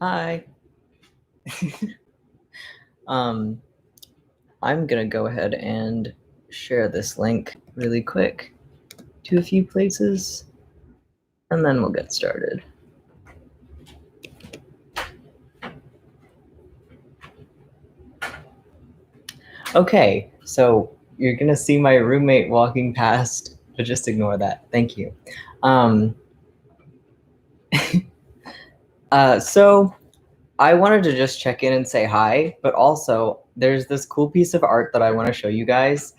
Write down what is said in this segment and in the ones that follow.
Hi. um, I'm gonna go ahead and share this link really quick to a few places, and then we'll get started. Okay, so you're gonna see my roommate walking past, but just ignore that. Thank you. So I wanted to just check in and say hi, but also there's this cool piece of art that I want to show you guys.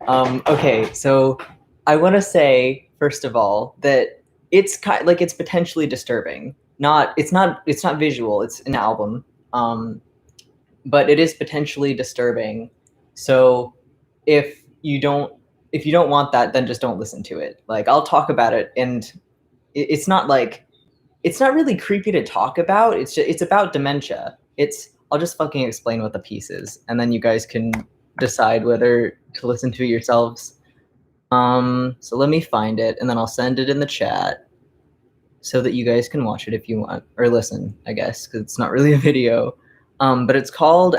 Okay, so I want to say first of all that it's it's potentially disturbing. It's not visual. It's an album, but it is potentially disturbing. So if you don't want that, then just don't listen to it. Like I'll talk about it, and it's not really creepy to talk about. It's about dementia. I'll just fucking explain what the piece is, and then you guys can decide whether to listen to it yourselves. So let me find it, and then I'll send it in the chat so that you guys can watch it if you want, or listen, I guess, because it's not really a video. But it's called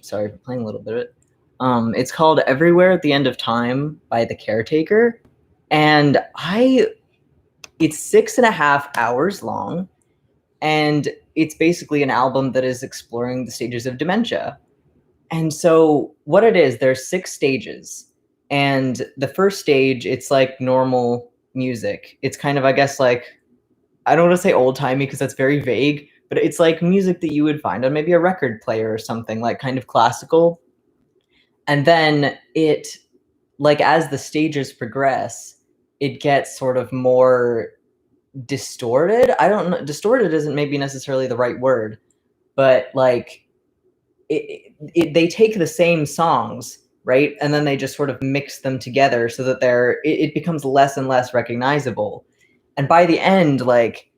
sorry for playing a little bit of it. It's called Everywhere at the End of Time by The Caretaker, and it's 6.5 hours long, and it's basically an album that is exploring the stages of dementia. And so what it is, there's 6 stages. And the first stage, it's like normal music. It's kind of, I guess, like, I don't want to say old-timey because that's very vague, but it's like music that you would find on maybe a record player or something, like kind of classical. And then as the stages progress, it gets sort of more distorted. I don't know, distorted isn't maybe necessarily the right word, but like they take the same songs, right, and then they just sort of mix them together so that it becomes less and less recognizable. And by the end, like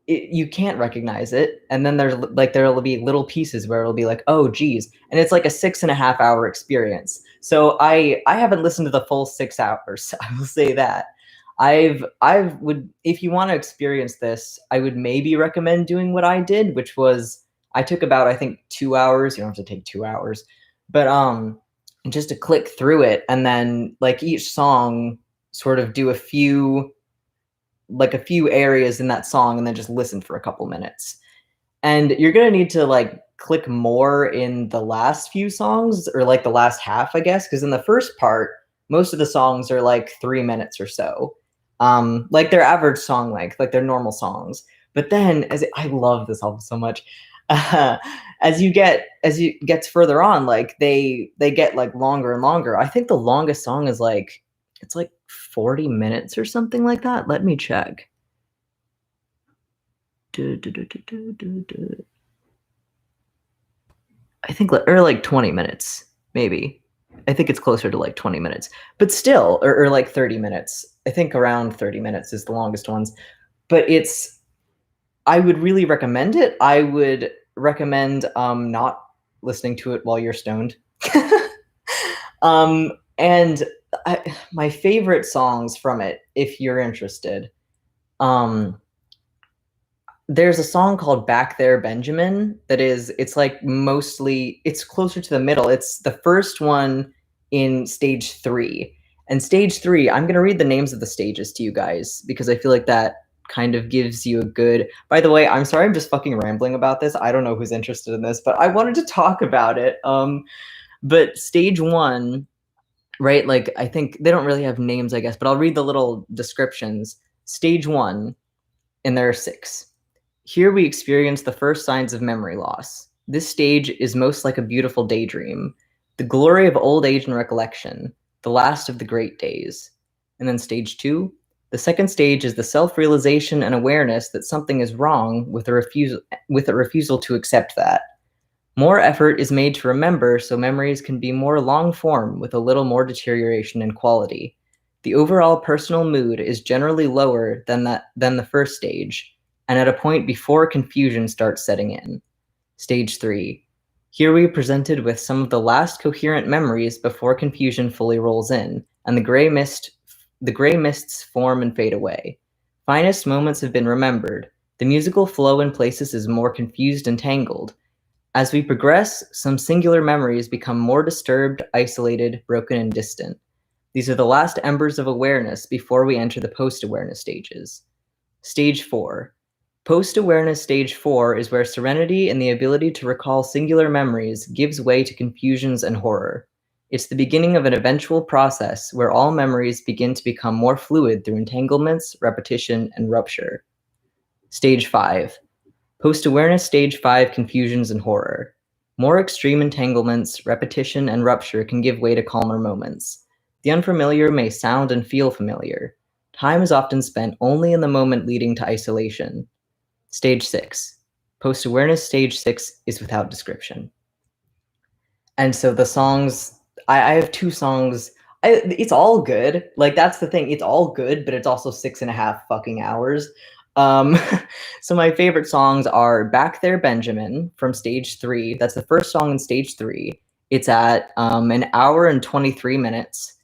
you can't recognize it, and then there'll be little pieces where it'll be like, oh geez, and it's like a 6.5 hour experience. So I haven't listened to the full 6 hours. I will say that. If you want to experience this, I would maybe recommend doing what I did, which was I took about, I think, 2 hours. You don't have to take 2 hours, but just to click through it, and then like each song sort of do a few areas in that song, and then just listen for a couple minutes. And you're gonna need to like click more in the last few songs, or like the last half, I guess, because in the first part, most of the songs are like 3 minutes or so. Like their average song length, like their normal songs. But then I love this album so much. As you gets further on, like they get like longer and longer. I think the longest song is like, it's like 40 minutes or something like that. Let me check. I think, or like 20 minutes, maybe. I think it's closer to like 20 minutes, but still, or like 30 minutes. I think around 30 minutes is the longest ones. But I would really recommend it. I would recommend not listening to it while you're stoned. And my favorite songs from it, if you're interested, there's a song called Back There, Benjamin, it's like mostly, it's closer to the middle. It's the first one in stage 3. And stage 3, I'm going to read the names of the stages to you guys, because I feel like that kind of gives you a good... By the way, I'm sorry I'm just fucking rambling about this. I don't know who's interested in this, but I wanted to talk about it. But stage 1, right, like I think they don't really have names, I guess, but I'll read the little descriptions. Stage 1, and there are 6. Here we experience the first signs of memory loss. This stage is most like a beautiful daydream, the glory of old age and recollection, the last of the great days. And then stage 2, the second stage is the self-realization and awareness that something is wrong, with a refusal to accept that. More effort is made to remember, so memories can be more long-form with a little more deterioration in quality. The overall personal mood is generally lower than the first stage, and at a point before confusion starts setting in. Stage 3. Here we are presented with some of the last coherent memories before confusion fully rolls in, and the gray mists form and fade away. Finest moments have been remembered. The musical flow in places is more confused and tangled. As we progress, some singular memories become more disturbed, isolated, broken, and distant. These are the last embers of awareness before we enter the post-awareness stages. Stage 4. Post-awareness stage 4 is where serenity and the ability to recall singular memories gives way to confusions and horror. It's the beginning of an eventual process where all memories begin to become more fluid through entanglements, repetition, and rupture. Stage 5. Post-awareness stage 5 confusions and horror. More extreme entanglements, repetition, and rupture can give way to calmer moments. The unfamiliar may sound and feel familiar. Time is often spent only in the moment leading to isolation. Stage 6. Post-awareness stage 6 is without description. And so the songs, I have 2 songs. It's all good. Like, that's the thing. It's all good, but it's also 6.5 fucking hours. So my favorite songs are Back There Benjamin from stage 3. That's the first song in stage 3. It's at an hour and 23 minutes.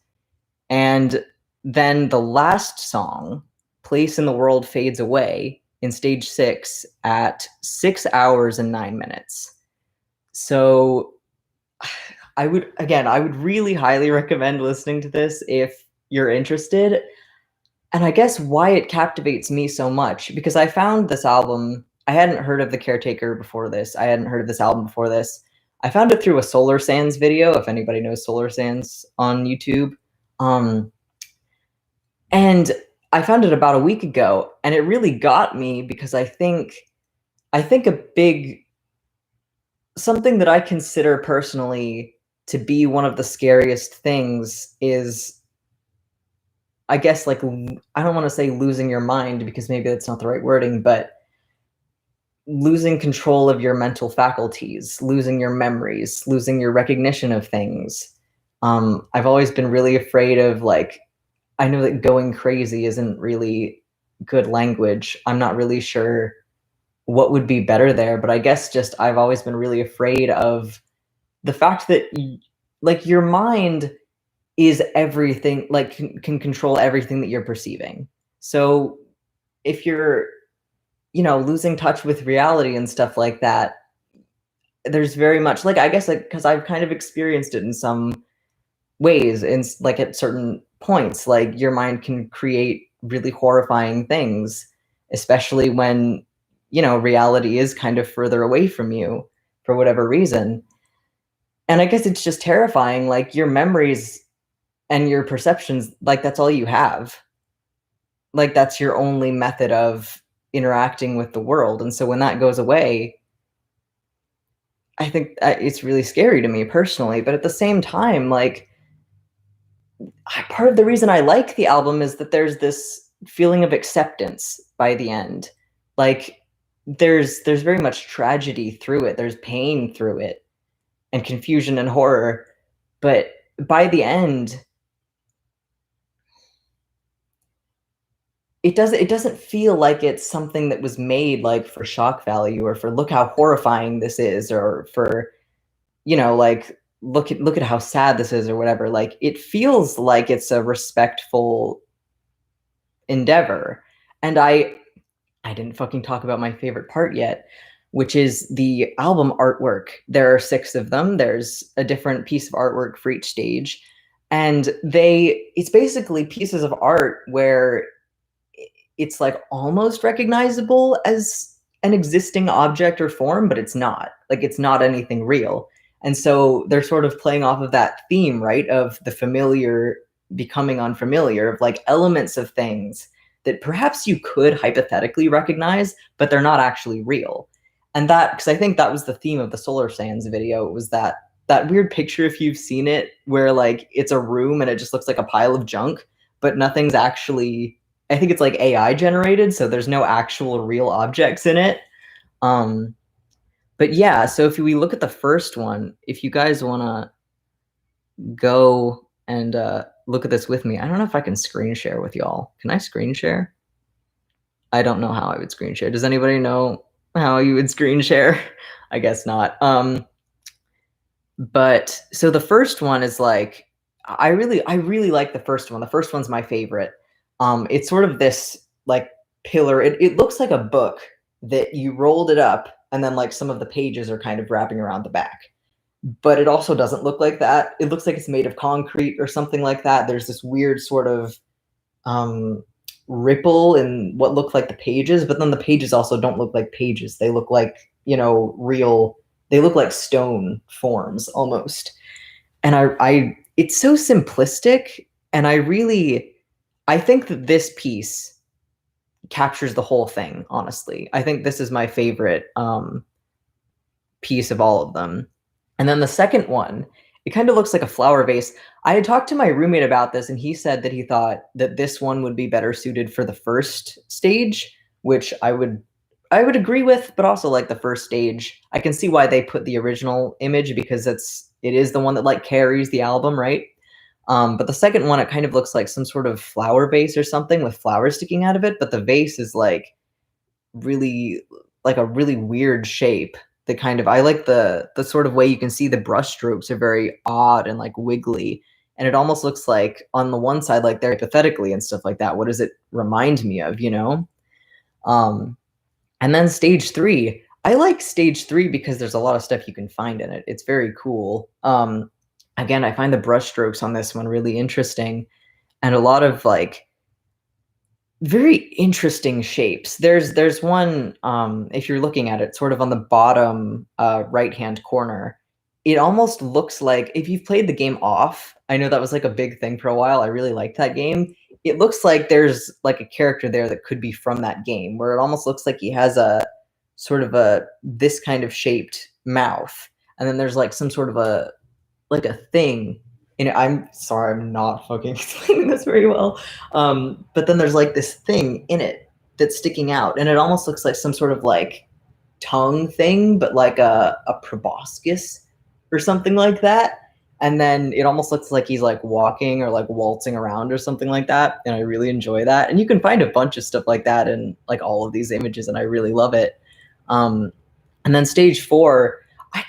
And then the last song, Place in the World Fades Away, in stage 6 at 6 hours and 9 minutes. So I would really highly recommend listening to this if you're interested. And I guess why it captivates me so much, because I found this album, I hadn't heard of The Caretaker before this. I hadn't heard of this album before this. I found it through a Solar Sands video, if anybody knows Solar Sands on YouTube. And I found it about a week ago, and it really got me because I think something that I consider personally to be one of the scariest things is, I guess, like, I don't want to say losing your mind because maybe that's not the right wording, but losing control of your mental faculties, losing your memories, losing your recognition of things. I've always been really afraid of, like, I know that going crazy isn't really good language. I'm not really sure what would be better there, but I guess just I've always been really afraid of the fact that, like, your mind is everything, like, can control everything that you're perceiving. So if you're, losing touch with reality and stuff like that, there's very much, like, I guess, like, because I've kind of experienced it in some ways, and like at certain points, like, your mind can create really horrifying things, especially when, reality is kind of further away from you for whatever reason. And I guess it's just terrifying, like, your memories and your perceptions, like, that's all you have. Like, that's your only method of interacting with the world. And so when that goes away, I think it's really scary to me personally. But at the same time, like, part of the reason I like the album is that there's this feeling of acceptance by the end. Like, there's very much tragedy through it. There's pain through it, and confusion and horror. But by the end, it doesn't feel like it's something that was made, like, for shock value or for look how horrifying this is, or for, like, look at how sad this is or whatever. Like, it feels like it's a respectful endeavor. And I didn't fucking talk about my favorite part yet, which is the album artwork. There are 6 of them. There's a different piece of artwork for each stage. And it's basically pieces of art where it's, like, almost recognizable as an existing object or form, but it's not. Like, it's not anything real. And so they're sort of playing off of that theme, right, of the familiar becoming unfamiliar, of, like, elements of things that perhaps you could hypothetically recognize, but they're not actually real. And that, because I think that was the theme of the Solar Sands video, it was that weird picture, if you've seen it, where, like, it's a room and it just looks like a pile of junk, but nothing's actually, I think it's, like, AI generated, so there's no actual real objects in it. But yeah, so if we look at the first one, if you guys want to go and look at this with me, I don't know if I can screen share with y'all. Can I screen share? I don't know how I would screen share. Does anybody know how you would screen share? I guess not. But so the first one is, like, I really like the first one. The first one's my favorite. It's sort of this, like, pillar. It looks like a book. that you rolled it up and then like some of the pages are kind of wrapping around the back. But it also doesn't look like that. It looks like it's made of concrete or something like that. There's this weird sort of um, ripple in what look like the pages, but then the pages also don't look like pages. They look like, real, they look like stone forms almost. And it's so simplistic. And I think that this piece captures the whole thing, honestly. I think this is my favorite piece of all of them. And then the second one, it kind of looks like a flower vase. I had talked to my roommate about this, and he said that he thought that this one would be better suited for the first stage, which I would agree with, but also like the first stage. I can see why they put the original image because it is the one that like carries the album, right? But the second one, it kind of looks like some sort of flower vase or something with flowers sticking out of it, but the vase is like really like a really weird shape. The kind of I like the sort of way you can see the brush strokes are very odd and like wiggly. And it almost looks like on the one side, like they're hypothetically and stuff like that. What does it remind me of, Um, and then stage 3. I like stage 3 because there's a lot of stuff you can find in it. It's very cool. Again, I find the brush strokes on this one really interesting and a lot of like very interesting shapes. There's one, if you're looking at it, sort of on the bottom right-hand corner. It almost looks like if you've played the game Off. I know that was like a big thing for a while. I really liked that game. It looks like there's like a character there that could be from that game, where it almost looks like he has a sort of this kind of shaped mouth, and then there's like some sort of a thing. I'm sorry, I'm not fucking explaining this very well. But then there's like this thing in it that's sticking out, and it almost looks like some sort of like tongue thing, but like a proboscis or something like that. And then it almost looks like he's like walking or like waltzing around or something like that. And I really enjoy that. And you can find a bunch of stuff like that in like all of these images, and I really love it. And then stage 4, I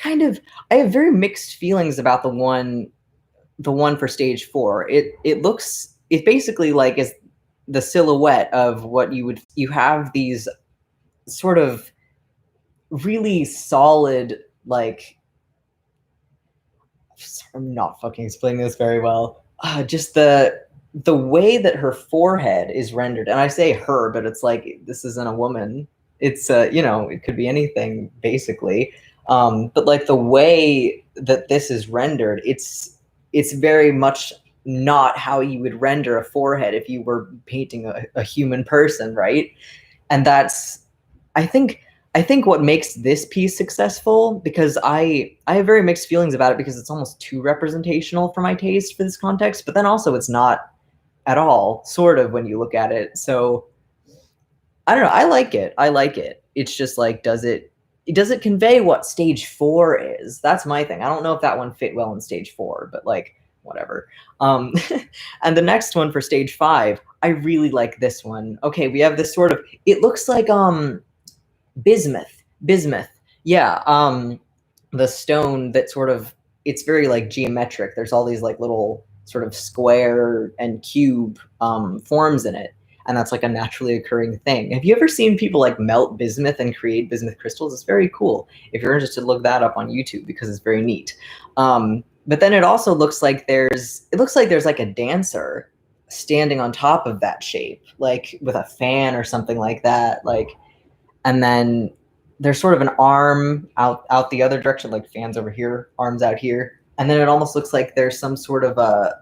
have very mixed feelings about the one for stage 4. It basically like is the silhouette of what you have these sort of really solid like I'm not fucking explaining this very well. Just the way that her forehead is rendered, and I say her, but it's like this isn't a woman. It's it could be anything basically. But like the way that this is rendered, it's very much not how you would render a forehead if you were painting a human person, right? And that's I think what makes this piece successful, because I have very mixed feelings about it because it's almost too representational for my taste for this context, but then also it's not at all, sort of, when you look at it. So I don't know. I like it. It's just like, does it convey what stage 4 is? That's my thing. I don't know if that one fit well in stage 4, but like whatever. And the next one for stage 5, I really like this one. Okay, we have this sort of, it looks like bismuth. Yeah, the stone that sort of, it's very like geometric. There's all these like little sort of square and cube forms in it, and that's like a naturally occurring thing. Have you ever seen people like melt bismuth and create bismuth crystals? It's very cool. If you're interested, look that up on YouTube because it's very neat. But then it also looks like there's like a dancer standing on top of that shape, like with a fan or something like that, like. And then there's sort of an arm out the other direction, like fans over here, arms out here. And then it almost looks like there's some sort of a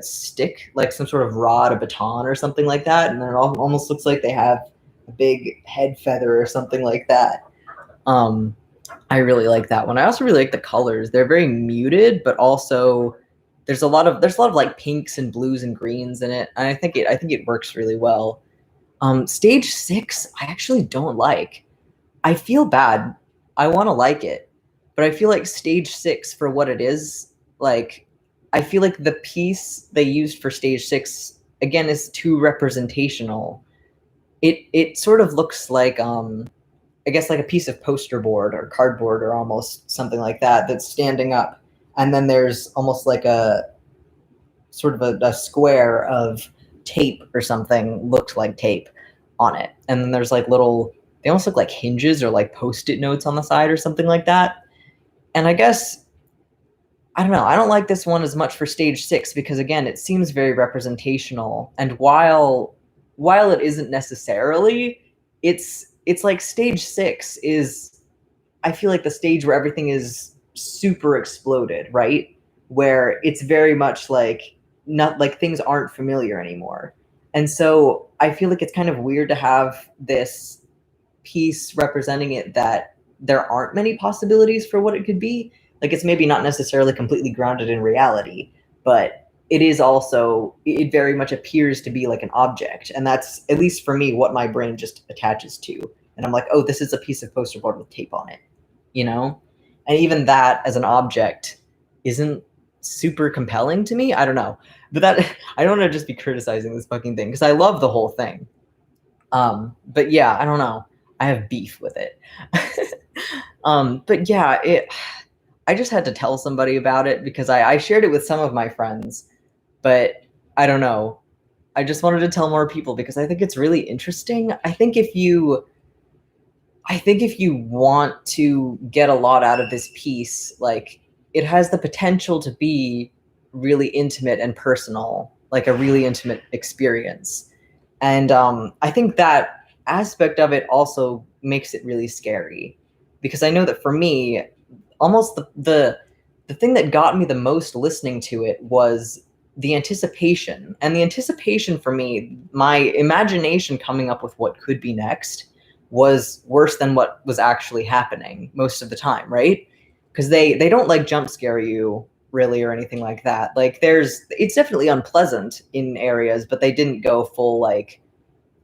stick, like some sort of rod, a baton or something like that. And then it almost looks like they have a big head feather or something like that. I really like that one. I also really like the colors. They're very muted, but also there's a lot of like pinks and blues and greens in it. And I think it works really well. Stage 6, I actually don't like. I feel bad. I want to like it, but I feel like stage 6 for what it is, like, I feel like the piece they used for stage 6 again is too representational. It sort of looks like I guess like a piece of poster board or cardboard or almost something like that that's standing up, and then there's almost like a sort of a square of tape or something, looked like tape on it, and then there's like little they almost look like hinges or like post-it notes on the side or something like that. And I guess, I don't know, I don't like this one as much for stage 6 because again, it seems very representational. And while it isn't necessarily, it's like stage 6 is, I feel like the stage where everything is super exploded, right? Where it's very much like not like things aren't familiar anymore. And so I feel like it's kind of weird to have this piece representing it that there aren't many possibilities for what it could be. Like it's maybe not necessarily completely grounded in reality, but it is also, it very much appears to be like an object. And that's, at least for me, what my brain just attaches to. And I'm like, oh, this is a piece of poster board with tape on it, you know? And even that as an object isn't super compelling to me. I don't know. But that, I don't want to just be criticizing this fucking thing because I love the whole thing. But yeah, I don't know. I have beef with it. But yeah, I just had to tell somebody about it because I shared it with some of my friends, but I don't know. I just wanted to tell more people because I think it's really interesting. I think if you want to get a lot out of this piece, like it has the potential to be really intimate and personal, like a really intimate experience. And I think that aspect of it also makes it really scary because I know that for me, almost the thing that got me the most listening to it was the anticipation. And the anticipation for me, my imagination coming up with what could be next was worse than what was actually happening most of the time, right? Because they don't like jump scare you really or anything like that. Like it's definitely unpleasant in areas, but they didn't go full like,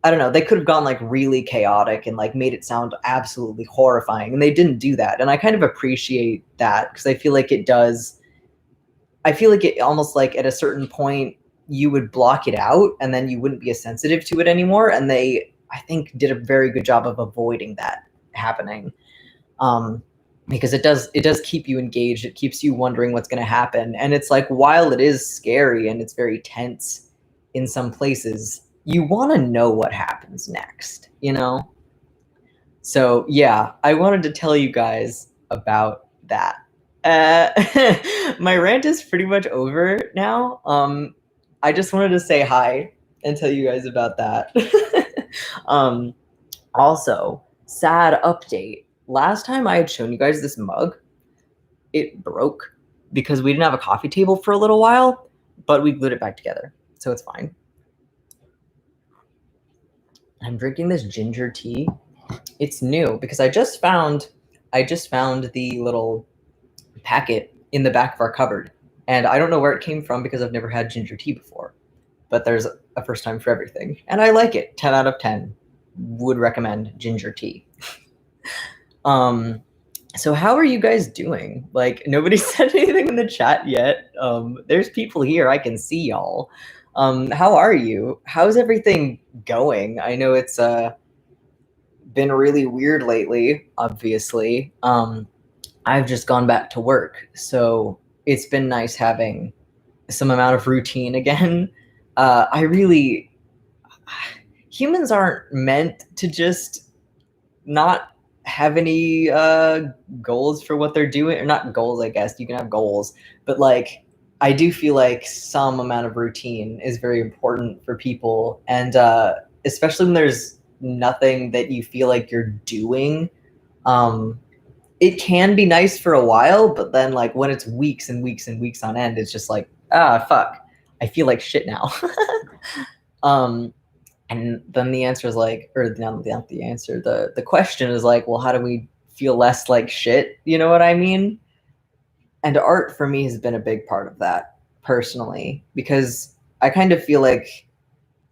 I don't know, they could have gone like really chaotic and like made it sound absolutely horrifying, and they didn't do that. And I kind of appreciate that because I feel like it does, I feel like it almost like at a certain point you would block it out and then you wouldn't be as sensitive to it anymore. And they, I think, did a very good job of avoiding that happening. Because it does keep you engaged. It keeps you wondering what's going to happen. And it's like, while it is scary and it's very tense in some places, you want to know what happens next, you know? So yeah, I wanted to tell you guys about that. My rant is pretty much over now. I just wanted to say hi and tell you guys about that. um, Also, sad update. Last time I had shown you guys this mug, it broke because we didn't have a coffee table for a little while, but we glued it back together, so it's fine. I'm drinking this ginger tea. It's new because I just found the little packet in the back of our cupboard, and I don't know where it came from because I've never had ginger tea before. But there's a first time for everything, and I like it. 10 out of 10. Would recommend ginger tea. So how are you guys doing? Like, nobody said anything in the chat yet. There's people here. I can see y'all. How are you? How's everything going? I know it's been really weird lately, obviously. I've just gone back to work, so it's been nice having some amount of routine again. Humans aren't meant to just not have any goals for what they're doing, or not goals, I guess you can have goals, but like I do feel like some amount of routine is very important for people, and especially when there's nothing that you feel like you're doing. It can be nice for a while, but then like when it's weeks and weeks and weeks on end, it's just like, fuck, I feel like shit now. And then the answer is like, or not the answer, the question is like, well, how do we feel less like shit? You know what I mean? And art for me has been a big part of that personally, because I kind of feel like,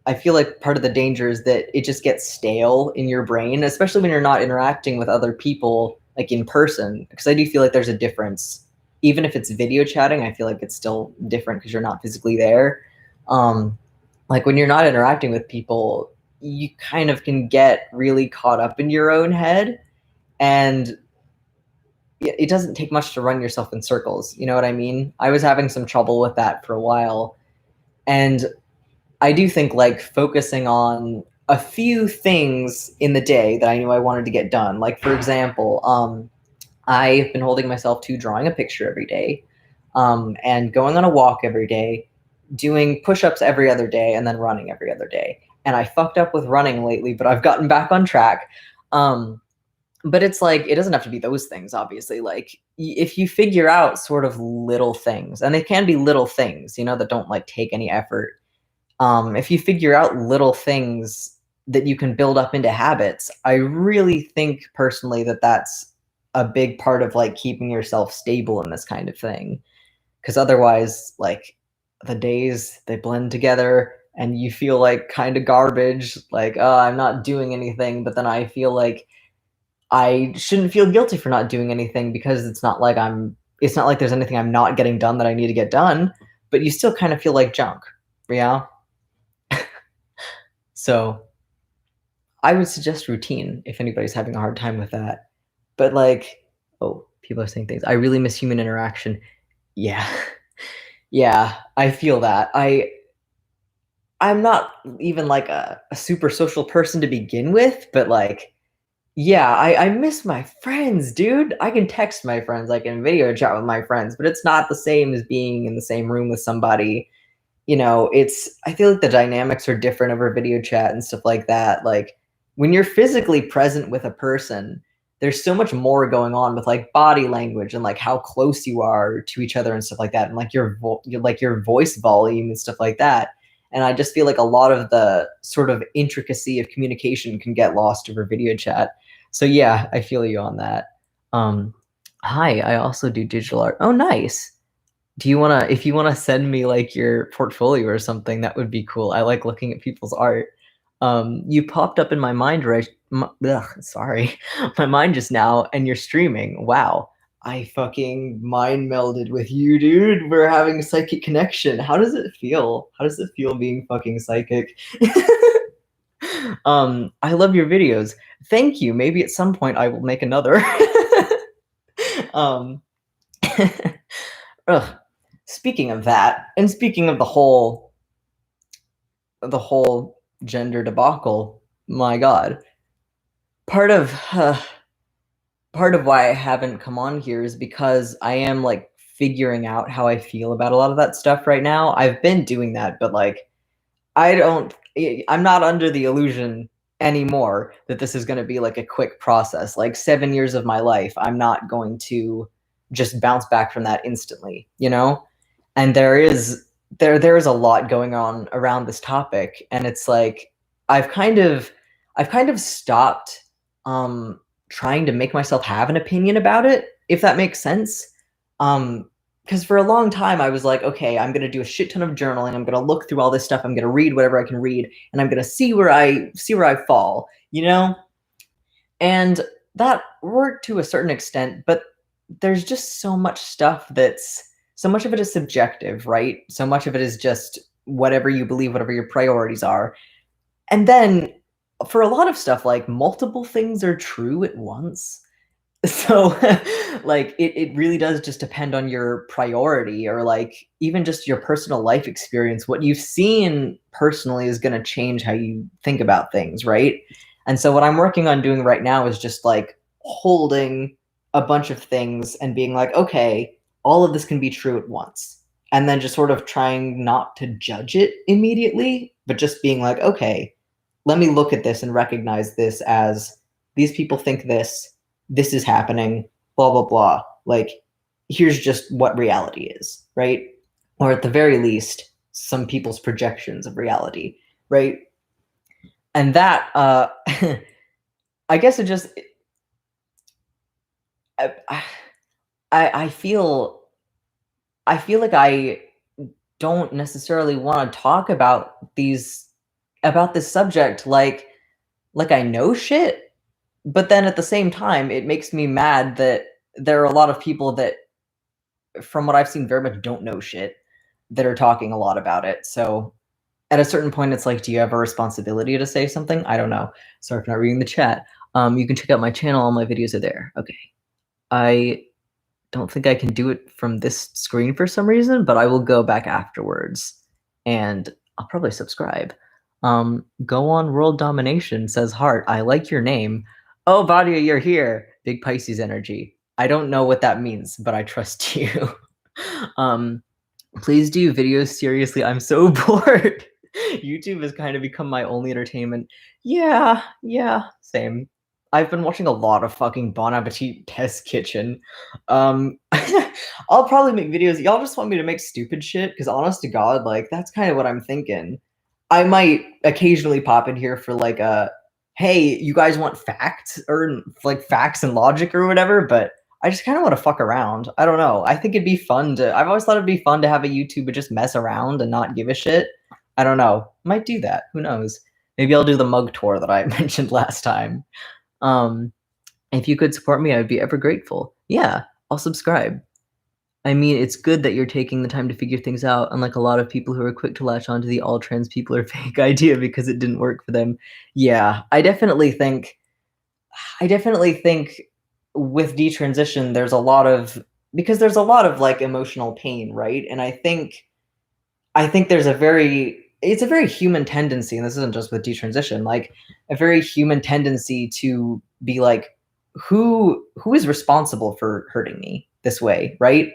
part of the danger is that it just gets stale in your brain, especially when you're not interacting with other people like in person. Because I do feel like there's a difference. Even if it's video chatting, I feel like it's still different because you're not physically there. Like when you're not interacting with people, you kind of can get really caught up in your own head, and it doesn't take much to run yourself in circles. You know what I mean? I was having some trouble with that for a while. And I do think like focusing on a few things in the day that I knew I wanted to get done. Like, for example, I've been holding myself to drawing a picture every day, and going on a walk every day, doing push-ups every other day, and then running every other day. And I fucked up with running lately, but I've gotten back on track. But it's like, it doesn't have to be those things, obviously. Like, if you figure out sort of little things, and they can be little things, you know, that don't like take any effort. If you figure out little things that you can build up into habits, I really think personally that that's a big part of like keeping yourself stable in this kind of thing. Because otherwise, like, the days they blend together and you feel like kind of garbage, like, oh, I'm not doing anything, but then I feel like I shouldn't feel guilty for not doing anything, because it's not like there's anything I'm not getting done that I need to get done, but you still kind of feel like junk. Yeah. So I would suggest routine if anybody's having a hard time with that. But like, oh, people are saying things. I really miss human interaction. Yeah. Yeah, I feel that. I'm not even like a super social person to begin with, but like, yeah, I miss my friends, dude. I can text my friends, I can video chat with my friends, but it's not the same as being in the same room with somebody. You know, I feel like the dynamics are different over video chat and stuff like that. Like, when you're physically present with a person, there's so much more going on with like body language and like how close you are to each other and stuff like that, and like your voice volume and stuff like that. And I just feel like a lot of the sort of intricacy of communication can get lost over video chat. So yeah, I feel you on that. Um, Hi, I also do digital art. Oh, nice. If you wanna send me like your portfolio or something, that would be cool. I like looking at people's art. You popped up in my mind sorry, my mind just now, and you're streaming. Wow. I fucking mind melded with you, dude. We're having a psychic connection. How does it feel? How does it feel being fucking psychic? I love your videos. Thank you. Maybe at some point I will make another. um, ugh. Speaking of that, and speaking of the whole gender debacle, my God, part of part of why I haven't come on here is because I am like figuring out how I feel about a lot of that stuff right now. I've been doing that, but like, I'm not under the illusion anymore that this is going to be like a quick process. Like, 7 years of my life, I'm not going to just bounce back from that instantly, you know? And there is a lot going on around this topic, and it's like, I've kind of I've kind of stopped trying to make myself have an opinion about it, if that makes sense. Because for a long time I was like, okay, I'm gonna do a shit ton of journaling. I'm gonna look through all this stuff. I'm gonna read whatever I can read, and I'm gonna see where I fall, you know. And that worked to a certain extent, but there's just so much stuff so much of it is subjective, right? So much of it is just whatever you believe, whatever your priorities are. And then for a lot of stuff, like, multiple things are true at once. So like, it really does just depend on your priority, or like even just your personal life experience. What you've seen personally is going to change how you think about things, right? And so what I'm working on doing right now is just like holding a bunch of things and being like, okay, all of this can be true at once, and then just sort of trying not to judge it immediately, but just being like, okay, let me look at this and recognize this as, these people think this is happening, blah, blah, blah. Like, here's just what reality is, right? Or at the very least, some people's projections of reality, right? And that, I guess it just, I, I feel like I don't necessarily want to talk about this subject like I know shit. But then at the same time, it makes me mad that there are a lot of people that, from what I've seen, very much don't know shit, that are talking a lot about it. So at a certain point, it's like, do you have a responsibility to say something? I don't know. Sorry for not reading the chat. You can check out my channel. All my videos are there. Okay. I don't think I can do it from this screen for some reason, but I will go back afterwards, and I'll probably subscribe. Go on world domination, says Heart. I like your name. Oh, Vadia, you're here. Big Pisces energy. I don't know what that means, but I trust you. Please do videos seriously. I'm so bored. YouTube has kind of become my only entertainment. Yeah, same. I've been watching a lot of fucking Bon Appetit Test Kitchen. I'll probably make videos. Y'all just want me to make stupid shit? Because honest to God, like, that's kind of what I'm thinking. I might occasionally pop in here for like a, hey, you guys want facts or like facts and logic or whatever, but I just kind of want to fuck around. I don't know. I think it'd be fun to, I've always thought it'd be fun to have a YouTube but just mess around and not give a shit. I don't know. Might do that. Who knows? Maybe I'll do the mug tour that I mentioned last time. If you could support me, I would be ever grateful. Yeah, I'll subscribe. I mean, it's good that you're taking the time to figure things out, unlike a lot of people who are quick to latch onto the all trans people are fake idea because it didn't work for them. Yeah, I definitely think with detransition, there's a lot of like emotional pain, right? And I think there's it's a very human tendency, and this isn't just with detransition, like a very human tendency to be like, who is responsible for hurting me this way, right?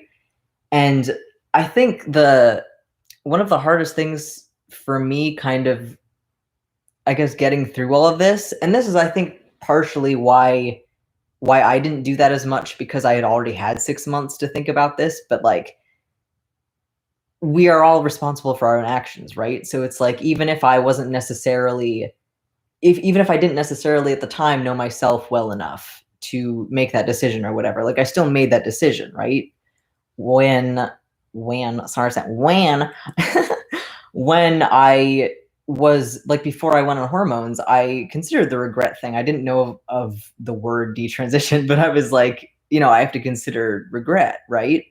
And I think one of the hardest things for me kind of, I guess, getting through all of this, and this is, I think, partially why I didn't do that as much, because I had already had 6 months to think about this, but like, we are all responsible for our own actions, right? So it's like, even if I wasn't necessarily, even if I didn't necessarily at the time know myself well enough to make that decision or whatever, like I still made that decision, right? When when I was like, before I went on hormones, I considered the regret thing. I didn't know of the word detransition, but I was like, I have to consider regret, right?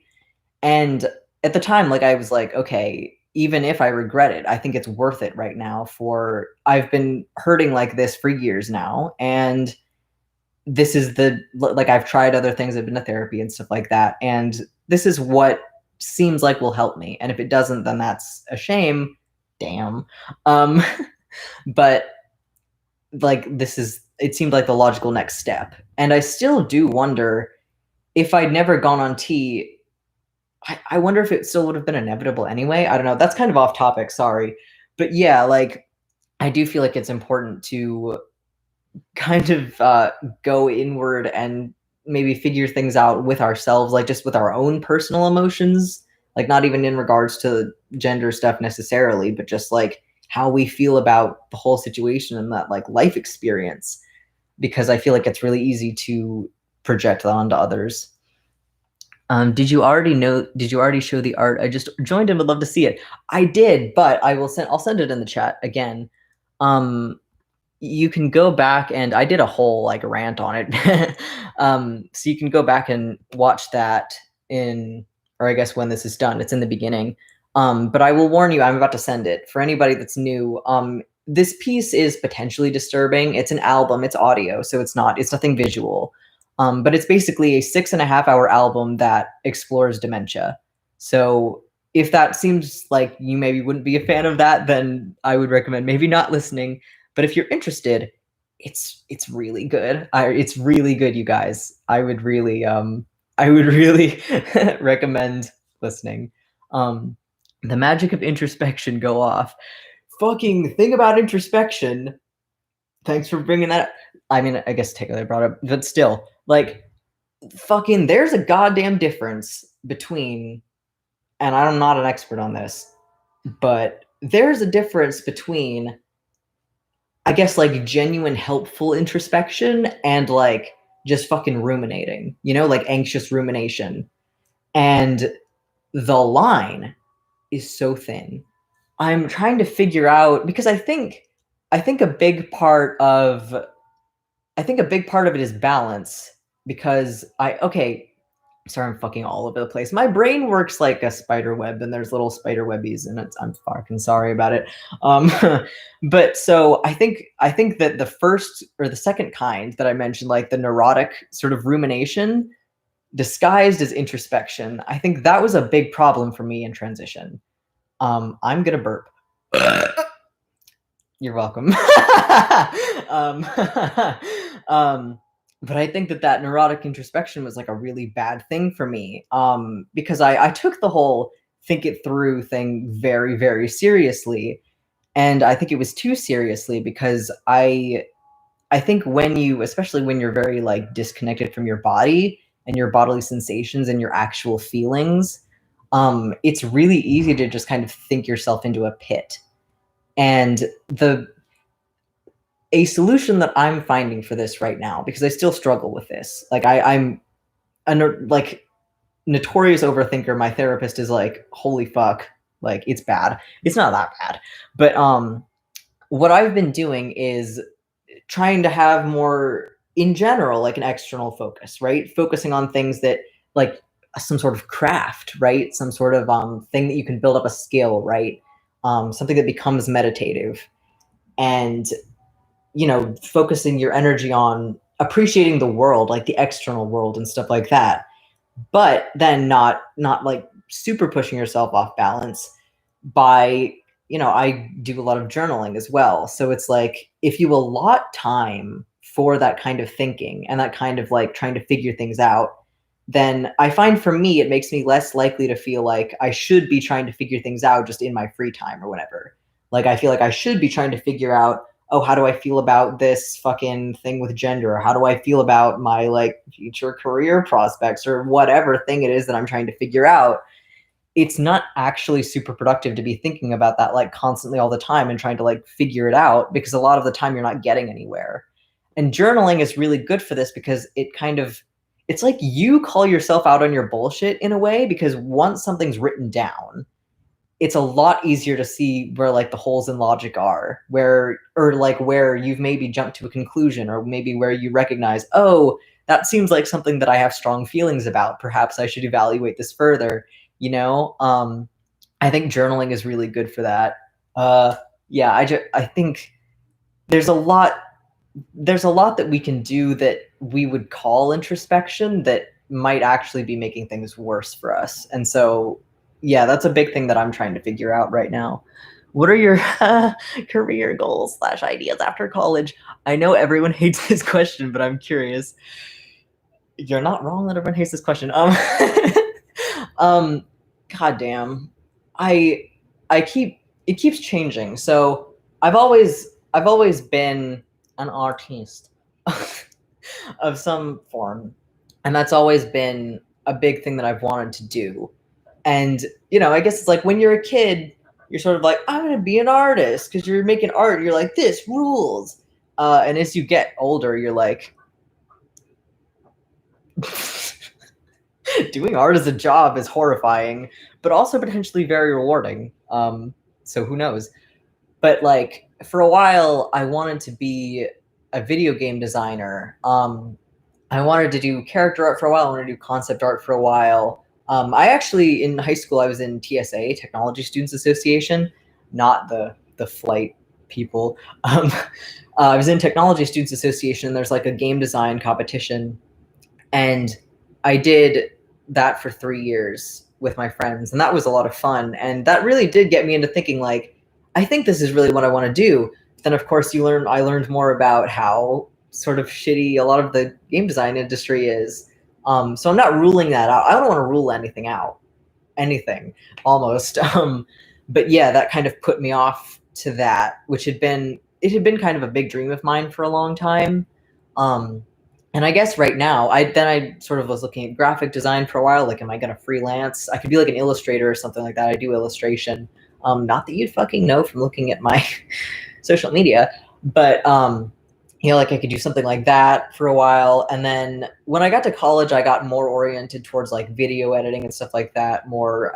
And at the time, like, I was like, okay, even if I regret it, I think it's worth it right now. I've been hurting like this for years now, and this is like, I've tried other things, I've been to therapy and stuff like that, and this is what seems like will help me. And if it doesn't, then that's a shame. Damn. Um, but like, it seemed like the logical next step. And I still do wonder, if I'd never gone on T, I wonder if it still would have been inevitable anyway. I don't know. That's kind of off topic, sorry. But yeah, like, I do feel like it's important to kind of go inward and maybe figure things out with ourselves, like just with our own personal emotions, like not even in regards to gender stuff necessarily, but just like how we feel about the whole situation and that like life experience, because I feel like it's really easy to project that onto others. Did you already show the art? I just joined and would love to see it. I did, but I'll send it in the chat again. You can go back, and I did a whole like rant on it. So you can go back and watch that or I guess when this is done, it's in the beginning. But I will warn you, I'm about to send it for anybody that's new. This piece is potentially disturbing. It's an album, it's audio, so it's nothing visual. But it's basically a 6.5-hour album that explores dementia. So if that seems like you maybe wouldn't be a fan of that, then I would recommend maybe not listening. But if you're interested, it's really good. It's really good, you guys. I would really recommend listening. The magic of introspection go off. Fucking thing about introspection. Thanks for bringing that up. I mean, I guess technically I brought it up, but still, like, fucking, there's a goddamn difference between, and I'm not an expert on this, but there's a difference between, I guess, like, genuine helpful introspection and like just fucking ruminating, like anxious rumination. And the line is so thin. I'm trying to figure out, because I think a big part of it is balance, because sorry, I'm fucking all over the place. My brain works like a spider web, and there's little spider webbies, and I'm fucking sorry about it. But so I think that the first or the second kind that I mentioned, like the neurotic sort of rumination disguised as introspection, I think that was a big problem for me in transition. I'm gonna burp. You're welcome. um, um, but I think that neurotic introspection was like a really bad thing for me, because I took the whole think it through thing very, very seriously. And I think it was too seriously because I think when you, especially when you're very like disconnected from your body and your bodily sensations and your actual feelings, it's really easy to just kind of think yourself into a pit. And the a solution that I'm finding for this right now, because I still struggle with this, like I'm a like notorious overthinker. My therapist is like, holy fuck, like it's bad. It's not that bad, but what I've been doing is trying to have more in general like an external focus, right? Focusing on things that like some sort of craft, right? Some sort of thing that you can build up a skill, right? Something that becomes meditative, and focusing your energy on appreciating the world, like the external world and stuff like that, but then not like super pushing yourself off balance by, I do a lot of journaling as well. So it's like if you allot time for that kind of thinking and that kind of like trying to figure things out, then I find for me it makes me less likely to feel like I should be trying to figure things out just in my free time or whatever. Like I feel like I should be trying to figure out, oh, how do I feel about this fucking thing with gender? Or how do I feel about my like future career prospects or whatever thing it is that I'm trying to figure out? It's not actually super productive to be thinking about that like constantly all the time and trying to like figure it out, because a lot of the time you're not getting anywhere. And journaling is really good for this because it's like you call yourself out on your bullshit in a way, because once something's written down, it's a lot easier to see where like the holes in logic are, where or like where you've maybe jumped to a conclusion, or maybe where you recognize, oh, that seems like something that I have strong feelings about. Perhaps I should evaluate this further. I think journaling is really good for that. Yeah, I think there's a lot there's a lot that we can do that we would call introspection that might actually be making things worse for us. And so, yeah, that's a big thing that I'm trying to figure out right now. What are your career goals slash ideas after college? I know everyone hates this question, but I'm curious. You're not wrong that everyone hates this question. Um, God damn, I I keep it keeps changing. So I've always been an artist of some form, and that's always been a big thing that I've wanted to do. And I guess it's like when you're a kid, you're sort of like, I'm gonna be an artist because you're making art. You're like, this rules. And as you get older, you're like, doing art as a job is horrifying, but also potentially very rewarding. So who knows? But like for a while, I wanted to be a video game designer. I wanted to do character art for a while. I wanted to do concept art for a while. I actually, in high school, I was in TSA, Technology Students Association, not the flight people. I was in Technology Students Association. And there's like a game design competition, and I did that for 3 years with my friends, and that was a lot of fun. And that really did get me into thinking, like, I think this is really what I want to do. Then, of course, I learned more about how sort of shitty a lot of the game design industry is. So I'm not ruling that out. I don't want to rule anything, almost. But yeah, that kind of put me off to that, which it had been kind of a big dream of mine for a long time. Um, and I guess right now, I sort of was looking at graphic design for a while. Like, am I going to freelance? I could be like an illustrator or something like that. I do illustration. Not that you'd fucking know from looking at my social media, but like I could do something like that for a while. And then when I got to college, I got more oriented towards like video editing and stuff like that.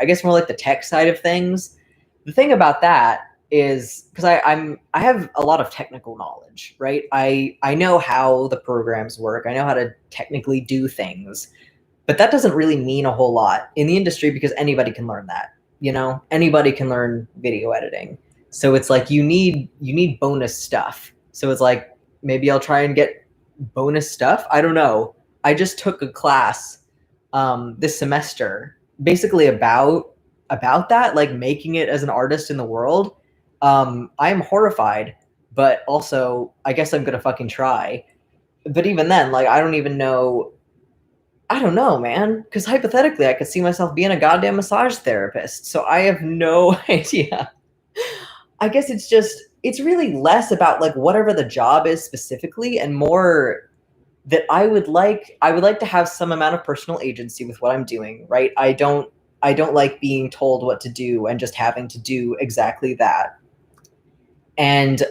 I guess more like the tech side of things. The thing about that is because I have a lot of technical knowledge, right? I know how the programs work. I know how to technically do things, but that doesn't really mean a whole lot in the industry because anybody can learn that. Anybody can learn video editing. So it's like you need bonus stuff. So it's like maybe I'll try and get bonus stuff. I don't know. I just took a class this semester basically about that, like making it as an artist in the world. I am horrified. but also I guess I'm gonna fucking try. But even then, like, I don't even know. I don't know, man. Because hypothetically, I could see myself being a goddamn massage therapist. So I have no idea. I guess it's really less about like whatever the job is specifically, and more that I would like to have some amount of personal agency with what I'm doing, right? I don't like being told what to do and just having to do exactly that. And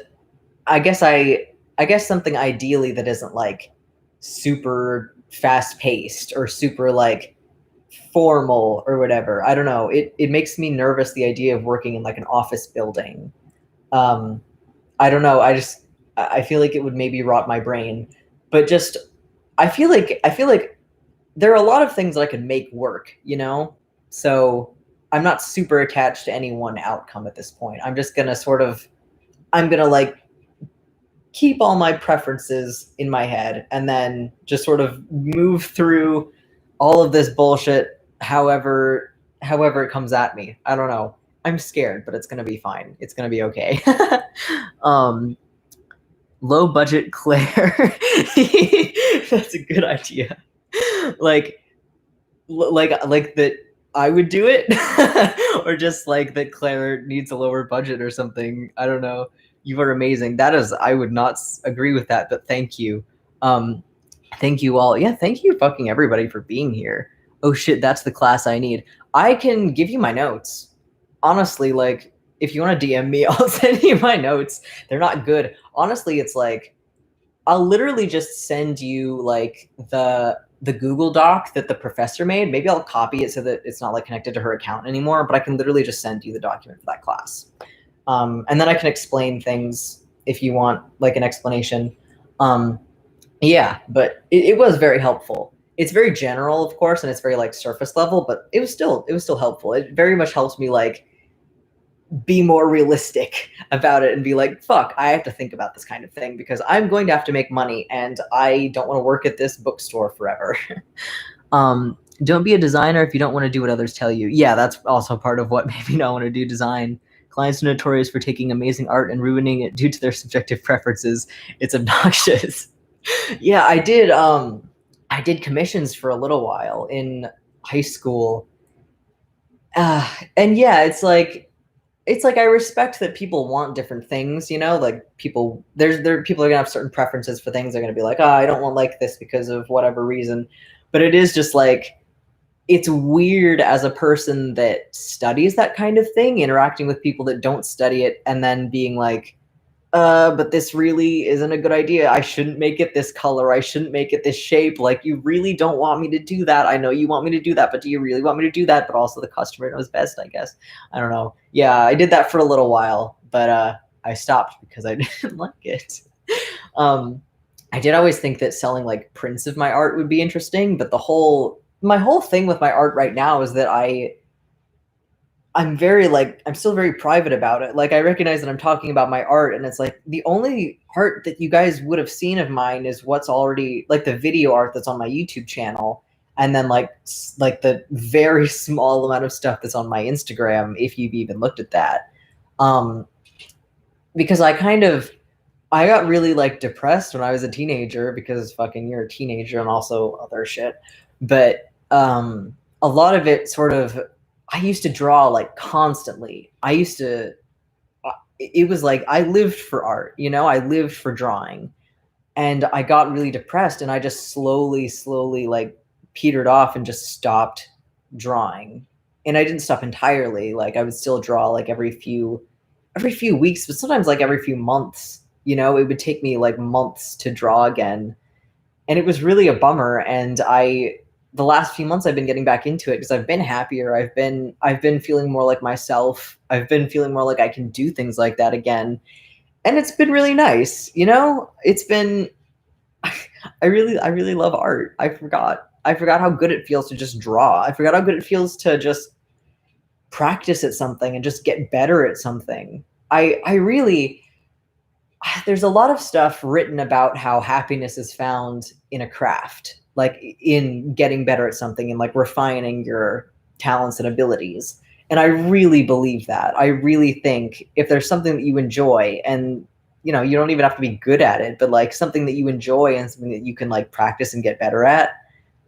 I guess something ideally that isn't like super fast paced or super like formal or whatever. I don't know. It makes me nervous, the idea of working in like an office building. Um I don't know. I feel like it would maybe rot my brain. But just I feel like there are a lot of things that I could make work, you know? So I'm not super attached to any one outcome at this point. I'm gonna like keep all my preferences in my head and then just sort of move through all of this bullshit however it comes at me. I don't know. I'm scared, but it's gonna be fine. It's gonna be okay. um Low budget Claire. That's a good idea. Like like that I would do it, or just like that Claire needs a lower budget or something. I don't know. You are amazing. That is, I would not agree with that, but thank you. Um, thank you all. Yeah, thank you fucking everybody for being here. Oh shit, that's the class I need. I can give you my notes. Honestly, like if you want to DM me, I'll send you my notes. They're not good. Honestly, it's like I'll literally just send you like the Google Doc that the professor made. Maybe I'll copy it so that it's not like connected to her account anymore, but I can literally just send you the document for that class. And then I can explain things if you want like an explanation. Um, yeah, but it was very helpful. It's very general, of course, and it's very like surface level, but it was still helpful. It very much helps me like be more realistic about it and be like, fuck, I have to think about this kind of thing because I'm going to have to make money and I don't want to work at this bookstore forever. Don't be a designer if you don't want to do what others tell you. Yeah, that's also part of what made me not want to do design. Clients are notorious for taking amazing art and ruining it due to their subjective preferences. It's obnoxious. Yeah, I did commissions for a little while in high school. And yeah, it's like I respect that people want different things, you know, like people are gonna have certain preferences for things. They're gonna be like, oh, I don't want like this because of whatever reason. But it is just like it's weird as a person that studies that kind of thing, interacting with people that don't study it and then being like, but this really isn't a good idea. I shouldn't make it this color. I shouldn't make it this shape. Like, you really don't want me to do that. I know you want me to do that, but do you really want me to do that? But also the customer knows best, I guess. I don't know. Yeah, I did that for a little while, but I stopped because I didn't like it. Um, I did always think that selling like prints of my art would be interesting, but my whole thing with my art right now is that I'm very like I'm still very private about it. Like I recognize that I'm talking about my art and it's like the only art that you guys would have seen of mine is what's already like the video art that's on my YouTube channel and then like the very small amount of stuff that's on my Instagram if you've even looked at that. Um because I got really like depressed when I was a teenager because fucking you're a teenager and also other shit. But a lot of it sort of I used to draw like constantly. It was like I lived for art, you know? I lived for drawing. And I got really depressed and I just slowly like petered off and just stopped drawing. And I didn't stop entirely. Like I would still draw like every few weeks, but sometimes like every few months. You know, it would take me like months to draw again. And it was really a bummer. And the last few months I've been getting back into it because I've been happier. I've been feeling more like myself. I've been feeling more like I can do things like that again. And it's been really nice, you know? It's been I really love art. I forgot how good it feels to just draw. I forgot how good it feels to just practice at something and just get better at something. I really there's a lot of stuff written about how happiness is found in a craft, like in getting better at something and like refining your talents and abilities. And I really believe that. I really think if there's something that you enjoy and you know, you don't even have to be good at it, but like something that you enjoy and something that you can like practice and get better at,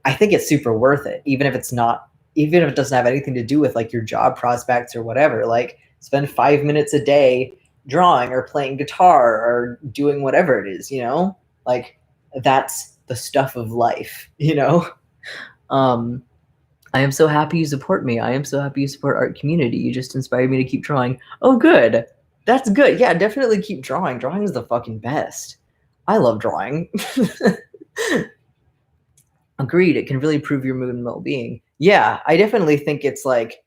I think it's super worth it, even if it doesn't have anything to do with like your job prospects or whatever. Like spend 5 minutes a day drawing or playing guitar or doing whatever it is, you know? Like that's the stuff of life, you know? Um, I am so happy you support me. I am so happy you support art community. You just inspired me to keep drawing. Oh, good. That's good. Yeah, definitely keep drawing. Drawing is the fucking best. I love drawing. Agreed. It can really improve your mood and well-being. Yeah, I definitely think it's like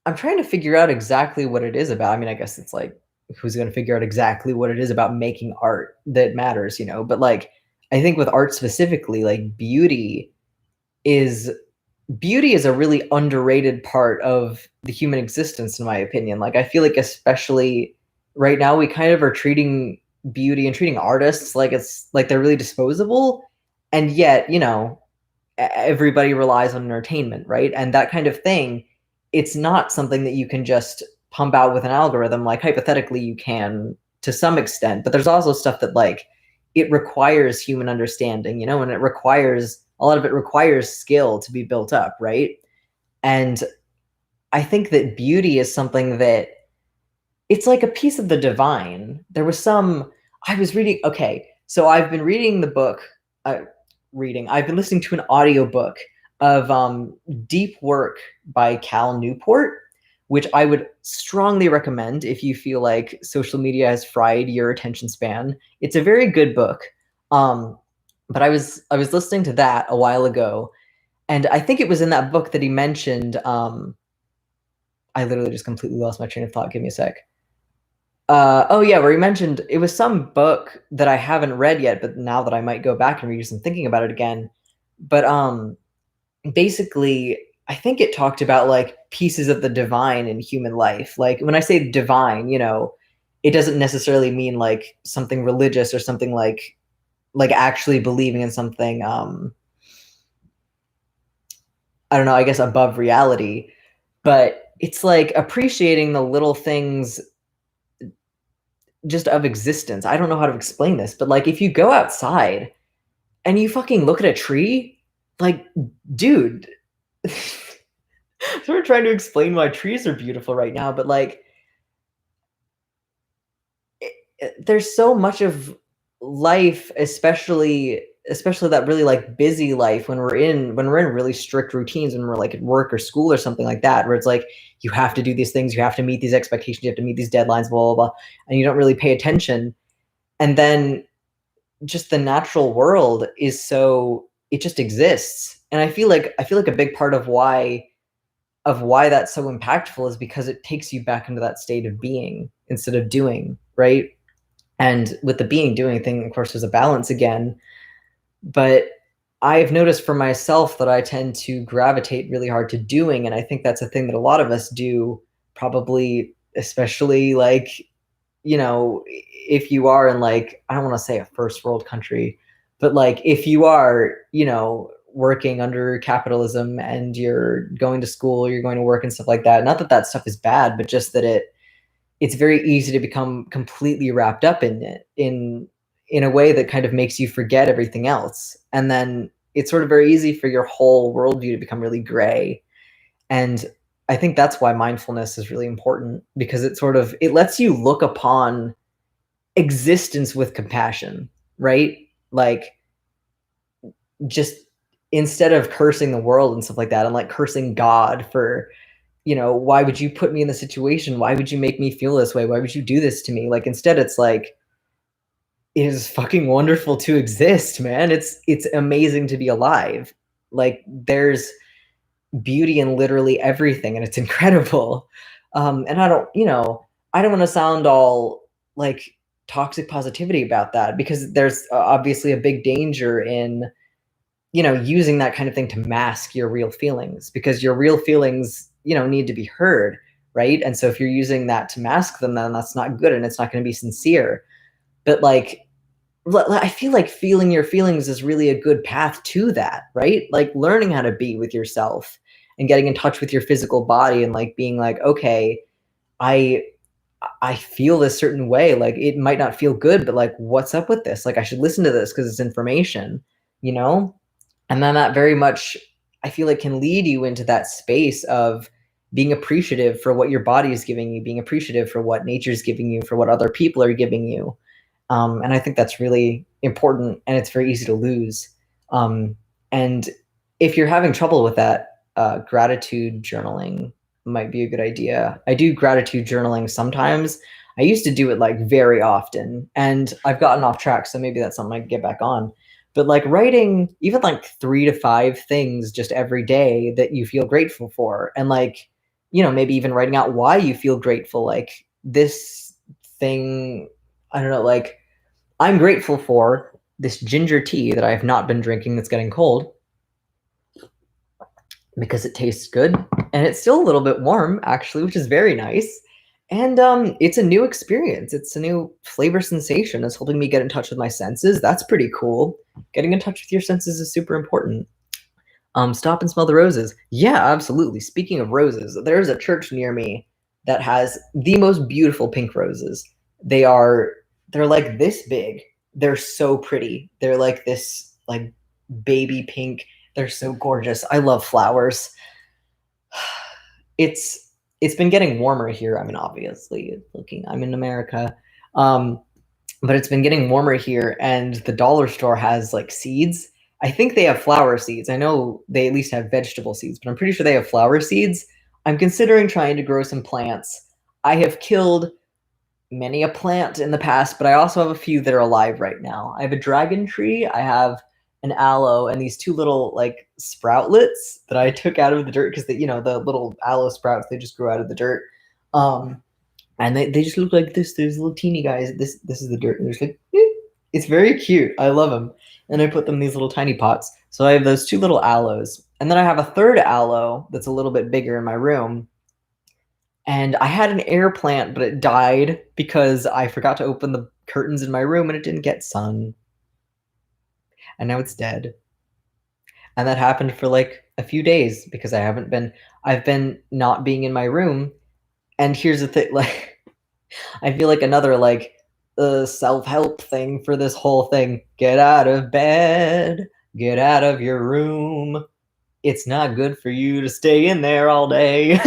I'm trying to figure out exactly what it is about. I mean, I guess it's like who's going to figure out exactly what it is about making art that matters, you know? But like I think with art specifically, like is beauty is a really underrated part of the human existence, in my opinion. Like, I feel like, especially right now, we kind of are treating beauty and treating artists like it's like they're really disposable. And yet, you know, everybody relies on entertainment, right? And that kind of thing, it's not something that you can just pump out with an algorithm. Like, hypothetically, you can to some extent, but there's also stuff that, like, it requires human understanding, you know, and a lot of it requires skill to be built up, right? And I think that beauty is something that it's like a piece of the divine. There was some I was reading. Okay, so I've been reading the book. Uh, I've been listening to an audiobook of Deep Work by Cal Newport, which I would strongly recommend if you feel like social media has fried your attention span. It's a very good book. But I was listening to that a while ago, and I think it was in that book that he mentioned. I literally just completely lost my train of thought. Give me a sec. Oh yeah, where he mentioned it was some book that I haven't read yet, but now that I might go back and read some thinking about it again. But basically, I think it talked about like pieces of the divine in human life. Like when I say divine, you know, it doesn't necessarily mean like something religious or something like actually believing in something I don't know, I guess above reality, but it's like appreciating the little things just of existence. I don't know how to explain this, but like if you go outside and you fucking look at a tree, like, dude, sort of trying to explain why trees are beautiful right now, but like there's so much of life, especially that really like busy life when we're in really strict routines, when we're like at work or school or something like that, where it's like you have to do these things, you have to meet these expectations, you have to meet these deadlines, blah blah blah, and you don't really pay attention. And then just the natural world is so it just exists. And I feel like a big part of why that's so impactful is because it takes you back into that state of being instead of doing, right? And with the being doing thing, of course, there's a balance again. But I've noticed for myself that I tend to gravitate really hard to doing. And I think that's a thing that a lot of us do, probably, especially like, you know, if you are in like, I don't want to say a first world country, but like if you are, you know, working under capitalism and you're going to school, you're going to work and stuff like that. Not that that stuff is bad, but just that it's very easy to become completely wrapped up in it in a way that kind of makes you forget everything else. And then it's sort of very easy for your whole worldview to become really gray. And I think that's why mindfulness is really important, because it lets you look upon existence with compassion, right? Like just instead of cursing the world and stuff like that, and like cursing God for, you know, why would you put me in the situation? Why would you make me feel this way? Why would you do this to me? Like instead it's like it is fucking wonderful to exist, man. It's amazing to be alive. Like there's beauty in literally everything, and it's incredible. And I don't want to sound all like toxic positivity about that, because there's obviously a big danger in, you know, using that kind of thing to mask your real feelings, because your real feelings, you know, need to be heard, right? And so if you're using that to mask them, then that's not good and it's not going to be sincere. But like I feel like feeling your feelings is really a good path to that, right? Like learning how to be with yourself and getting in touch with your physical body and like being like, okay, I I feel this certain way. Like it might not feel good, but like, what's up with this? Like I should listen to this because it's information, you know? And then that very much, I feel like, can lead you into that space of being appreciative for what your body is giving you, being appreciative for what nature's giving you, for what other people are giving you. And I think that's really important, and it's very easy to lose. And if you're having trouble with that, gratitude journaling might be a good idea. I do gratitude journaling sometimes. I used to do it like very often, and I've gotten off track, so maybe that's something I can get back on. But like writing even like 3 to 5 things just every day that you feel grateful for, and like, maybe even writing out why you feel grateful, like this thing, I don't know, like I'm grateful for this ginger tea that I have not been drinking that's getting cold because it tastes good and it's still a little bit warm actually, which is very nice. And it's a new experience. It's a new flavor sensation. It's helping me get in touch with my senses. That's pretty cool. Getting in touch with your senses is super important. Stop and smell the roses. Yeah, absolutely. Speaking of roses, there's a church near me that has the most beautiful pink roses. They're like this big. They're so pretty. They're like this like baby pink. They're so gorgeous. I love flowers. It's been getting warmer here. I mean, obviously, I'm in America. Um, but it's been getting warmer here, and the dollar store has like seeds. I think they have flower seeds. I know they at least have vegetable seeds, but I'm pretty sure they have flower seeds. I'm considering trying to grow some plants. I have killed many a plant in the past, but I also have a few that are alive right now. I have a dragon tree, I have an aloe, and these 2 little like sproutlets that I took out of the dirt because the little aloe sprouts, they just grew out of the dirt. And they just look like this. There's little teeny guys. This is the dirt. And there's like, it's very cute. I love them. And I put them in these little tiny pots. So I have those 2 little aloes. And then I have a third aloe that's a little bit bigger in my room. And I had an air plant, but it died because I forgot to open the curtains in my room and it didn't get sun. And now it's dead. And that happened for like a few days because I've been not being in my room. And here's the thing, like, I feel like another like self-help thing for this whole thing. Get out of bed, get out of your room. It's not good for you to stay in there all day.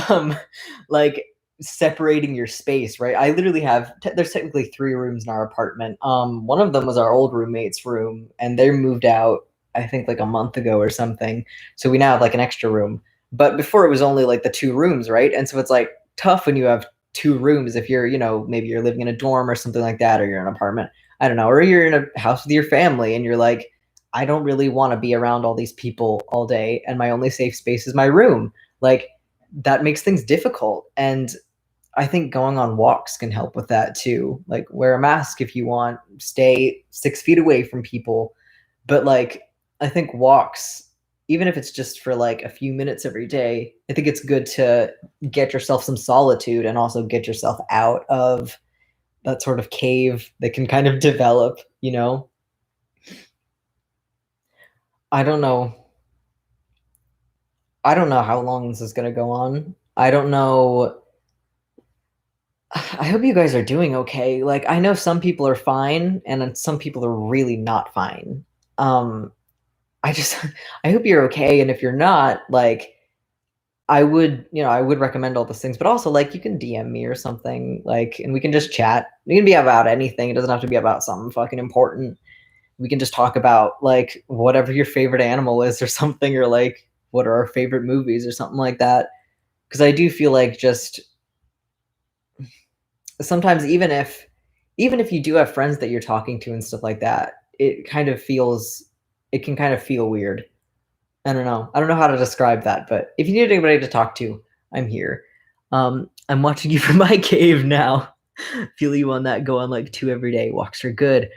um, like separating your space, right? I literally have there's technically 3 rooms in our apartment. One of them was our old roommate's room, and they moved out I think like a month ago or something. So we now have like an extra room. But before it was only like the 2 rooms, right? And so it's like tough when you have 2 rooms if you're, maybe you're living in a dorm or something like that, or you're in an apartment. I don't know, or you're in a house with your family and you're like, I don't really want to be around all these people all day, and my only safe space is my room. Like that makes things difficult. And I think going on walks can help with that too. Like wear a mask if you want, stay 6 feet away from people. But like I think walks, even if it's just for like a few minutes every day, I think it's good to get yourself some solitude and also get yourself out of that sort of cave that can kind of develop, I don't know. I don't know how long this is going to go on. I don't know. I hope you guys are doing okay. Like I know some people are fine and some people are really not fine. Um I just I hope you're okay, and if you're not, like I would recommend all those things, but also like you can DM me or something, like, and we can just chat. It can be about anything. It doesn't have to be about something fucking important. We can just talk about like whatever your favorite animal is or something, or like what are our favorite movies or something like that. Because I do feel like just sometimes even if you do have friends that you're talking to and stuff like that, it can kind of feel weird. I don't know. I don't know how to describe that, but if you need anybody to talk to, I'm here. I'm watching you from my cave now. Feel you on that. Go on like 2 every day. Walks are good.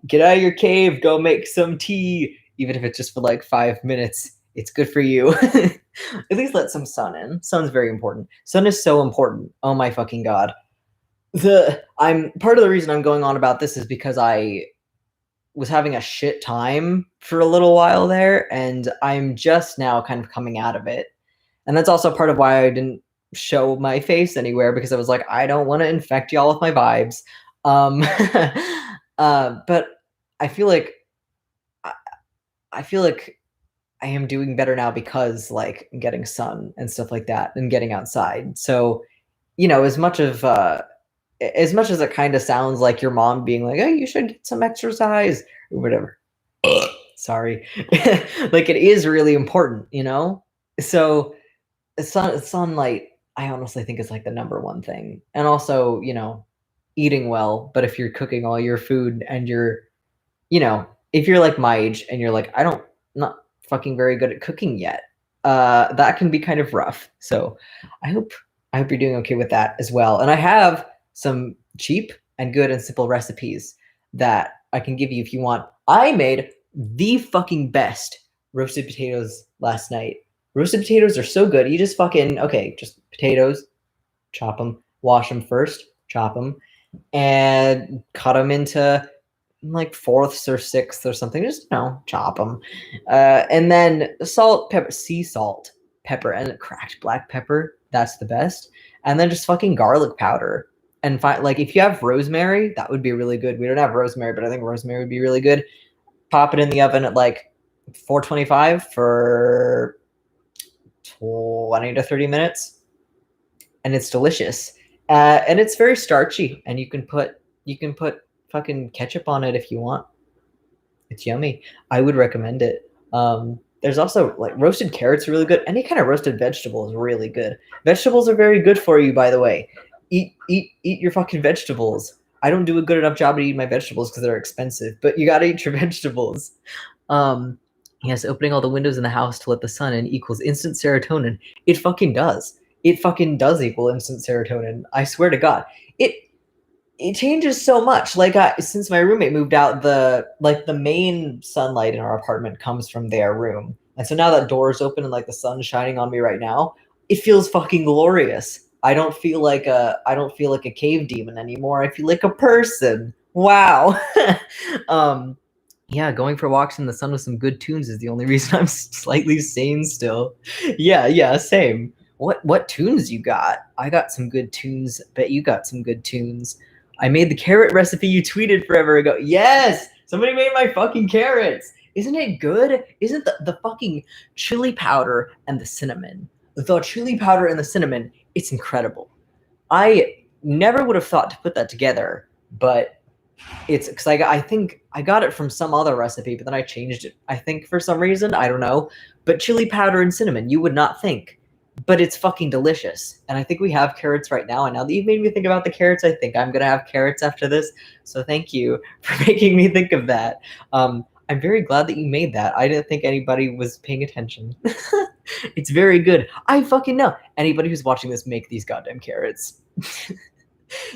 Get out of your cave. Go make some tea, even if it's just for like 5 minutes. It's good for you. At least let some sun in. Sun's very important. Sun is so important. Oh my fucking god. I'm part of the reason I'm going on about this is because I was having a shit time for a little while there, and I'm just now kind of coming out of it. And that's also part of why I didn't show my face anywhere because I was like, I don't want to infect y'all with my vibes. Um, but I feel like I feel like I am doing better now because like I'm getting sun and stuff like that and getting outside. So, as much as it kind of sounds like your mom being like, "Hey, you should get some exercise," or whatever. Sorry. Like it is really important, So sunlight, I honestly think is like the number one thing. And also, eating well. But if you're cooking all your food and if you're like my age and you're like, not fucking very good at cooking yet, that can be kind of rough. So I hope I hope you're doing okay with that as well. And I have some cheap and good and simple recipes that I can give you if you want. I made the fucking best roasted potatoes last night. Roasted potatoes are so good. You just just potatoes, chop them, wash them first, chop them, and cut them into like fourths or sixths or something. Just chop them, and then salt, pepper, sea salt, pepper, and cracked black pepper. That's the best. And then just fucking garlic powder. And like if you have rosemary, that would be really good. We don't have rosemary, but I think rosemary would be really good. Pop it in the oven at like 425 for 20 to 30 minutes, and it's delicious. And it's very starchy, and you can put fucking ketchup on it if you want. It's yummy. I would recommend it. There's also like roasted carrots are really good. Any kind of roasted vegetable is really good. Vegetables are very good for you, by the way. Eat your fucking vegetables. I don't do a good enough job at eating my vegetables because they're expensive, but you gotta eat your vegetables. Yes, opening all the windows in the house to let the sun in equals instant serotonin. It fucking does. It fucking does equal instant serotonin. I swear to God. It changes so much. Like since my roommate moved out, the main sunlight in our apartment comes from their room, and so now that door's open and like the sun's shining on me right now, it feels fucking glorious. I don't feel like a cave demon anymore. I feel like a person. Wow. um, yeah, going for walks in the sun with some good tunes is the only reason I'm slightly sane still. Yeah, same. What tunes you got? I got some good tunes. Bet you got some good tunes. I made the carrot recipe you tweeted forever ago. Yes! Somebody made my fucking carrots. Isn't it good? Isn't the fucking chili powder and the cinnamon? The chili powder and the cinnamon, it's incredible. I never would have thought to put that together, but it's because I think I got it from some other recipe, but then I changed it. I think for some reason, I don't know. But chili powder and cinnamon, you would not think, but it's fucking delicious. And I think we have carrots right now. And now that you've made me think about the carrots, I think I'm gonna have carrots after this. So thank you for making me think of that. I'm very glad that you made that. I didn't think anybody was paying attention. It's very good. I fucking know. Anybody who's watching this, make these goddamn carrots.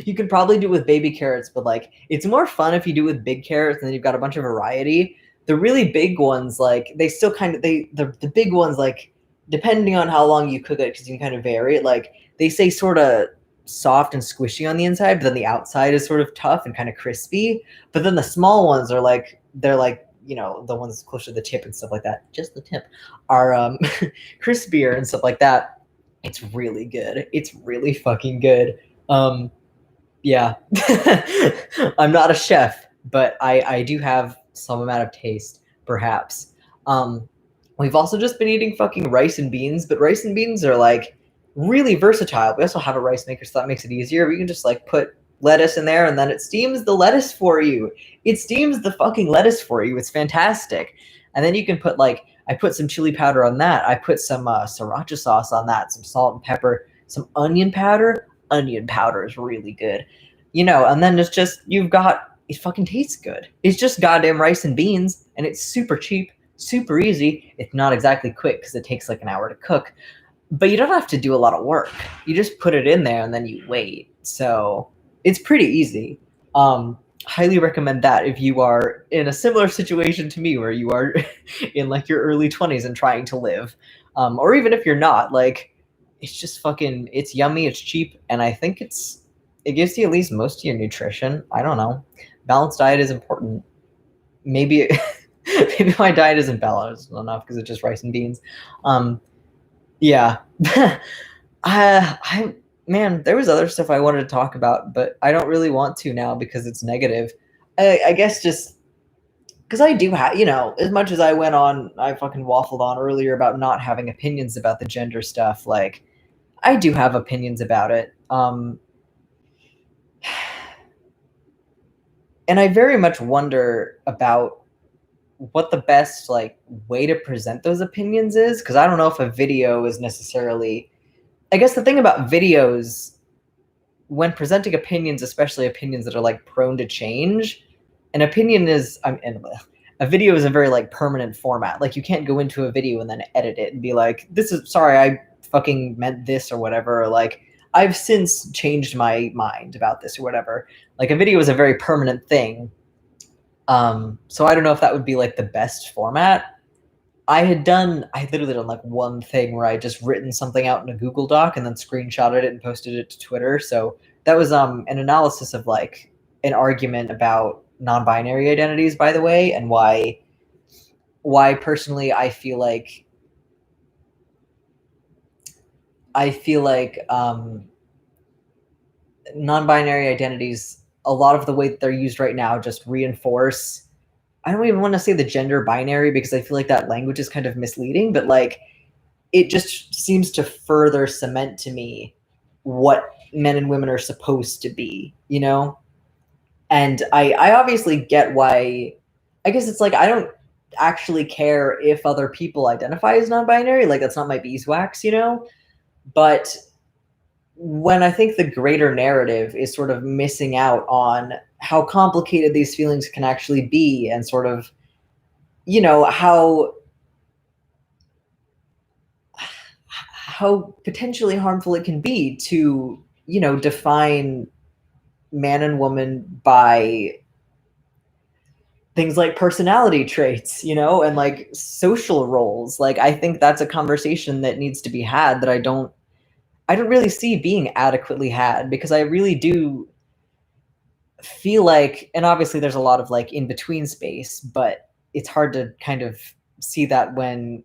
You could probably do it with baby carrots, but like it's more fun if you do it with big carrots and then you've got a bunch of variety. The really big ones, like they still kind of the big ones, like depending on how long you cook it, because you can kind of vary it, like they say sort of soft and squishy on the inside, but then the outside is sort of tough and kind of crispy. But then the small ones are like they're like, the ones closer to the tip and stuff like that, just the tip, are crispier and stuff like that. It's really good. It's really fucking good. Yeah. I'm not a chef, but I do have some amount of taste, perhaps. We've also just been eating fucking rice and beans, but rice and beans are like really versatile. We also have a rice maker, so that makes it easier. We can just like put lettuce in there and then it steams the lettuce for you. It steams the fucking lettuce for you. It's fantastic. And then you can put I put some chili powder on that. I put some sriracha sauce on that, some salt and pepper, some onion powder. Onion powder is really good. And then it's just, it fucking tastes good. It's just goddamn rice and beans, and it's super cheap, super easy. It's not exactly quick because it takes like an hour to cook, but you don't have to do a lot of work. You just put it in there and then you wait. So it's pretty easy. Highly recommend that if you are in a similar situation to me where you are in like your early 20s and trying to live. Or even if you're not, like, it's just fucking, it's yummy, it's cheap, and I think it gives you at least most of your nutrition. I don't know. Balanced diet is important. Maybe maybe my diet isn't balanced enough because it's just rice and beans. Yeah. Man, there was other stuff I wanted to talk about, but I don't really want to now because it's negative. I guess just because I do have, as much as I fucking waffled on earlier about not having opinions about the gender stuff, like, I do have opinions about it. And I very much wonder about what the best, like, way to present those opinions is, because I don't know if a video is necessarily. I guess the thing about videos, when presenting opinions, especially opinions that are, like, prone to change, an opinion is a video is a very, like, permanent format. Like, you can't go into a video and then edit it and be like, this is sorry, I fucking meant this or whatever, or like, I've since changed my mind about this or whatever. Like, a video is a very permanent thing. So I don't know if that would be, like, the best format. I had literally done, like, one thing where I just written something out in a Google Doc and then screenshotted it and posted it to Twitter. So that was an analysis of, like, an argument about non-binary identities, by the way, and why personally I feel like non-binary identities, a lot of the way that they're used right now, just reinforce. I don't even want to say the gender binary because I feel like that language is kind of misleading, but, like, it just seems to further cement to me what men and women are supposed to be, And I obviously get why. I guess it's like, I don't actually care if other people identify as non-binary. Like, that's not my beeswax, But when I think the greater narrative is sort of missing out on how complicated these feelings can actually be, and sort of, how potentially harmful it can be to, define man and woman by things like personality traits, and, like, social roles. Like, I think that's a conversation that needs to be had that I don't really see being adequately had, because I really do feel like, and obviously there's a lot of, like, in between space, but it's hard to kind of see that when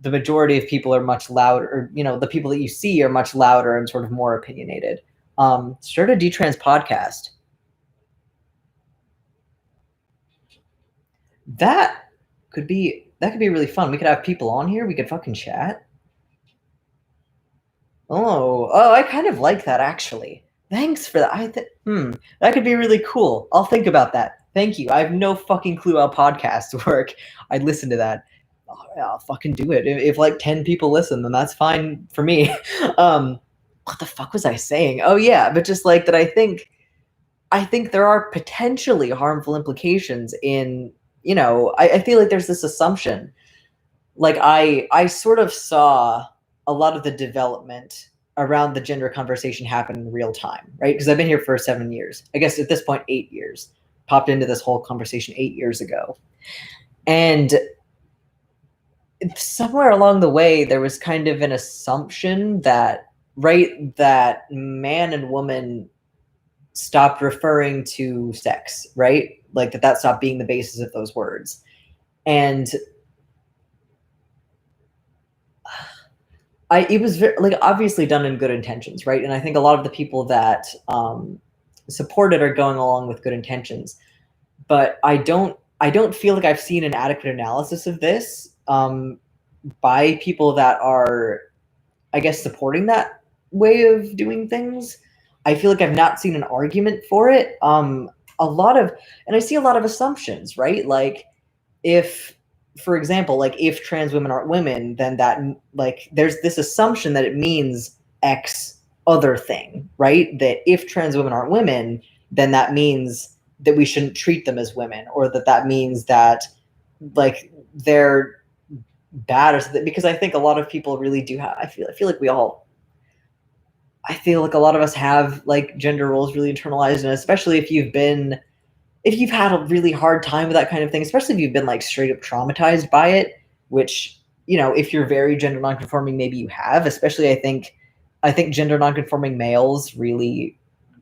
the majority of people are much louder, or, the people that you see are much louder and sort of more opinionated. Start a detrans podcast. That could be really fun. We could have people on here. We could fucking chat. Oh, I kind of like that, actually. Thanks for that. That could be really cool. I'll think about that. Thank you. I have no fucking clue how podcasts work. I'd listen to that. Oh, yeah, I'll fucking do it. If like 10 people listen, then that's fine for me. What the fuck was I saying? Oh yeah, but just like that, I think there are potentially harmful implications in, I feel like there's this assumption. Like, I sort of saw a lot of the development around the gender conversation happen in real time, right? Because I've been here for 7 years. I guess at this point, 8 years. Popped into this whole conversation 8 years ago. And somewhere along the way, there was kind of an assumption that, right, that man and woman stopped referring to sex, right? Like, that stopped being the basis of those words. And it was very, like, obviously done in good intentions, right? And I think a lot of the people that support it are going along with good intentions. But I don't feel like I've seen an adequate analysis of this by people that are, I guess, supporting that way of doing things. I feel like I've not seen an argument for it. And I see a lot of assumptions, right? Like, if, for example, like, if trans women aren't women, then that, like, there's this assumption that it means X other thing, right? That if trans women aren't women, then that means that we shouldn't treat them as women, or that means that, like, they're bad, or something. Because I think a lot of people really do have, I feel like I feel like a lot of us have, like, gender roles really internalized, and especially if you've had a really hard time with that kind of thing, especially if you've been, like, straight up traumatized by it, which, if you're very gender nonconforming, maybe you have. Especially, I think gender nonconforming males really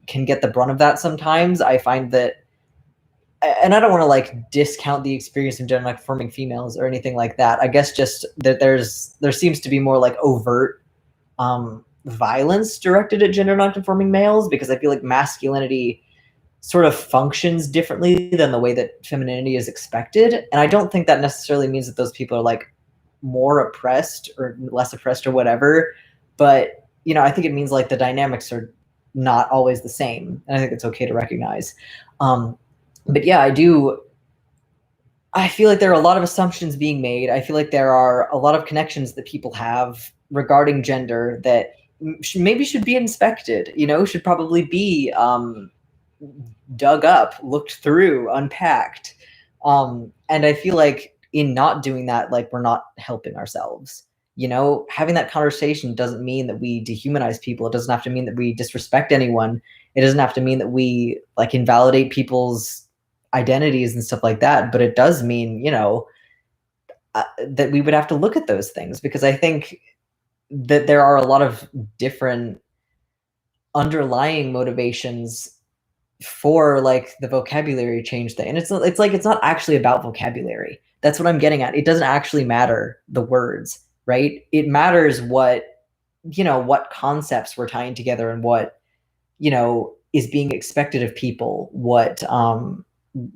can get the brunt of that sometimes. I find that, and I don't want to, like, discount the experience of gender nonconforming females or anything like that. I guess just that there seems to be more, like, overt violence directed at gender nonconforming males, because I feel like masculinity sort of functions differently than the way that femininity is expected. And I don't think that necessarily means that those people are like more oppressed or less oppressed or whatever. But, you know, I think it means like the dynamics are not always the same. And I think it's okay to recognize. But yeah, I feel like there are a lot of assumptions being made. I feel like there are a lot of connections that people have regarding gender that maybe should be inspected, you know, should probably be dug up, looked through, unpacked. And I feel like in not doing that, like we're not helping ourselves. You know, having that conversation doesn't mean that we dehumanize people. It doesn't have to mean that we disrespect anyone. It doesn't have to mean that we like invalidate people's identities and stuff like that. But it does mean, you know, that we would have to look at those things, because I think that there are a lot of different underlying motivations for like the vocabulary change thing. And it's like it's not actually about vocabulary. That's what I'm getting at. It doesn't actually matter the words, right? It matters what, you know, what concepts we're tying together and what, you know, is being expected of people, what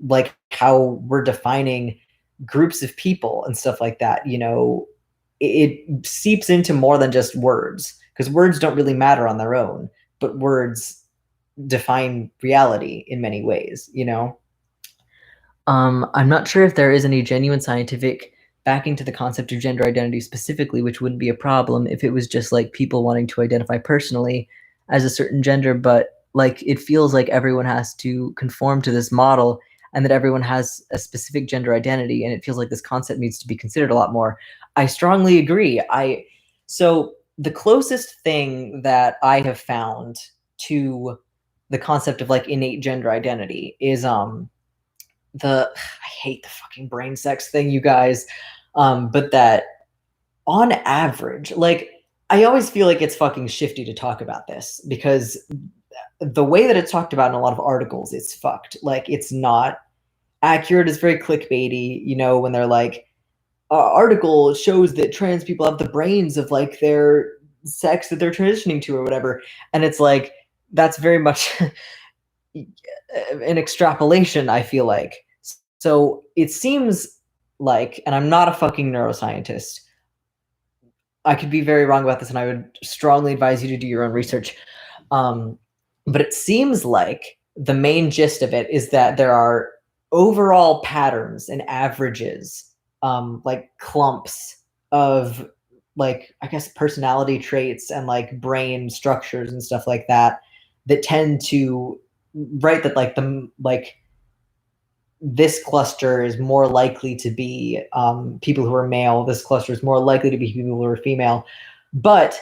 like how we're defining groups of people and stuff like that. You know, it seeps into more than just words, because words don't really matter on their own, but words define reality in many ways, you know? I'm not sure if there is any genuine scientific backing to the concept of gender identity specifically, which wouldn't be a problem if it was just like people wanting to identify personally as a certain gender, but like it feels like everyone has to conform to this model and that everyone has a specific gender identity, and it feels like this concept needs to be considered a lot more. I strongly agree. So the closest thing that I have found to the concept of like innate gender identity is I hate the fucking brain sex thing, you guys. But that on average, like I always feel like it's fucking shifty to talk about this, because the way that it's talked about in a lot of articles, it's fucked. Like it's not accurate. It's very clickbaity, you know, when they're like, article shows that trans people have the brains of like their sex that they're transitioning to or whatever. And it's like, that's very much an extrapolation, I feel like. So it seems like, and I'm not a fucking neuroscientist, I could be very wrong about this, and I would strongly advise you to do your own research. But it seems like the main gist of it is that there are overall patterns and averages, like clumps of like, I guess, personality traits and like brain structures and stuff like that, that tend to write that like this cluster is more likely to be people who are male. This cluster is more likely to be people who are female. But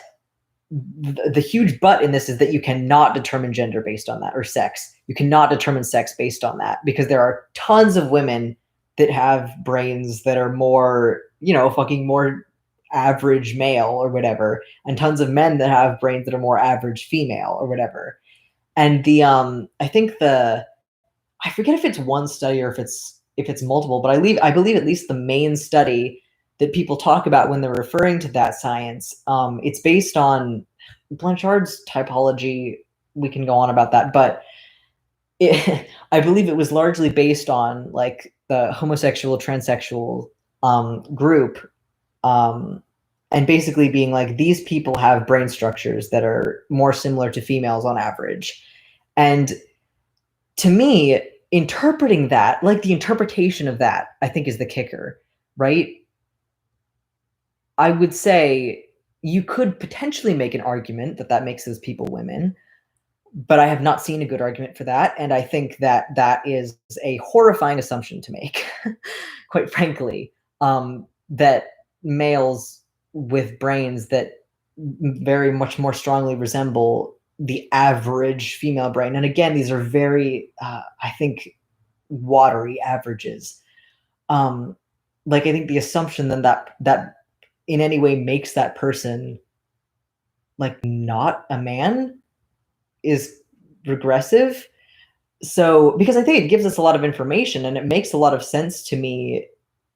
the huge but in this is that you cannot determine gender based on that, or sex. You cannot determine sex based on that, because there are tons of women that have brains that are more, you know, fucking more average male or whatever, and tons of men that have brains that are more average female or whatever. And I think I forget if it's one study or if it's multiple, but I believe at least the main study that people talk about when they're referring to that science, it's based on Blanchard's typology. We can go on about that, but I believe it was largely based on like the homosexual, transsexual group, and basically being like, these people have brain structures that are more similar to females on average. And to me, interpreting that, like the interpretation of that, I think is the kicker, right? I would say you could potentially make an argument that that makes those people women, but I have not seen a good argument for that. And I think that that is a horrifying assumption to make, quite frankly, that males with brains that very much more strongly resemble the average female brain. And again, these are very, I think, watery averages. Like I think the assumption then that in any way makes that person like not a man is regressive. So because I think it gives us a lot of information, and it makes a lot of sense to me,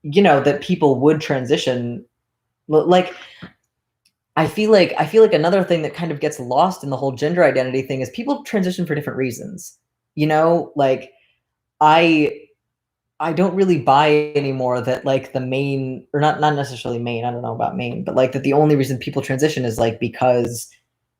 you know, that people would transition. Like I feel like another thing that kind of gets lost in the whole gender identity thing is people transition for different reasons. You know, like I I don't really buy anymore that like the main, or not necessarily main, I don't know about main, but like that the only reason people transition is like because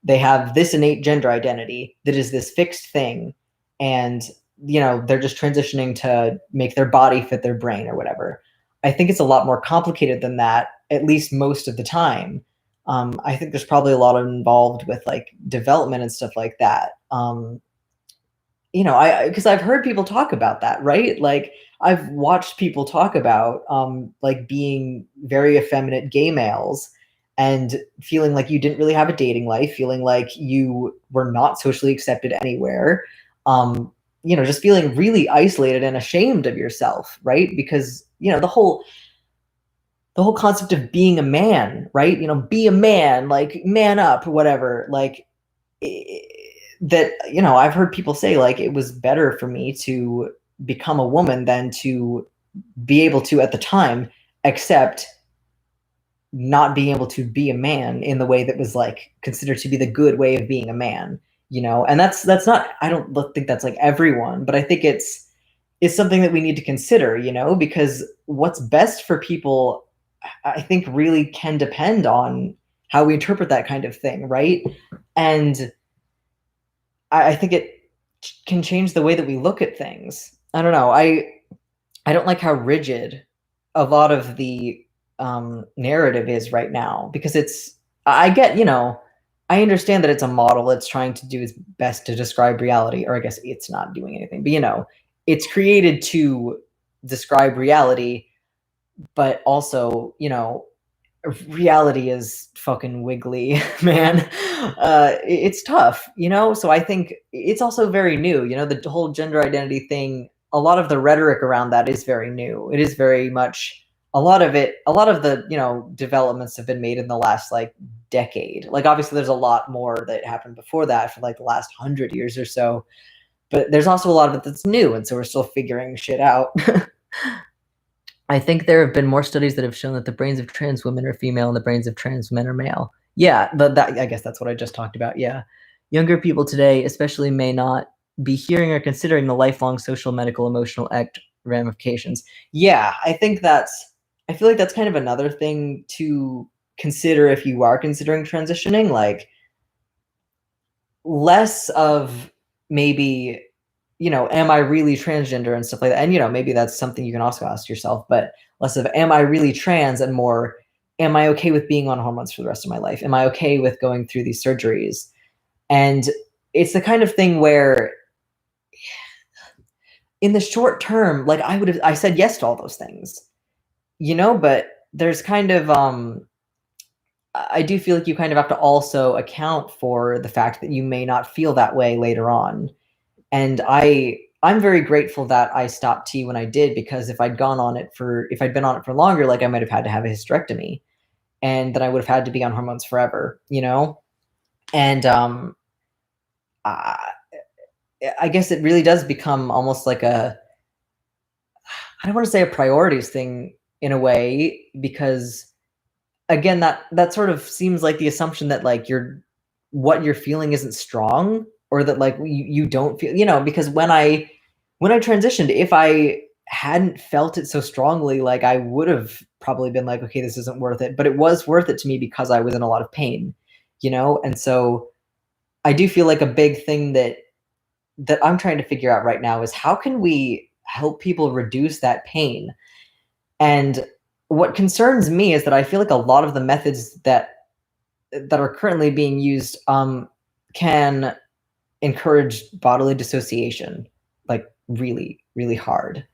they have this innate gender identity that is this fixed thing, and they're just transitioning to make their body fit their brain or whatever. I think it's a lot more complicated than that, at least most of the time. I think there's probably a lot involved with like development and stuff like that. I because I've heard people talk about that, right? Like I've watched people talk about like being very effeminate gay males and feeling like you didn't really have a dating life, feeling like you were not socially accepted anywhere. Just feeling really isolated and ashamed of yourself, right? Because, the whole concept of being a man, right? Be a man, like man up, whatever. Like that I've heard people say like it was better for me to become a woman than to be able to at the time accept not being able to be a man in the way that was like considered to be the good way of being a man. And that's not, I don't think that's like everyone, but I think it's something that we need to consider, because what's best for people, I think, really can depend on how we interpret that kind of thing, right? And I think it can change the way that we look at things. I don't know. I don't like how rigid a lot of the narrative is right now, because I get, I understand that it's a model. It's trying to do its best to describe reality, or I guess it's not doing anything, but it's created to describe reality, but also, reality is fucking wiggly, man. It's tough, so I think it's also very new, the whole gender identity thing. A lot of the rhetoric around that is very new. It is very much, a lot of the developments have been made in the last like decade. Like obviously there's a lot more that happened before that for like the last 100 years or so, but there's also a lot of it that's new, and so we're still figuring shit out. I think there have been more studies that have shown that the brains of trans women are female and the brains of trans men are male. Yeah, I guess that's what I just talked about. Yeah. Younger people today, especially, may not be hearing or considering the lifelong social, medical, emotional ramifications. Yeah, I feel like that's kind of another thing to consider if you are considering transitioning. Like, less of maybe, am I really transgender and stuff like that? And, maybe that's something you can also ask yourself, but less of, am I really trans, and more, am I okay with being on hormones for the rest of my life? Am I okay with going through these surgeries? And it's the kind of thing where in the short term, like I said yes to all those things, but there's kind of, I do feel like you kind of have to also account for the fact that you may not feel that way later on. And I'm very grateful that I stopped tea when I did, because if I'd been on it for longer, like I might have had to have a hysterectomy, and then I would have had to be on hormones forever, And I guess it really does become almost like I don't want to say a priorities thing in a way, because again, that sort of seems like the assumption that like what you're feeling isn't strong, or that like you don't feel, because when I transitioned, if I hadn't felt it so strongly, like I would have probably been like, okay, this isn't worth it. But it was worth it to me because I was in a lot of pain, and so I do feel like a big thing that I'm trying to figure out right now is how can we help people reduce that pain. And what concerns me is that I feel like a lot of the methods that are currently being used can encourage bodily dissociation, like really, really hard.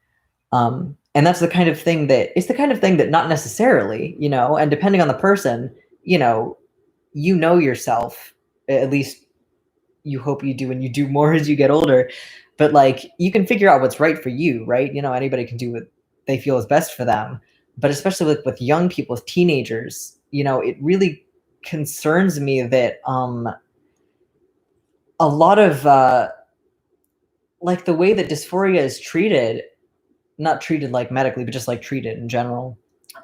And that's the kind of thing that not necessarily, and depending on the person, yourself, at least you hope you do, and you do more as you get older. But like you can figure out what's right for you, right? Anybody can do what they feel is best for them. But especially with young people, with teenagers, it really concerns me that a lot of like the way that dysphoria is treated, not treated like medically, but just like treated in general,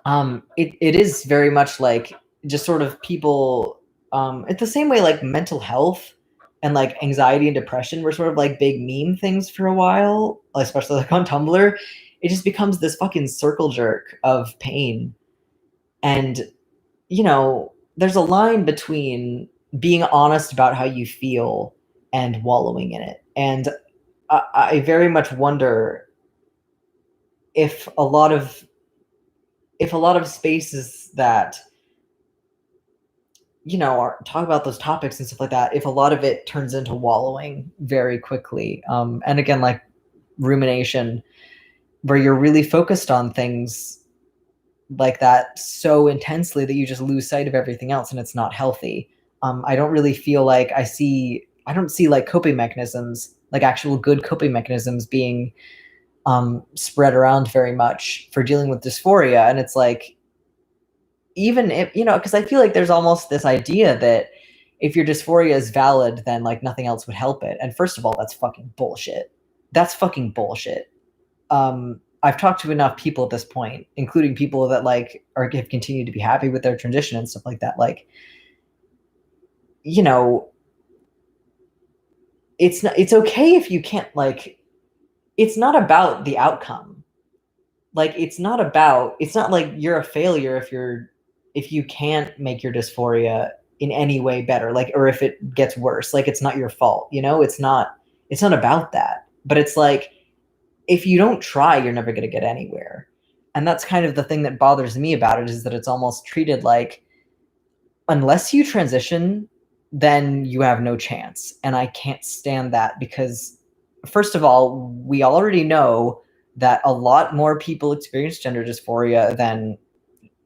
it is very much like just sort of people, it's the same way like mental health and like anxiety and depression were sort of like big meme things for a while, especially like on Tumblr. It just becomes this fucking circle jerk of pain. And, you know, there's a line between being honest about how you feel and wallowing in it. And I very much wonder if a lot of spaces that, you know, are talk about those topics and stuff like that, if a lot of it turns into wallowing very quickly, and again, like rumination, where you're really focused on things like that so intensely that you just lose sight of everything else, and it's not healthy. I don't really feel like I don't see like coping mechanisms, like actual good coping mechanisms being spread around very much for dealing with dysphoria. And it's like, even if, you know, because I feel like there's almost this idea that if your dysphoria is valid, then like nothing else would help it. And first of all, that's fucking bullshit. That's fucking bullshit. I've talked to enough people at this point, including people that like have continued to be happy with their transition and stuff like that. Like, you know, it's okay if you can't, like, it's not about the outcome. Like, it's not like you're a failure if you can't make your dysphoria in any way better, like, or if it gets worse, like, it's not your fault, you know? It's not about that. But it's like, if you don't try, you're never going to get anywhere. And that's kind of the thing that bothers me about it, is that it's almost treated like, unless you transition, then you have no chance. And I can't stand that, because first of all, we already know that a lot more people experience gender dysphoria than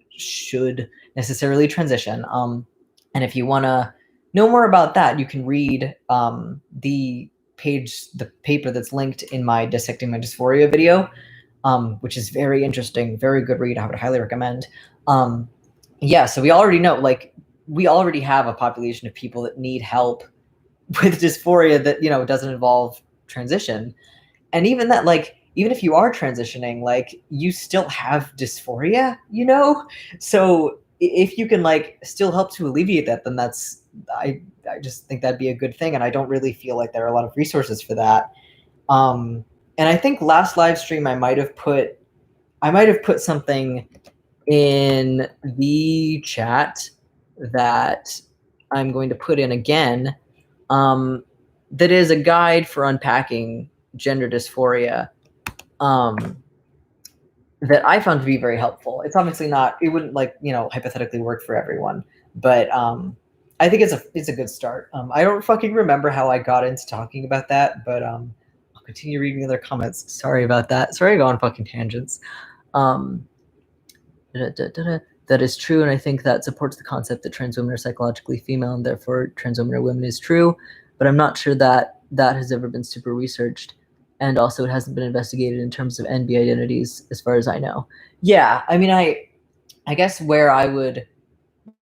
should necessarily transition. And if you want to know more about that, you can read the paper that's linked in my Dissecting My Dysphoria video, which is very interesting, very good read. I would highly recommend. Yeah, so we already know, like, we already have a population of people that need help with dysphoria that, you know, doesn't involve transition. And even that, like, even if you are transitioning, like, you still have dysphoria, you know? So if you can, like, still help to alleviate that, then that's, I just think that'd be a good thing. And I don't really feel like there are a lot of resources for that. And I think last live stream I might have put something in the chat that I'm going to put in again, that is a guide for unpacking gender dysphoria, that I found to be very helpful. It's obviously not, it wouldn't, like, you know, hypothetically work for everyone, but I think it's a good start. I don't fucking remember how I got into talking about that, but I'll continue reading other comments. Sorry about that. Sorry I go on fucking tangents. That is true, and I think that supports the concept that trans women are psychologically female and therefore trans women are women is true, but I'm not sure that that has ever been super researched, and also it hasn't been investigated in terms of NB identities as far as I know. Yeah, I mean, I guess where I would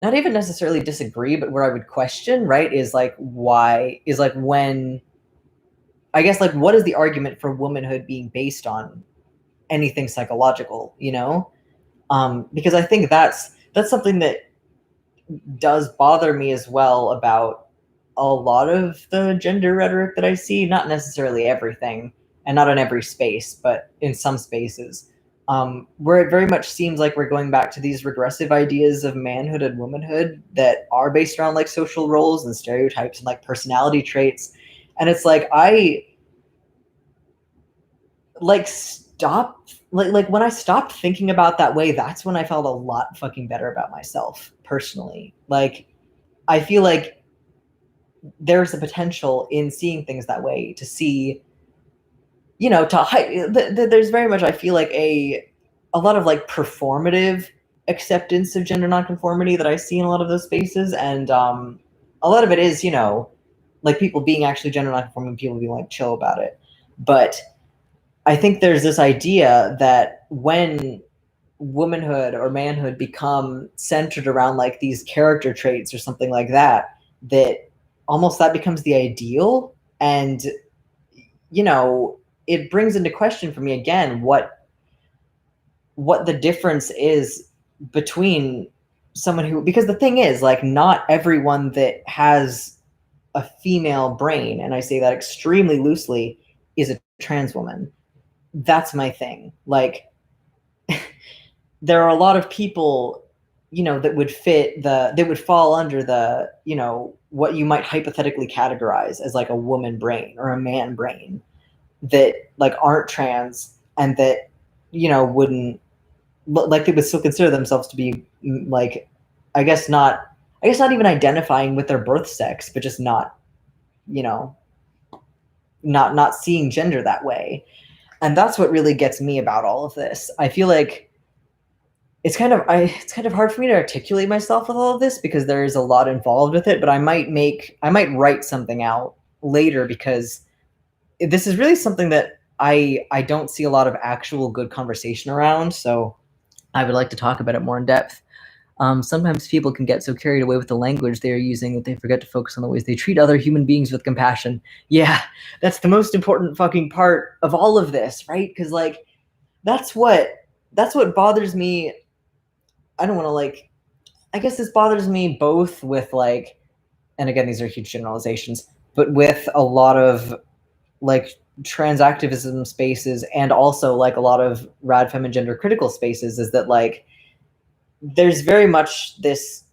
not even necessarily disagree, but where I would question, right, is like, why is, like, when, I guess, like, what is the argument for womanhood being based on anything psychological, you know? Because I think that's something that does bother me as well about a lot of the gender rhetoric that I see. Not necessarily everything, and not in every space, but in some spaces, where it very much seems like we're going back to these regressive ideas of manhood and womanhood that are based around, like, social roles and stereotypes and, like, personality traits. And it's like, I like stopped, like when I stopped thinking about that way, that's when I felt a lot fucking better about myself personally. Like, I feel like there's a potential in seeing things that way, to see, you know, there's very much, I feel like, a lot of, like, performative acceptance of gender nonconformity that I see in a lot of those spaces. And a lot of it is, you know, like, people being actually gender nonconforming, people being, like, chill about it. But I think there's this idea that when womanhood or manhood become centered around, like, these character traits or something like that, that almost that becomes the ideal. And, you know, it brings into question for me again what the difference is between someone who, because the thing is, like, not everyone that has a female brain, and I say that extremely loosely, is a trans woman. That's my thing. Like, there are a lot of people, that would fall under the, what you might hypothetically categorize as like a woman brain or a man brain, that like aren't trans, and that, wouldn't, like, they would still consider themselves to be like, I guess not even identifying with their birth sex, but just not, you know, not seeing gender that way. And that's what really gets me about all of this. I feel like it's kind of hard for me to articulate myself with all of this because there is a lot involved with it, but I might write something out later, because this is really something that I don't see a lot of actual good conversation around. So I would like to talk about it more in depth. Sometimes people can get so carried away with the language they are using that they forget to focus on the ways they treat other human beings with compassion. Yeah, that's the most important fucking part of all of this, right? Because like that's what bothers me. I don't want to like. I guess this bothers me both with like, and again, these are huge generalizations, but with a lot of like trans activism spaces, and also like a lot of rad femme and gender critical spaces, is that like there's very much this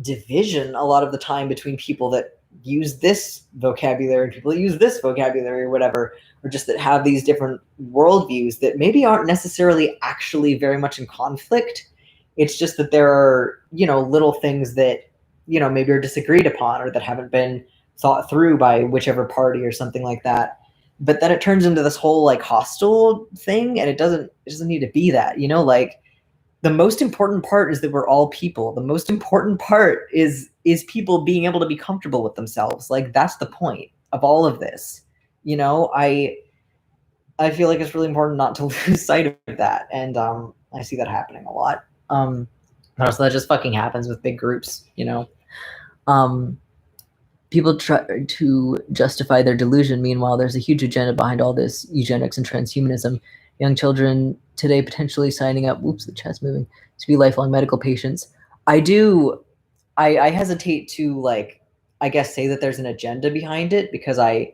division a lot of the time between people that use this vocabulary and people that use this vocabulary or whatever, or just that have these different worldviews that maybe aren't necessarily actually very much in conflict. It's just that there are, little things that, maybe are disagreed upon or that haven't been thought through by whichever party or something like that. But then it turns into this whole like hostile thing, and it doesn't need to be that, like the most important part is that we're all people. The most important part is people being able to be comfortable with themselves. Like that's the point of all of this. I feel like it's really important not to lose sight of that, and I see that happening a lot. So that just fucking happens with big groups. Um, People try to justify their delusion. Meanwhile, there's a huge agenda behind all this eugenics and transhumanism. Young children today potentially signing up, whoops, the chat's moving, to be lifelong medical patients. I hesitate to like, I guess, say that there's an agenda behind it, because I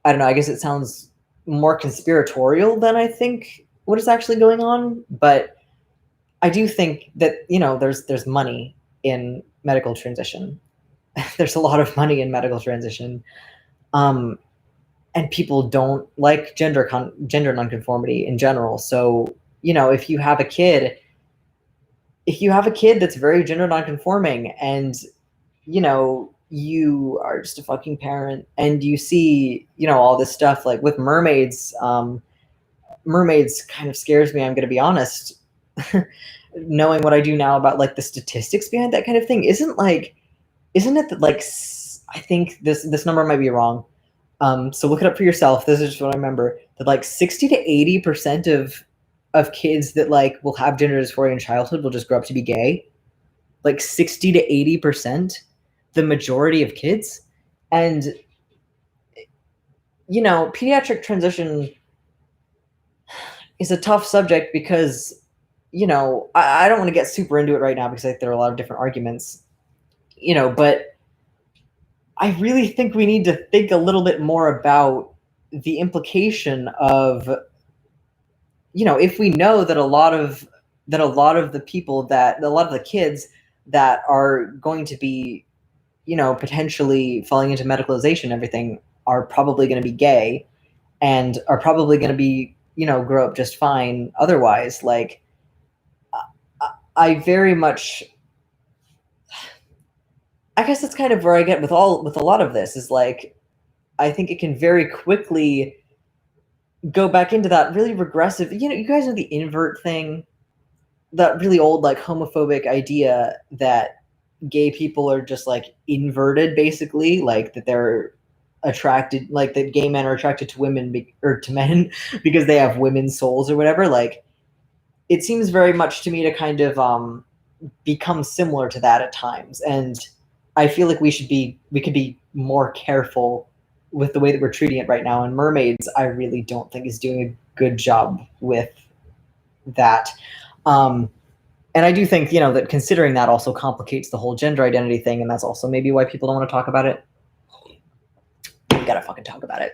don't know, I guess it sounds more conspiratorial than I think what is actually going on. But I do think that, there's money in medical transition. There's a lot of money in medical transition. And people don't like gender nonconformity in general. So, if you have a kid that's very gender nonconforming, and, you are just a fucking parent, and you see, all this stuff like with mermaids, mermaids kind of scares me, I'm going to be honest. Knowing what I do now about like the statistics behind that kind of thing, isn't it that like, I think this number might be wrong. So look it up for yourself. This is just what I remember, that like 60 to 80% of kids that like will have gender dysphoria in childhood will just grow up to be gay. Like 60 to 80%, the majority of kids. And pediatric transition is a tough subject because, I don't want to get super into it right now because there are a lot of different arguments, but I really think we need to think a little bit more about the implication of, if we know that a lot of the people that a lot of the kids that are going to be, potentially falling into medicalization and everything are probably going to be gay, and are probably going to be, grow up just fine otherwise. Like, I very much, I guess that's kind of where I get with a lot of this, is like, I think it can very quickly go back into that really regressive, you guys know the invert thing, that really old like homophobic idea that gay people are just like inverted, basically, like that they're attracted, like that gay men are attracted to women or to men because they have women's souls or whatever. Like, it seems very much to me to kind of become similar to that at times, and I feel like we could be more careful with the way that we're treating it right now. And mermaids, I really don't think is doing a good job with that. And I do think, you know, that considering that also complicates the whole gender identity thing, and that's also maybe why people don't want to talk about it. We gotta fucking talk about it.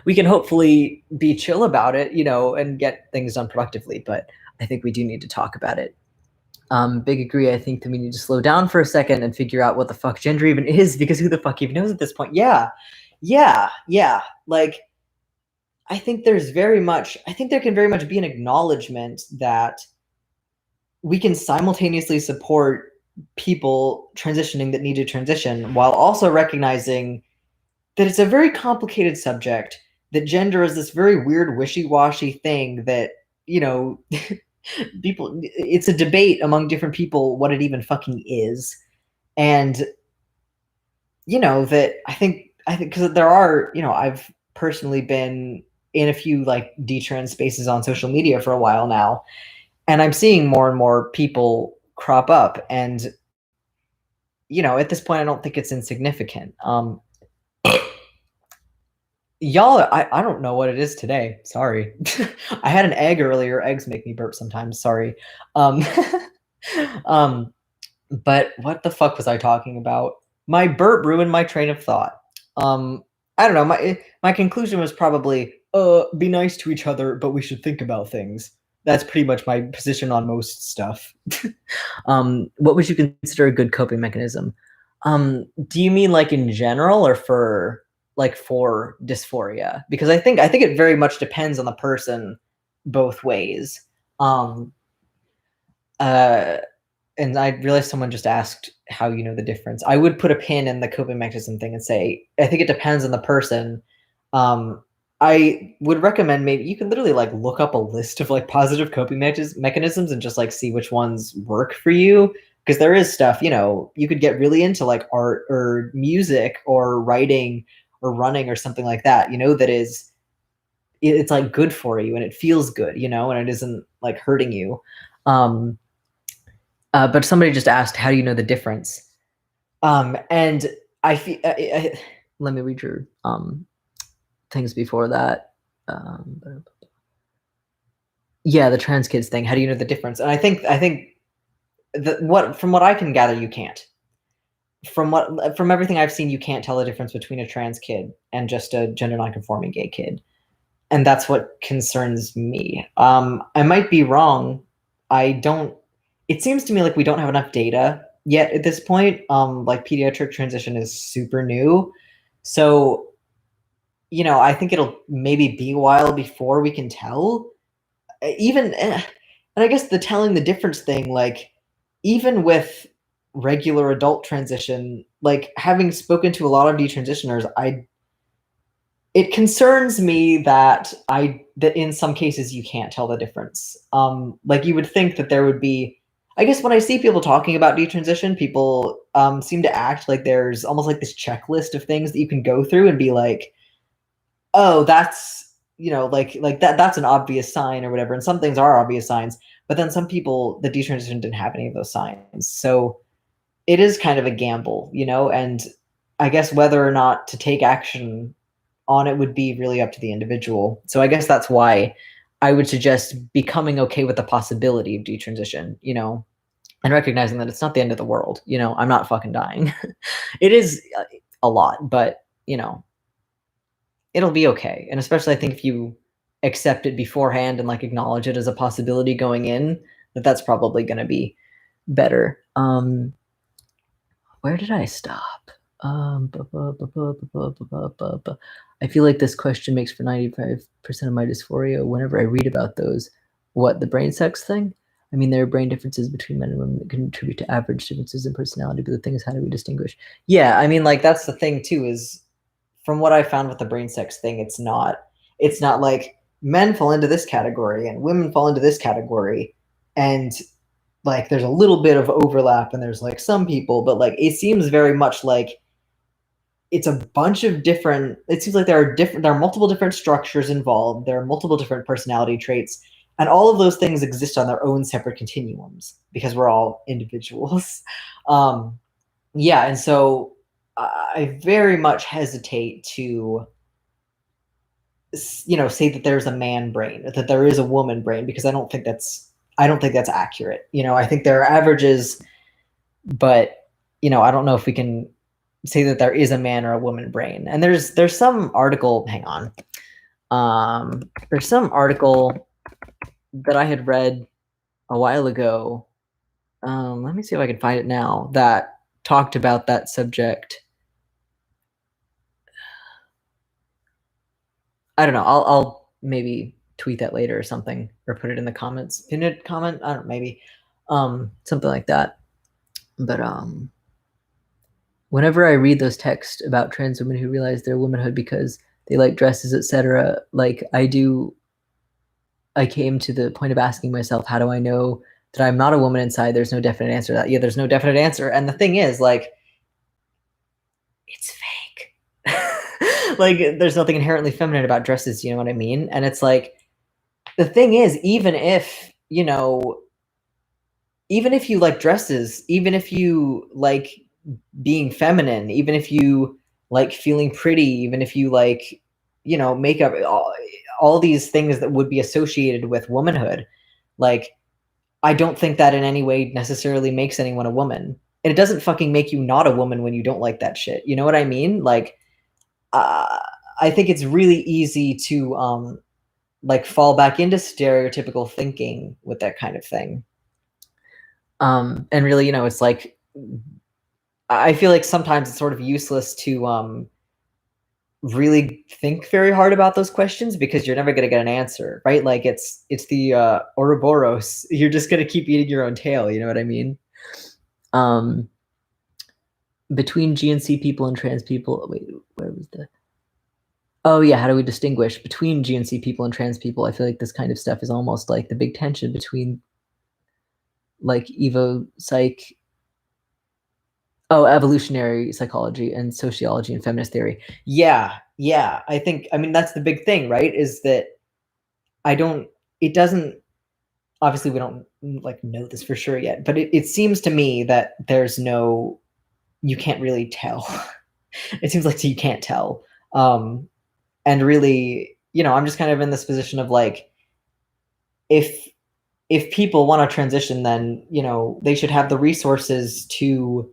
We can hopefully be chill about it, you know, and get things done productively, but I think we do need to talk about it. Big agree. I think that we need to slow down for a second and figure out what the fuck gender even is, because who the fuck even knows at this point? Yeah. Like, I think there can very much be an acknowledgement that we can simultaneously support people transitioning that need to transition while also recognizing that it's a very complicated subject, that gender is this very weird wishy-washy thing that, you know, people, it's a debate among different people what it even fucking is. And, you know, that I think because there are, you know, I've personally been in a few like detrans spaces on social media for a while now, and I'm seeing more and more people crop up, and, you know, at this point I don't think it's insignificant. Y'all, I don't know what it is today. Sorry. I had an egg earlier. Eggs make me burp sometimes. Sorry. Um, but what the fuck was I talking about? My burp ruined my train of thought. I don't know. My conclusion was probably, be nice to each other, but we should think about things. That's pretty much my position on most stuff. What would you consider a good coping mechanism? Do you mean like in general, or for dysphoria? Because I think it very much depends on the person both ways. And I realized someone just asked how you know the difference. I would put a pin in the coping mechanism thing and say, I think it depends on the person. I would recommend maybe you can literally like look up a list of like positive coping mechanisms and just like see which ones work for you. Because there is stuff, you know, you could get really into like art or music or writing or running or something like that, you know, that is, it's like good for you and it feels good, you know, and it isn't like hurting you. But somebody just asked, how do you know the difference? And I feel, let me read your things before that. Yeah, the trans kids thing. How do you know the difference? And I think from what I can gather, you can't. From everything I've seen, you can't tell the difference between a trans kid and just a gender nonconforming gay kid, and that's what concerns me. I might be wrong. I don't. It seems to me like we don't have enough data yet at this point. Like pediatric transition is super new, so, you know, I think it'll maybe be a while before we can tell. Even, and I guess the telling the difference thing, like, even with regular adult transition, like having spoken to a lot of detransitioners, it concerns me that in some cases you can't tell the difference. Like you would think that there would be, I guess when I see people talking about detransition, people seem to act like there's almost like this checklist of things that you can go through and be like, oh, that's, you know, like that's an obvious sign or whatever. And some things are obvious signs, but then some people, the detransition didn't have any of those signs. So it is kind of a gamble, you know, and I guess whether or not to take action on it would be really up to the individual. So I guess that's why I would suggest becoming okay with the possibility of detransition, you know, and recognizing that it's not the end of the world. You know, I'm not fucking dying. It is a lot, but, you know, it'll be okay. And especially I think if you accept it beforehand and like acknowledge it as a possibility going in, that's probably going to be better. Where did I stop? I feel like this question makes for 95% of my dysphoria whenever I read about those. What, the brain sex thing? I mean, there are brain differences between men and women that contribute to average differences in personality, but the thing is, how do we distinguish? Yeah, I mean, like, that's the thing, too, is from what I found with the brain sex thing, it's not like men fall into this category and women fall into this category. And like there's a little bit of overlap and there's like some people, but like it seems very much like it's a bunch of different, it seems like there are multiple different structures involved, there are multiple different personality traits, and all of those things exist on their own separate continuums because we're all individuals. Yeah, and so I very much hesitate to say that there's a man brain, that there is a woman brain, because I don't think that's accurate. I think there are averages, but I don't know if we can say that there is a man or a woman brain. And there's some article, hang on. There's some article that I had read a while ago. Let me see if I can find it now, that talked about that subject. I don't know. I'll maybe tweet that later or something, or put it in the comments. Pinned comment. I don't know, maybe something like that. But whenever I read those texts about trans women who realize their womanhood because they like dresses, etc., like I came to the point of asking myself, how do I know that I'm not a woman inside? There's no definite answer to that. Yeah, there's no definite answer. And the thing is, like, it's fake. Like, there's nothing inherently feminine about dresses, you know what I mean? And it's like, the thing is, even if you like dresses, even if you like being feminine, even if you like feeling pretty, even if you like, makeup, all these things that would be associated with womanhood, like, I don't think that in any way necessarily makes anyone a woman. And it doesn't fucking make you not a woman when you don't like that shit. You know what I mean? Like, uh, I think it's really easy to like fall back into stereotypical thinking with that kind of thing. And really, it's like, I feel like sometimes it's sort of useless to really think very hard about those questions, because you're never going to get an answer, right? Like, it's the Ouroboros. You're just going to keep eating your own tail. You know what I mean? Between GNC people and trans people. Wait, where was the? Oh yeah, how do we distinguish between GNC people and trans people? I feel like this kind of stuff is almost like the big tension between like evo psych, evolutionary psychology and sociology and feminist theory. Yeah. I mean, that's the big thing, right? Is that it doesn't, obviously we don't like know this for sure yet, but it seems to me that you can't really tell. It seems like you can't tell. And really, I'm just kind of in this position of like, if people want to transition, then, they should have the resources to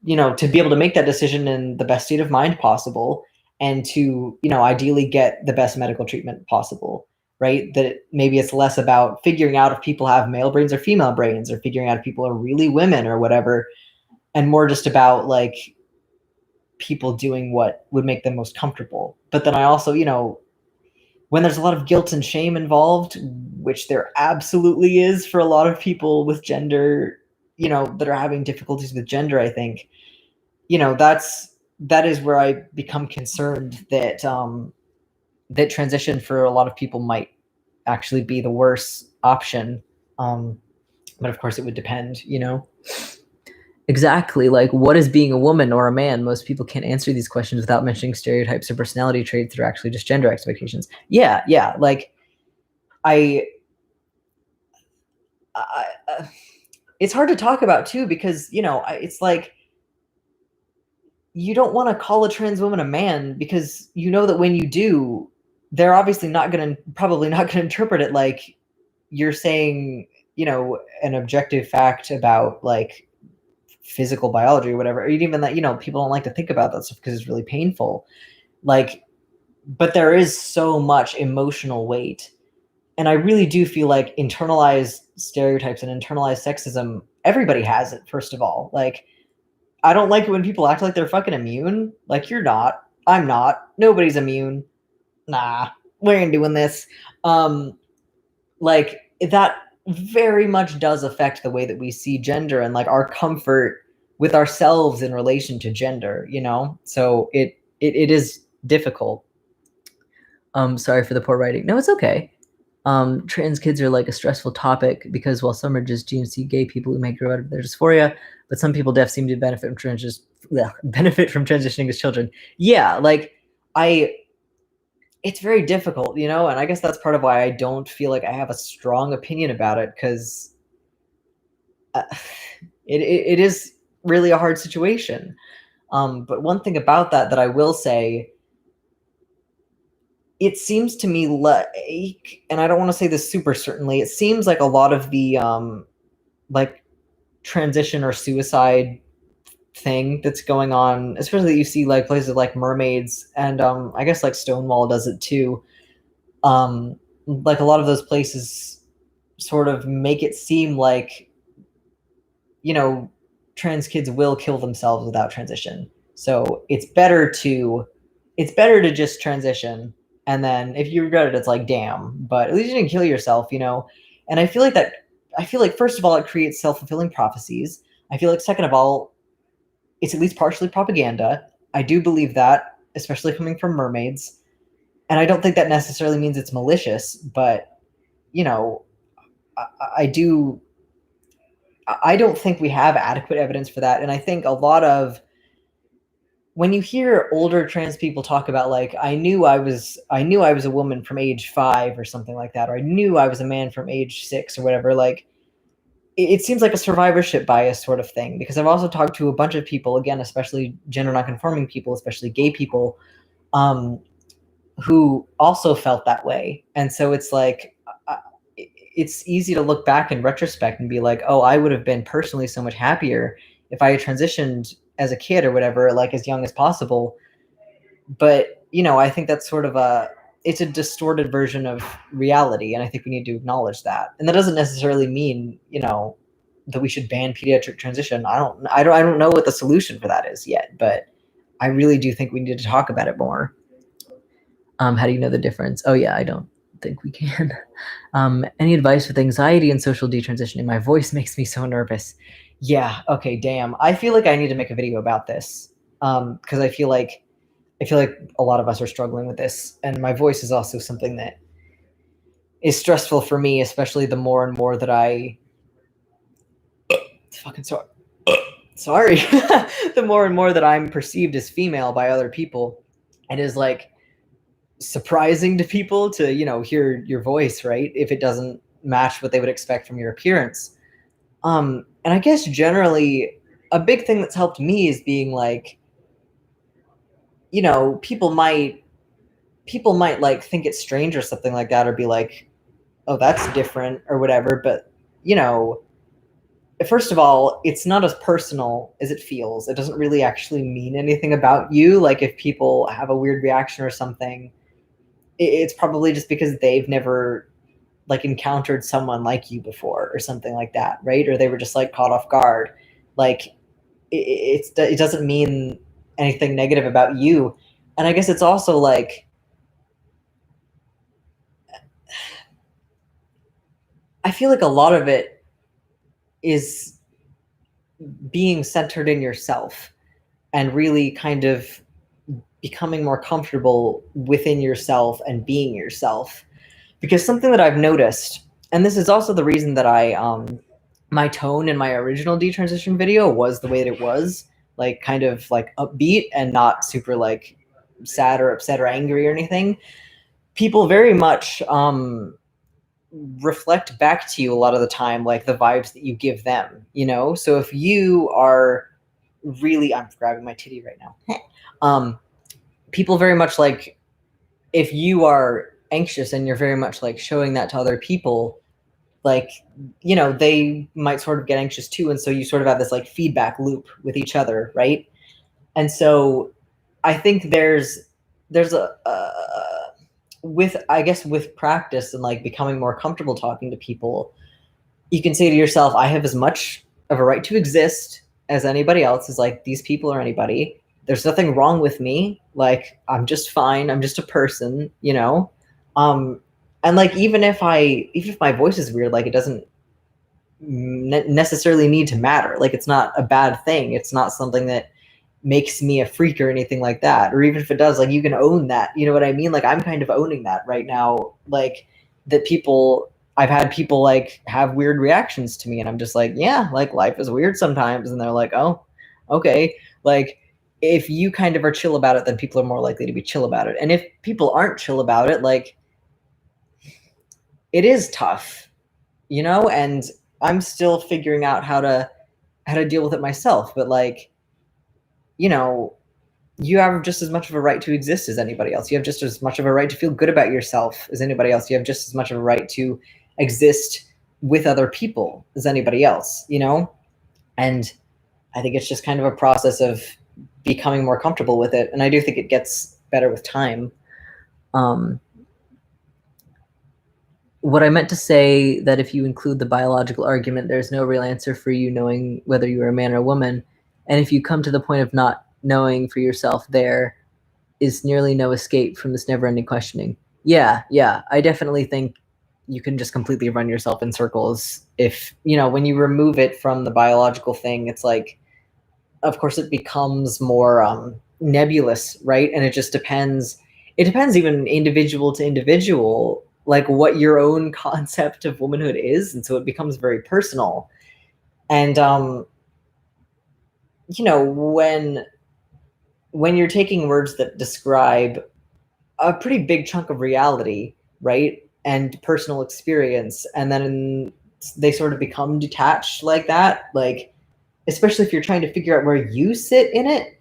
be able to make that decision in the best state of mind possible, and to, ideally get the best medical treatment possible, right? That maybe it's less about figuring out if people have male brains or female brains, or figuring out if people are really women or whatever, and more just about like people doing what would make them most comfortable. But then I also, when there's a lot of guilt and shame involved, which there absolutely is for a lot of people with gender, that are having difficulties with gender, I think, that is where I become concerned that that transition for a lot of people might actually be the worst option. But of course it would depend, Exactly. Like, what is being a woman or a man? Most people can't answer these questions without mentioning stereotypes or personality traits that are actually just gender expectations. Yeah. Like, I it's hard to talk about too, because, it's like, you don't want to call a trans woman a man, because that when you do, they're obviously probably not going to interpret it like you're saying, an objective fact about like physical biology or whatever, or even that, people don't like to think about that stuff because it's really painful. Like, but there is so much emotional weight. And I really do feel like internalized stereotypes and internalized sexism, everybody has it, first of all. Like, I don't like it when people act like they're fucking immune. Like, you're not. I'm not. Nobody's immune. Nah, we ain't doing this. Like, that very much does affect the way that we see gender and like our comfort with ourselves in relation to gender, So it is difficult. Sorry for the poor writing. No, it's okay. Trans kids are like a stressful topic because while some are just GNC gay people who may grow out of their dysphoria, but some people deaf seem to benefit from transitioning as children. Yeah, like it's very difficult, and I guess that's part of why I don't feel like I have a strong opinion about it, because it is really a hard situation. But one thing about that I will say it seems to me like, and I don't want to say this super certainly, it seems like a lot of the like transition or suicide thing that's going on, especially you see like places like Mermaids, and I guess like Stonewall does it too. Like a lot of those places sort of make it seem like, you know, trans kids will kill themselves without transition. So it's better to just transition, and then if you regret it, it's like damn, but at least you didn't kill yourself, you know. And I feel like first of all, it creates self-fulfilling prophecies. I feel like second of all, it's at least partially propaganda. I do believe that, especially coming from Mermaids. And I don't think that necessarily means it's malicious, but you know, I, I do I don't think we have adequate evidence for that. And I think a lot of when you hear older trans people talk about like I knew I was a woman from age 5 or something like that, or I knew I was a man from age 6 or whatever, like it seems like a survivorship bias sort of thing, because I've also talked to a bunch of people, again, especially gender nonconforming people, especially gay people, um, who also felt that way. And so it's like it's easy to look back in retrospect and be like, oh, I would have been personally so much happier if I had transitioned as a kid or whatever, like as young as possible. But you know, I think that's sort of it's a distorted version of reality, and I think we need to acknowledge that. And that doesn't necessarily mean, you know, that we should ban pediatric transition. I don't know what the solution for that is yet, but I really do think we need to talk about it more. How do you know the difference? Oh yeah, I don't think we can. Any advice with anxiety and social detransitioning? My voice makes me so nervous. Yeah, okay, damn. I feel like I need to make a video about this. Because I feel like a lot of us are struggling with this, and my voice is also something that is stressful for me, especially the more and more that I fucking sorry. The more and more that I'm perceived as female by other people, it is like surprising to people to, you know, hear your voice, right? If it doesn't match what they would expect from your appearance. And I guess generally a big thing that's helped me is being like, you know, people might like think it's strange or something like that, or be like, oh, that's different or whatever. But, you know, first of all, it's not as personal as it feels. It doesn't really actually mean anything about you. Like if people have a weird reaction or something, it's probably just because they've never like encountered someone like you before or something like that, right? Or they were just like caught off guard. Like it doesn't mean anything negative about you. And I guess it's also like, I feel like a lot of it is being centered in yourself and really kind of becoming more comfortable within yourself and being yourself. Because something that I've noticed, and this is also the reason that my tone in my original detransition video was the way that it was, like kind of like upbeat and not super like sad or upset or angry or anything. People very much reflect back to you a lot of the time, like the vibes that you give them, you know? So if you are really, I'm grabbing my titty right now. People very much like, if you are anxious and you're very much like showing that to other people, like, you know, they might sort of get anxious too. And so you sort of have this like feedback loop with each other, right? And so I think there's with, I guess, with practice and like becoming more comfortable talking to people, you can say to yourself, I have as much of a right to exist as anybody else, is like these people or anybody. There's nothing wrong with me. Like, I'm just fine. I'm just a person, you know? Um, and like, even if my voice is weird, like it doesn't necessarily need to matter. Like, it's not a bad thing. It's not something that makes me a freak or anything like that. Or even if it does, like, you can own that. You know what I mean? Like, I'm kind of owning that right now. Like, that I've had people like have weird reactions to me, and I'm just like, yeah, like life is weird sometimes. And they're like, oh, okay. Like, if you kind of are chill about it, then people are more likely to be chill about it. And if people aren't chill about it, like, it is tough, you know? And I'm still figuring out how to deal with it myself. But like, you know, you have just as much of a right to exist as anybody else. You have just as much of a right to feel good about yourself as anybody else. You have just as much of a right to exist with other people as anybody else, you know? And I think it's just kind of a process of becoming more comfortable with it. And I do think it gets better with time. What I meant to say, that if you include the biological argument, there's no real answer for you knowing whether you are a man or a woman. And if you come to the point of not knowing for yourself, there is nearly no escape from this never-ending questioning. Yeah, I definitely think you can just completely run yourself in circles if, you know, when you remove it from the biological thing, it's like, of course it becomes more nebulous, right? And it just depends. It depends even individual to individual, like what your own concept of womanhood is, and so it becomes very personal. And you know, when you're taking words that describe a pretty big chunk of reality, right, and personal experience, and then they sort of become detached like that, like, especially if you're trying to figure out where you sit in it,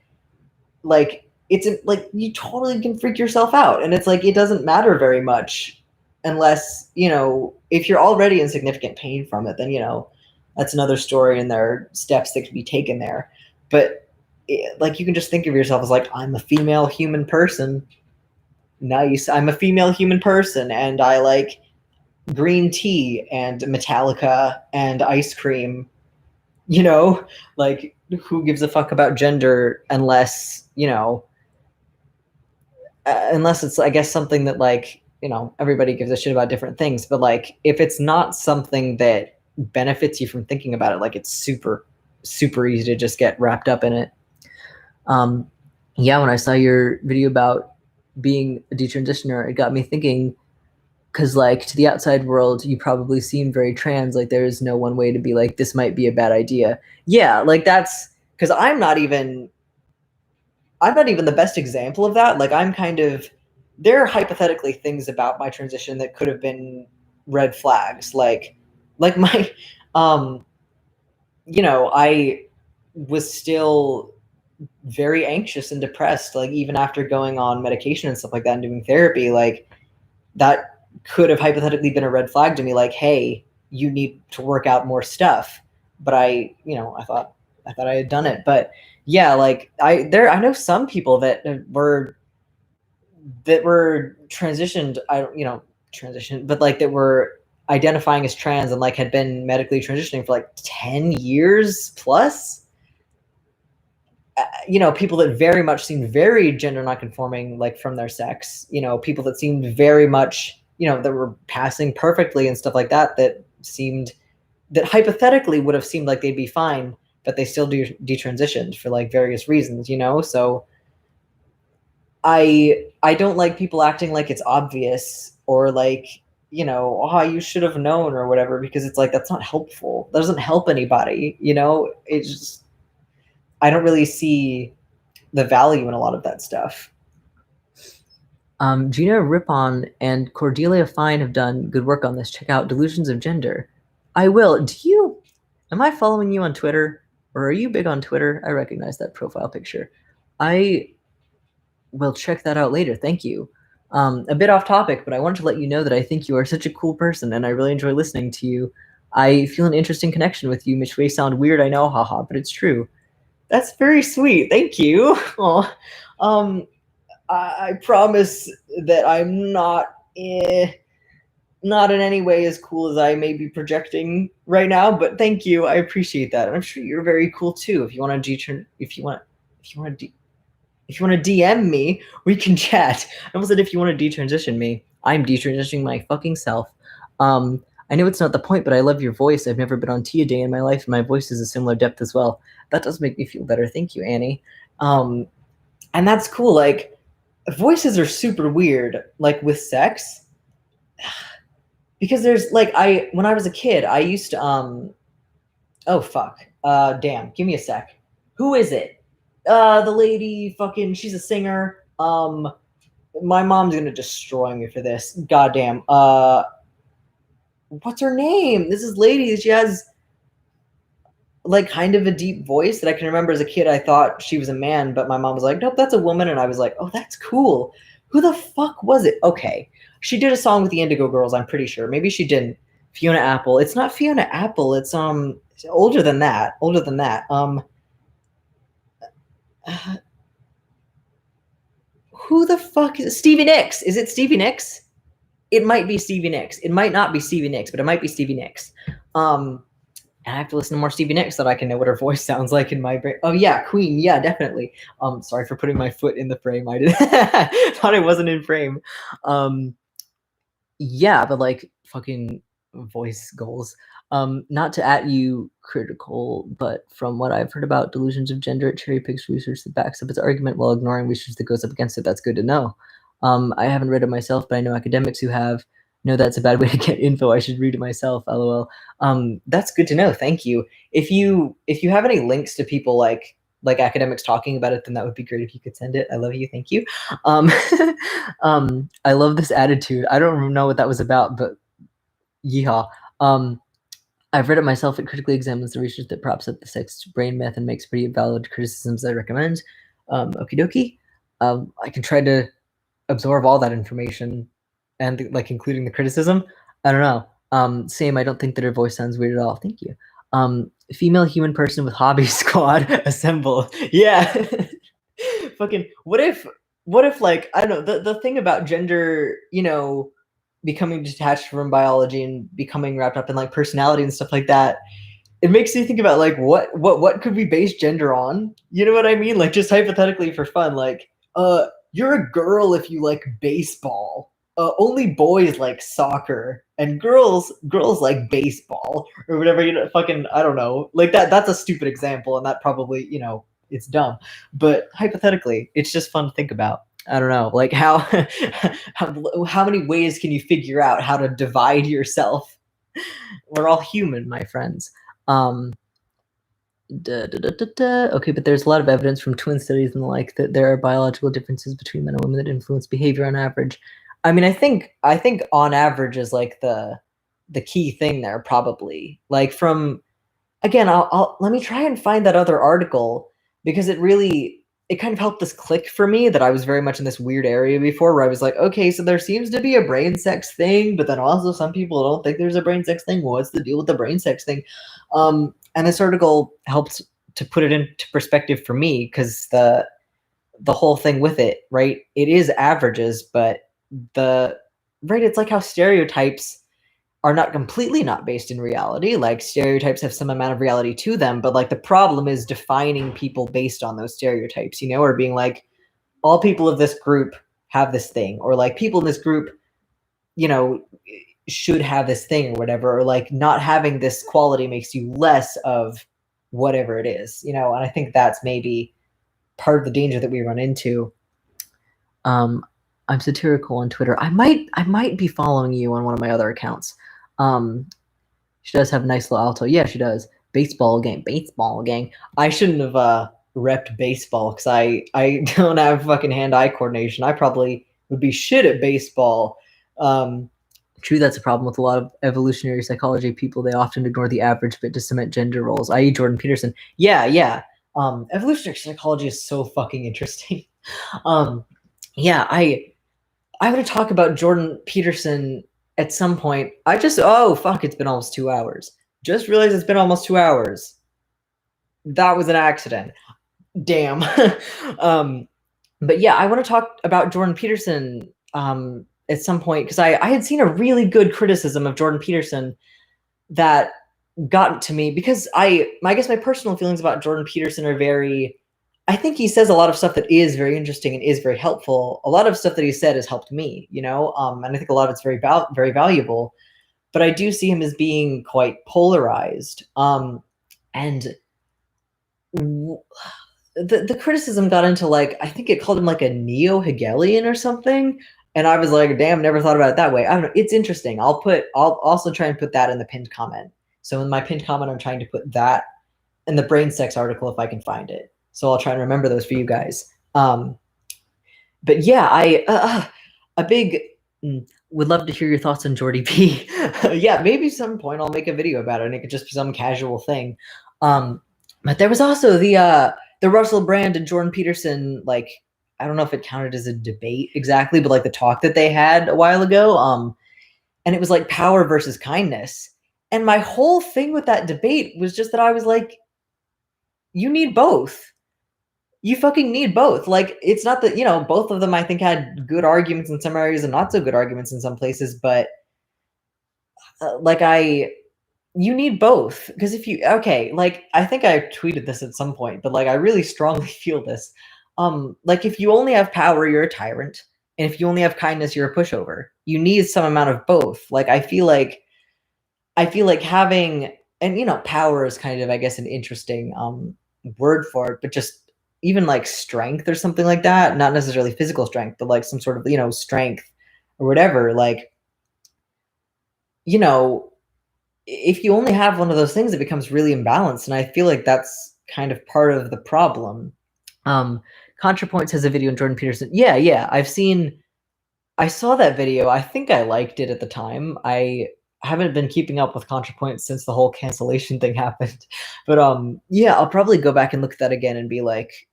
like, it's like you totally can freak yourself out, and it's like it doesn't matter very much unless, you know, if you're already in significant pain from it, then, you know, that's another story, and there are steps that can be taken there. But like, you can just think of yourself as like, I'm a female human person. Nice. I'm a female human person, and I like green tea and Metallica and ice cream. You know, like, who gives a fuck about gender unless, you know, unless it's, I guess, something that, like, you know, everybody gives a shit about different things. But like, if it's not something that benefits you from thinking about it, like, it's super, super easy to just get wrapped up in it. Yeah, when I saw your video about being a detransitioner, it got me thinking, because like, to the outside world, you probably seem very trans. Like, there's no one way to be like, this might be a bad idea. Yeah, like, that's because I'm not even the best example of that. Like, I'm kind of, there are hypothetically things about my transition that could have been red flags. Like my, you know, I was still very anxious and depressed, like, even after going on medication and stuff like that and doing therapy. Like, that could have hypothetically been a red flag to me, like, hey, you need to work out more stuff. But I, you know, I thought I had done it. But yeah, like, I know some people that were transitioned, but like, that were identifying as trans and like had been medically transitioning for like 10 years plus. You know, people that very much seemed very gender nonconforming, like, from their sex, you know, people that seemed very much, you know, that were passing perfectly and stuff like that, that hypothetically would have seemed like they'd be fine, but they still detransitioned for like various reasons, you know? So I don't like people acting like it's obvious, or like, you know, oh, you should have known or whatever, because it's like, that's not helpful. That doesn't help anybody, you know? It's just, I don't really see the value in a lot of that stuff. Gina Rippon and Cordelia Fine have done good work on this. Check out Delusions of Gender. I will. Am I following you on Twitter, or are you big on Twitter? I recognize that profile picture. I will check that out later. Thank you. A bit off topic, but I wanted to let you know that I think you are such a cool person, and I really enjoy listening to you. I feel an interesting connection with you, which may sound weird, I know, haha, but it's true. That's very sweet. Thank you. Oh, I promise that I'm not in any way as cool as I may be projecting right now, but thank you. I appreciate that. And I'm sure you're very cool too. If you want to DM me, we can chat. I almost said, if you want to detransition me, I'm detransitioning my fucking self. I know it's not the point, but I love your voice. I've never been on Tea a day in my life, and my voice is a similar depth as well. That does make me feel better. Thank you, Annie. And that's cool. Like, voices are super weird, like, with sex. Because there's like, when I was a kid, I used to oh fuck. Damn, give me a sec. Who is it? The lady fucking, she's a singer. My mom's gonna destroy me for this. Goddamn. What's her name? This is lady. She has like kind of a deep voice that I can remember as a kid. I thought she was a man, but my mom was like, nope, that's a woman. And I was like, oh, that's cool. Who the fuck was it? Okay. She did a song with the Indigo Girls, I'm pretty sure. Maybe she didn't. Fiona Apple. It's not Fiona Apple. It's older than that. Older than that. Who the fuck is it? Stevie Nicks? Is it Stevie Nicks? It might be Stevie Nicks. It might not be Stevie Nicks, but it might be Stevie Nicks. And I have to listen to more Stevie Nicks so that I can know what her voice sounds like in my brain. Oh yeah, Queen. Yeah, definitely. Sorry for putting my foot in the frame. I did thought it wasn't in frame. Yeah, but like fucking voice goals. Not to at you critical, but from what I've heard about delusions of gender, it cherry picks research that backs up its argument while ignoring research that goes up against it. That's good to know. I haven't read it myself, but I know academics who have. No, that's a bad way to get info. I should read it myself. LOL. That's good to know. Thank you. If you have any links to people like academics talking about it, then that would be great if you could send it. I love you. Thank you. I love this attitude. I don't know what that was about, but yeehaw. I've read it myself. It critically examines the research that props up the sex brain myth and makes pretty valid criticisms I recommend. Okie dokie. I can try to absorb all that information and like including the criticism. I don't know. Same, I don't think that her voice sounds weird at all. Thank you. Female human person with hobby squad assemble. Yeah. Fucking what if like I don't know, the thing about gender, you know, becoming detached from biology and becoming wrapped up in like personality and stuff like that, it makes me think about like what could we base gender on? You know what I mean? Like just hypothetically for fun, like you're a girl if you like baseball. Only boys like soccer and girls like baseball or whatever, you know, fucking I don't know. Like that's a stupid example and that probably, you know, it's dumb. But hypothetically, it's just fun to think about. I don't know, like how how many ways can you figure out how to divide yourself? We're all human, my friends. Okay, but there's a lot of evidence from twin studies and the like that there are biological differences between men and women that influence behavior on average. I mean, I think on average is like the key thing there, probably. Like from again, I'll let me try and find that other article because it kind of helped this click for me that I was very much in this weird area before where I was like, okay, so there seems to be a brain sex thing, but then also some people don't think there's a brain sex thing. What's the deal with the brain sex thing? And this article helped to put it into perspective for me because the whole thing with it, right? It is averages, but it's like how stereotypes are not completely not based in reality. Like stereotypes have some amount of reality to them, but like the problem is defining people based on those stereotypes, you know, or being like all people of this group have this thing, or like people in this group, you know, should have this thing or whatever, or like not having this quality makes you less of whatever it is, you know. And I think that's maybe part of the danger that we run into. I'm satirical on Twitter. I might be following you on one of my other accounts. She does have a nice little alto. Yeah, she does. Baseball gang. I shouldn't have repped baseball because I don't have fucking hand-eye coordination. I probably would be shit at baseball. True, that's a problem with a lot of evolutionary psychology people. They often ignore the average bit to cement gender roles, i.e. Jordan Peterson. Yeah. Evolutionary psychology is so fucking interesting. Yeah, I want to talk about Jordan Peterson at some point. Oh fuck, it's been almost 2 hours. Just realized it's been almost 2 hours. That was an accident. Damn. But yeah, I want to talk about Jordan Peterson at some point because I had seen a really good criticism of Jordan Peterson that got to me because I guess my personal feelings about Jordan Peterson are very. I think he says a lot of stuff that is very interesting and is very helpful. A lot of stuff that he said has helped me, you know, and I think a lot of it's very valuable. But I do see him as being quite polarized. And the criticism got into like I think it called him like a neo-Hegelian or something. And I was like, damn, never thought about it that way. I don't know. It's interesting. I'll also try and put that in the pinned comment. So in my pinned comment, I'm trying to put that in the brain sex article if I can find it. So I'll try and remember those for you guys. But yeah, a big would love to hear your thoughts on Jordy P. Yeah, maybe some point I'll make a video about it and it could just be some casual thing. But there was also the Russell Brand and Jordan Peterson, like, I don't know if it counted as a debate exactly, but like the talk that they had a while ago. And it was like power versus kindness. And my whole thing with that debate was just that I was like, you need both. You fucking need both. Like, it's not that, both of them I think had good arguments in some areas and not so good arguments in some places, but like you need both. Because if you, okay, like, I think I tweeted this at some point, but like, I really strongly feel this. Like, if you only have power, you're a tyrant. And if you only have kindness, you're a pushover. You need some amount of both. Like, I feel like having, and power is kind of, I guess, an interesting word for it, but just even like strength or something like that, not necessarily physical strength, but like some sort of strength or whatever. Like, if you only have one of those things, it becomes really imbalanced, and I feel like that's kind of part of the problem. ContraPoints has a video on Jordan Peterson. Yeah, I saw that video. I think I liked it at the time. I haven't been keeping up with ContraPoints since the whole cancellation thing happened. But yeah, I'll probably go back and look at that again and be like,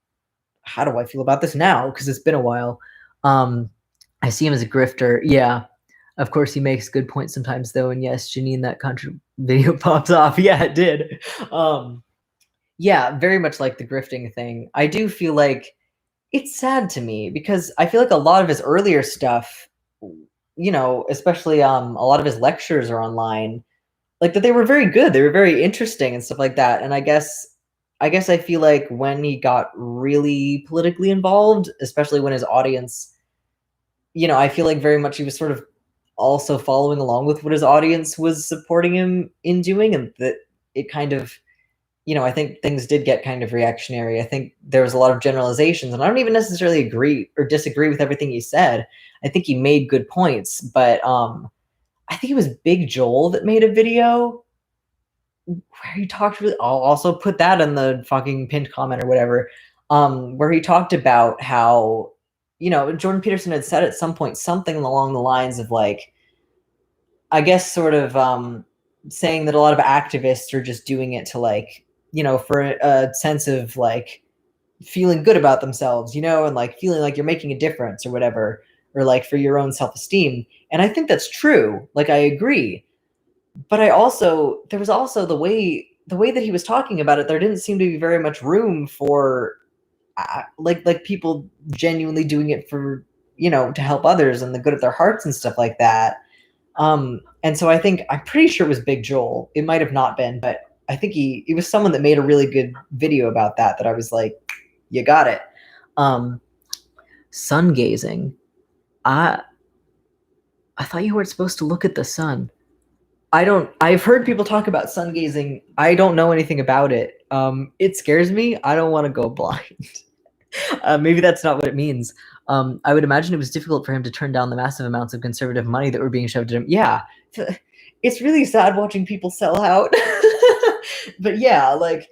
how do I feel about this now? Because it's been a while. I see him as a grifter. Yeah. Of course, he makes good points sometimes, though. And yes, Janine, that Contra video pops off. Yeah, it did. Yeah, very much like the grifting thing. I do feel like it's sad to me because I feel like a lot of his earlier stuff, especially a lot of his lectures are online, like that they were very good. They were very interesting and stuff like that. And I guess I feel like when he got really politically involved, especially when his audience, I feel like very much he was sort of also following along with what his audience was supporting him in doing, and that it kind of, I think things did get kind of reactionary. I think there was a lot of generalizations, and I don't even necessarily agree or disagree with everything he said. I think he made good points, but I think it was Big Joel that made a video where he talked really, I'll also put that in the fucking pinned comment or whatever, where he talked about how, Jordan Peterson had said at some point something along the lines of like, I guess sort of saying that a lot of activists are just doing it to like, for a sense of like feeling good about themselves, and like feeling like you're making a difference or whatever, or like for your own self-esteem. And I think that's true. Like, I agree. But there was also the way that he was talking about it, there didn't seem to be very much room for like people genuinely doing it for, to help others and the good of their hearts and stuff like that. And so I'm pretty sure it was Big Joel. It might have not been, but I think it was someone that made a really good video about that I was like, you got it. Sun gazing. I thought you weren't supposed to look at the sun. I've heard people talk about sun gazing. I don't know anything about it. It scares me. I don't want to go blind. Maybe that's not what it means. I would imagine it was difficult for him to turn down the massive amounts of conservative money that were being shoved at him. Yeah, it's really sad watching people sell out. But yeah, like,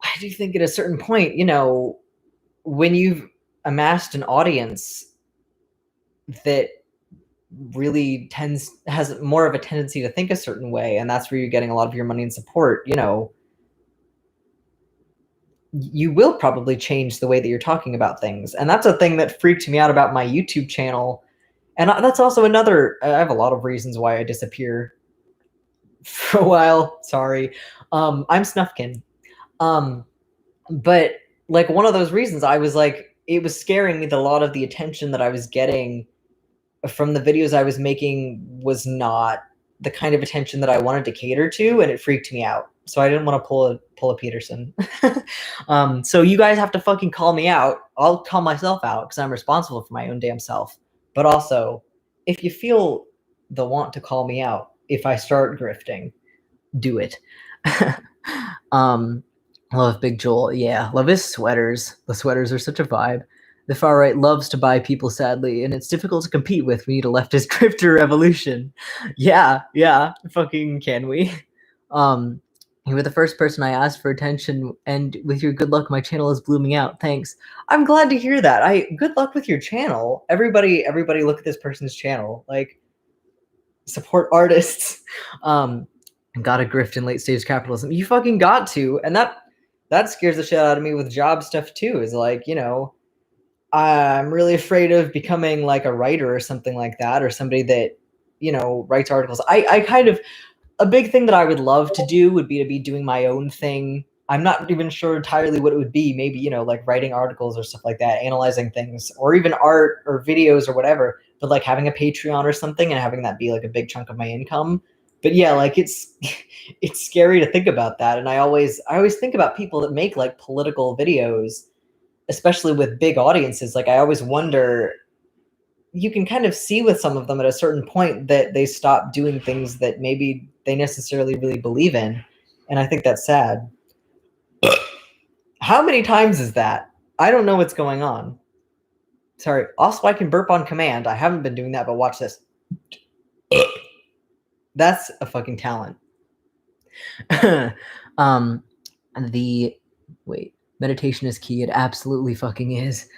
I do think at a certain point, when you've amassed an audience that really has more of a tendency to think a certain way, and that's where you're getting a lot of your money and support, you will probably change the way that you're talking about things. And that's a thing that freaked me out about my YouTube channel. And that's also I have a lot of reasons why I disappear for a while. Sorry. I'm Snufkin. But like, one of those reasons, I was like, it was scaring me that a lot of the attention that I was getting from the videos I was making was not the kind of attention that I wanted to cater to, and it freaked me out. So I didn't want to pull a Peterson. So you guys have to fucking call me out. I'll call myself out because I'm responsible for my own damn self. But also, if you feel the want to call me out, if I start grifting, do it. Love Big Joel. Yeah, love his sweaters. The sweaters are such a vibe. The far right loves to buy people, sadly, and it's difficult to compete with. We need a leftist grifter revolution. Yeah, fucking can we? You were the first person I asked for attention, and with your good luck, my channel is blooming out. Thanks. I'm glad to hear that. Good luck with your channel. Everybody look at this person's channel. Like, support artists. Gotta grift in late stage capitalism. You fucking got to. And that scares the shit out of me with job stuff too, is like, you know, I'm really afraid of becoming like a writer or something like that, or somebody that, you know, writes articles. I kind of, a big thing that I would love to do would be to be doing my own thing. I'm not even sure entirely what it would be. Maybe, you know, like writing articles or stuff like that, analyzing things, or even art or videos or whatever, but like having a Patreon or something and having that be like a big chunk of my income. But yeah, like it's it's scary to think about that. And I always think about people that make like political videos, especially with big audiences. Like I always wonder, you can kind of see with some of them at a certain point that they stop doing things that maybe they necessarily really believe in. And I think that's sad. How many times is that? I don't know what's going on. Sorry. Also, I can burp on command. I haven't been doing that, but watch this. That's a fucking talent. The wait, meditation is key. It absolutely fucking is.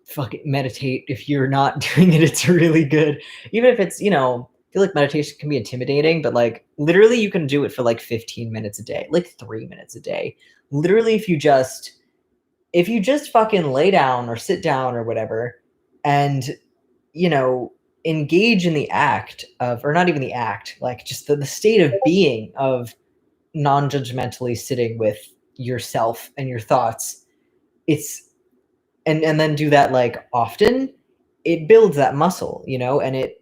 Fucking meditate. If you're not doing it, it's really good. Even if it's, you know, I feel like meditation can be intimidating, but like literally you can do it for like 15 minutes a day, like 3 minutes a day. Literally, if you just fucking lay down or sit down or whatever, and, you know, engage in the act of, or not even the act, like just the state of being of non-judgmentally sitting with yourself and your thoughts, it's, and then do that like often, it builds that muscle, you know, and it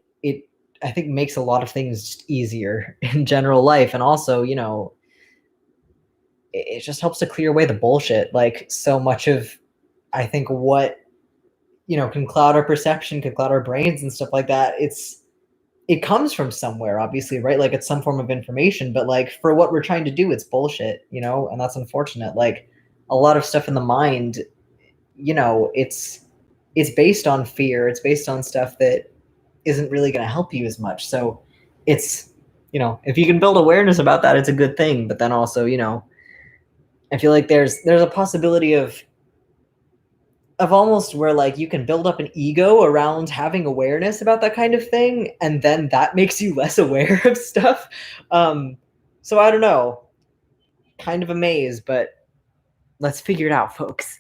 I think makes a lot of things just easier in general life. And also, you know, it just helps to clear away the bullshit. Like so much of, I think, what, you know, can cloud our perception, can cloud our brains and stuff like that, it comes from somewhere, obviously, right? Like it's some form of information, but like for what we're trying to do, it's bullshit, you know, and that's unfortunate. Like a lot of stuff in the mind, you know, it's based on fear. It's based on stuff that isn't really going to help you as much. So it's, you know, if you can build awareness about that, it's a good thing. But then also, you know, I feel like there's a possibility of almost where like you can build up an ego around having awareness about that kind of thing, and then that makes you less aware of stuff. So I don't know, kind of a maze, but let's figure it out, folks.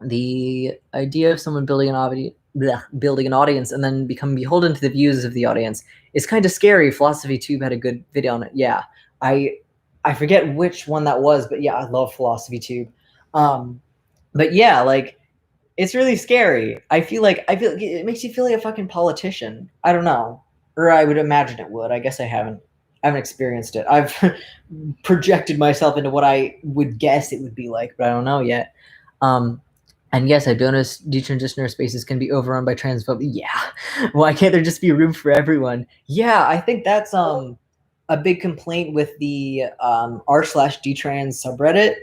The idea of someone building an audience and then become beholden to the views of the audience is kind of scary. Philosophy Tube had a good video on it. Yeah, I forget which one that was, but yeah, I love Philosophy Tube. But yeah, like it's really scary. I feel like it makes you feel like a fucking politician. I don't know, or I would imagine it would. I guess I haven't experienced it. I've projected myself into what I would guess it would be like, but I don't know yet. And yes, I've noticed detransitioner spaces can be overrun by transphobia. Yeah, why can't there just be room for everyone? Yeah, I think that's a big complaint with the r/dtrans subreddit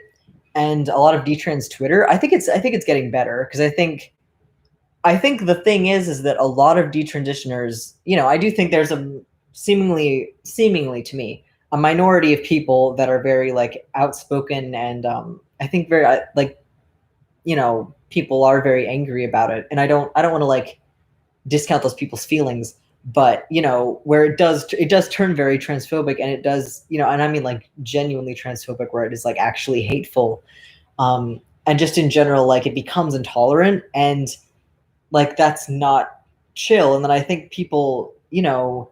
and a lot of detrans Twitter. I think it's getting better, because I think the thing is that a lot of detransitioners, you know, I do think there's a seemingly to me a minority of people that are very like outspoken, and I think very like, you know, people are very angry about it, and I don't want to like discount those people's feelings, but you know, where it does turn very transphobic, and it does, you know, and I mean like genuinely transphobic, where it is like actually hateful, and just in general, like it becomes intolerant, and like that's not chill. And then I think people, you know,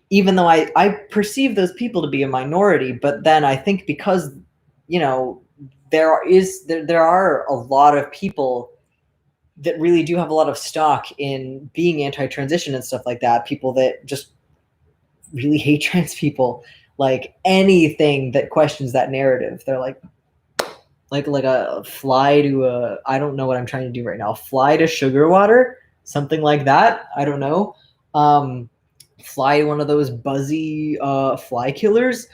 even though I perceive those people to be a minority, but then I think because, you know, there are a lot of people that really do have a lot of stock in being anti-transition and stuff like that, people that just really hate trans people, like anything that questions that narrative, they're like a fly to a, I don't know what I'm trying to do right now, fly to sugar water, something like that, I don't know. Fly one of those buzzy fly killers.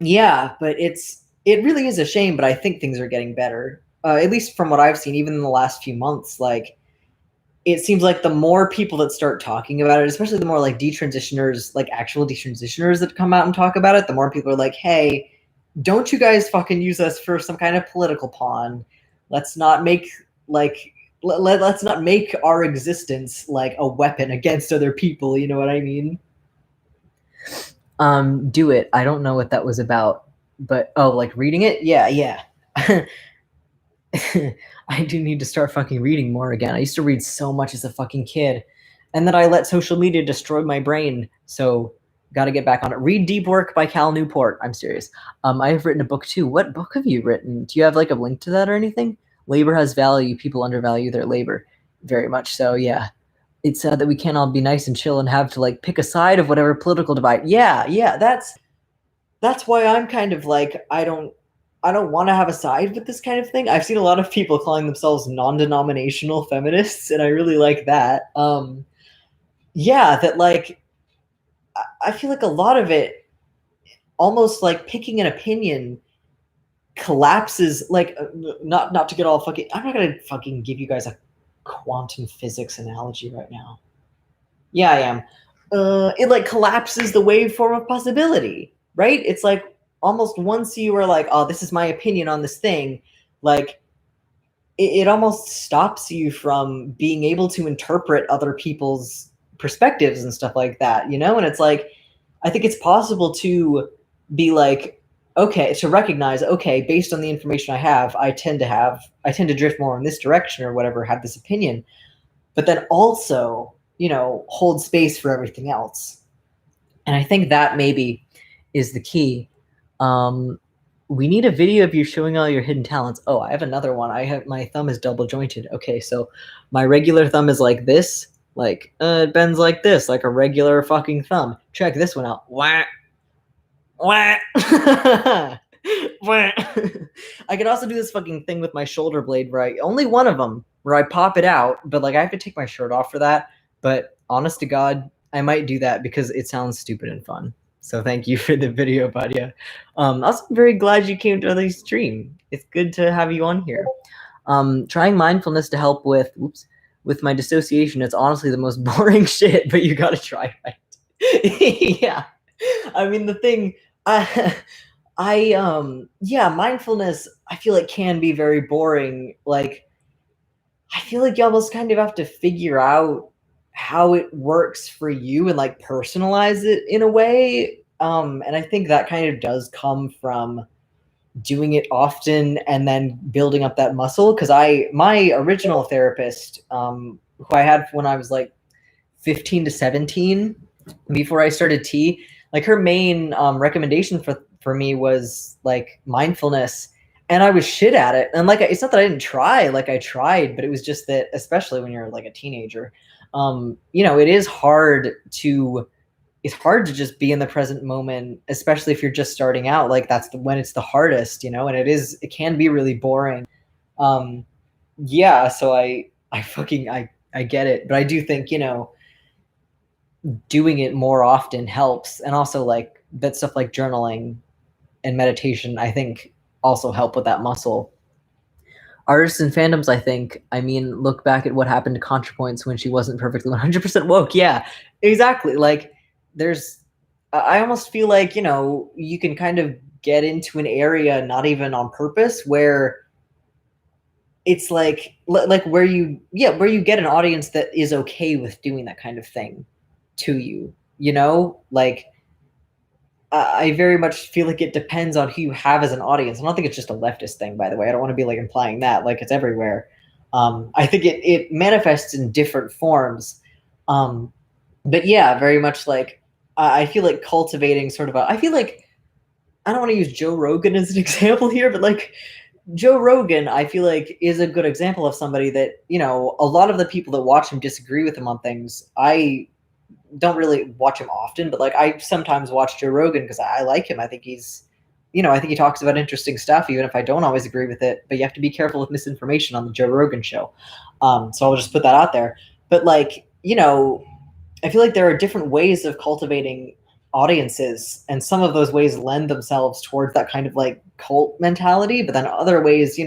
Yeah, but it really is a shame, but I think things are getting better, at least from what I've seen, even in the last few months. Like it seems like the more people that start talking about it, especially the more like detransitioners, like actual detransitioners that come out and talk about it, the more people are like, hey, don't you guys fucking use us for some kind of political pawn. Let's not make like let's not make our existence like a weapon against other people, you know what I mean? Do it. I don't know what that was about, but oh, like reading it? Yeah. I do need to start fucking reading more again. I used to read so much as a fucking kid, and then I let social media destroy my brain. So, gotta get back on it. Read Deep Work by Cal Newport. I'm serious. I have written a book too. What book have you written? Do you have like a link to that or anything? Labor has value. People undervalue their labor very much. So yeah, it's sad that we can't all be nice and chill and have to like pick a side of whatever political divide. Yeah. That's why I'm kind of like I don't want to have a side with this kind of thing. I've seen a lot of people calling themselves non-denominational feminists, and I really like that. Yeah, that like I feel like a lot of it, almost like picking an opinion, collapses. Like not to get all fucking. I'm not gonna fucking give you guys a quantum physics analogy right now. Yeah, I am. It like collapses the waveform of possibility, right? It's like almost once you are like, oh, this is my opinion on this thing, like it almost stops you from being able to interpret other people's perspectives and stuff like that, you know? And it's like, I think it's possible to be like, okay, to recognize, okay, based on the information I tend to drift more in this direction or whatever, have this opinion, but then also, hold space for everything else. And I think that maybe is the key. We need a video of you showing all your hidden talents. Oh, I have another one. My thumb is double jointed. Okay, so my regular thumb is like this, like it bends like this, like a regular fucking thumb. Check this one out. Wah, wah. Wah. I could also do this fucking thing with my shoulder blade, where only one of them, where I pop it out, but like I have to take my shirt off for that. But honest to God, I might do that because it sounds stupid and fun. So thank you for the video, Badia. Also, I'm very glad you came to the stream. It's good to have you on here. Trying mindfulness to help with my dissociation. It's honestly the most boring shit, but you gotta try it. Yeah. I mean, the thing, yeah, mindfulness, I feel like can be very boring. Like, I feel like you almost kind of have to figure out how it works for you and like personalize it in a way. And I think that kind of does come from doing it often and then building up that muscle. Cause my original therapist, who I had when I was like 15 to 17, before I started T, like her main recommendation for me was like mindfulness, and I was shit at it. And like it's not that I didn't try, like I tried, but it was just that, especially when you're like a teenager, it is hard to just be in the present moment, especially if you're just starting out. Like that's when it's the hardest, and it can be really boring. Yeah, so I get it, but I do think, doing it more often helps. And also like that stuff like journaling and meditation, I think also help with that muscle. Artists and fandoms, I think, look back at what happened to ContraPoints when she wasn't perfectly 100% woke. Yeah, exactly. Like I almost feel like, you can kind of get into an area, not even on purpose, where it's like where you get an audience that is okay with doing that kind of thing to you, like I very much feel like it depends on who you have as an audience. I don't think it's just a leftist thing, by the way. I don't want to be like implying that, like it's everywhere. I think it manifests in different forms. But yeah, very much like I feel like cultivating sort of I feel like, I don't want to use Joe Rogan as an example here, but like Joe Rogan, I feel like is a good example of somebody that, a lot of the people that watch him disagree with him on things. I don't really watch him often, but like I sometimes watch Joe Rogan because I like him. I think he's, I think he talks about interesting stuff, even if I don't always agree with it. But you have to be careful with misinformation on the Joe Rogan show. So I'll just put that out there. But like, I feel like there are different ways of cultivating audiences, and some of those ways lend themselves towards that kind of like cult mentality. But then other ways,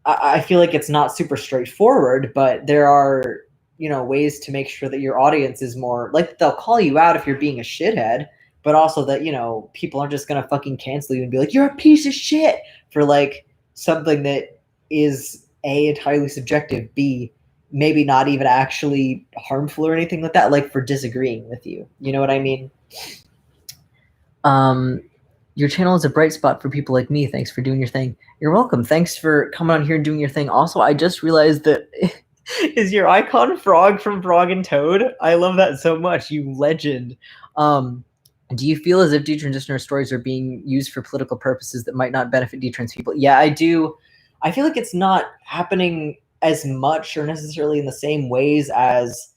I feel like it's not super straightforward, but there are, ways to make sure that your audience is more like, they'll call you out if you're being a shithead, but also that, people aren't just going to fucking cancel you and be like, you're a piece of shit for like something that is A, entirely subjective, B, maybe not even actually harmful or anything like that, like for disagreeing with you. You know what I mean? Your channel is a bright spot for people like me. Thanks for doing your thing. You're welcome. Thanks for coming on here and doing your thing. Also, I just realized that is your icon Frog from Frog and Toad? I love that so much, you legend. Do you feel as if detransitioner stories are being used for political purposes that might not benefit detrans people? Yeah, I do. I feel like it's not happening as much or necessarily in the same ways as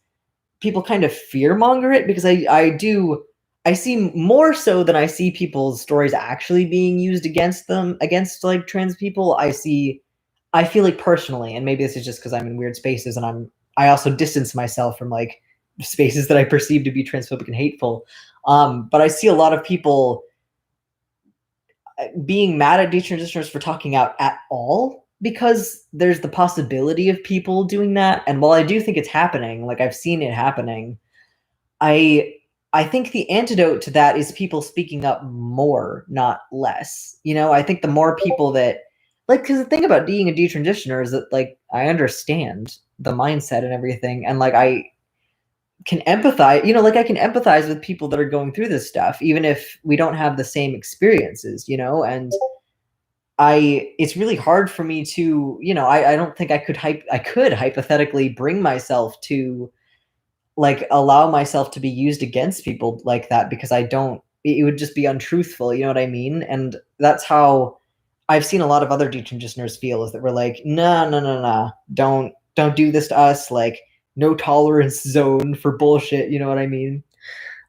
people kind of fearmonger it, because I see more so than I see people's stories actually being used against them, against like trans people. I feel like personally, and maybe this is just because I'm in weird spaces and I also distance myself from like spaces that I perceive to be transphobic and hateful. But I see a lot of people being mad at detransitioners for talking out at all, because there's the possibility of people doing that. And while I do think it's happening, like I've seen it happening, I I think the antidote to that is people speaking up more, not less. You know, I think the more people that like, because the thing about being a detransitioner is that like I understand the mindset and everything, and like I can empathize, you know, like I can empathize with people that are going through this stuff, even if we don't have the same experiences, you know, and it's really hard for me to, you know, I don't think I could hypothetically bring myself to like allow myself to be used against people like that, because I don't, it would just be untruthful, you know what I mean? And that's how I've seen a lot of other detransitioners feel, is that we're like, no, no, no, no, don't do this to us, like no tolerance zone for bullshit, you know what I mean?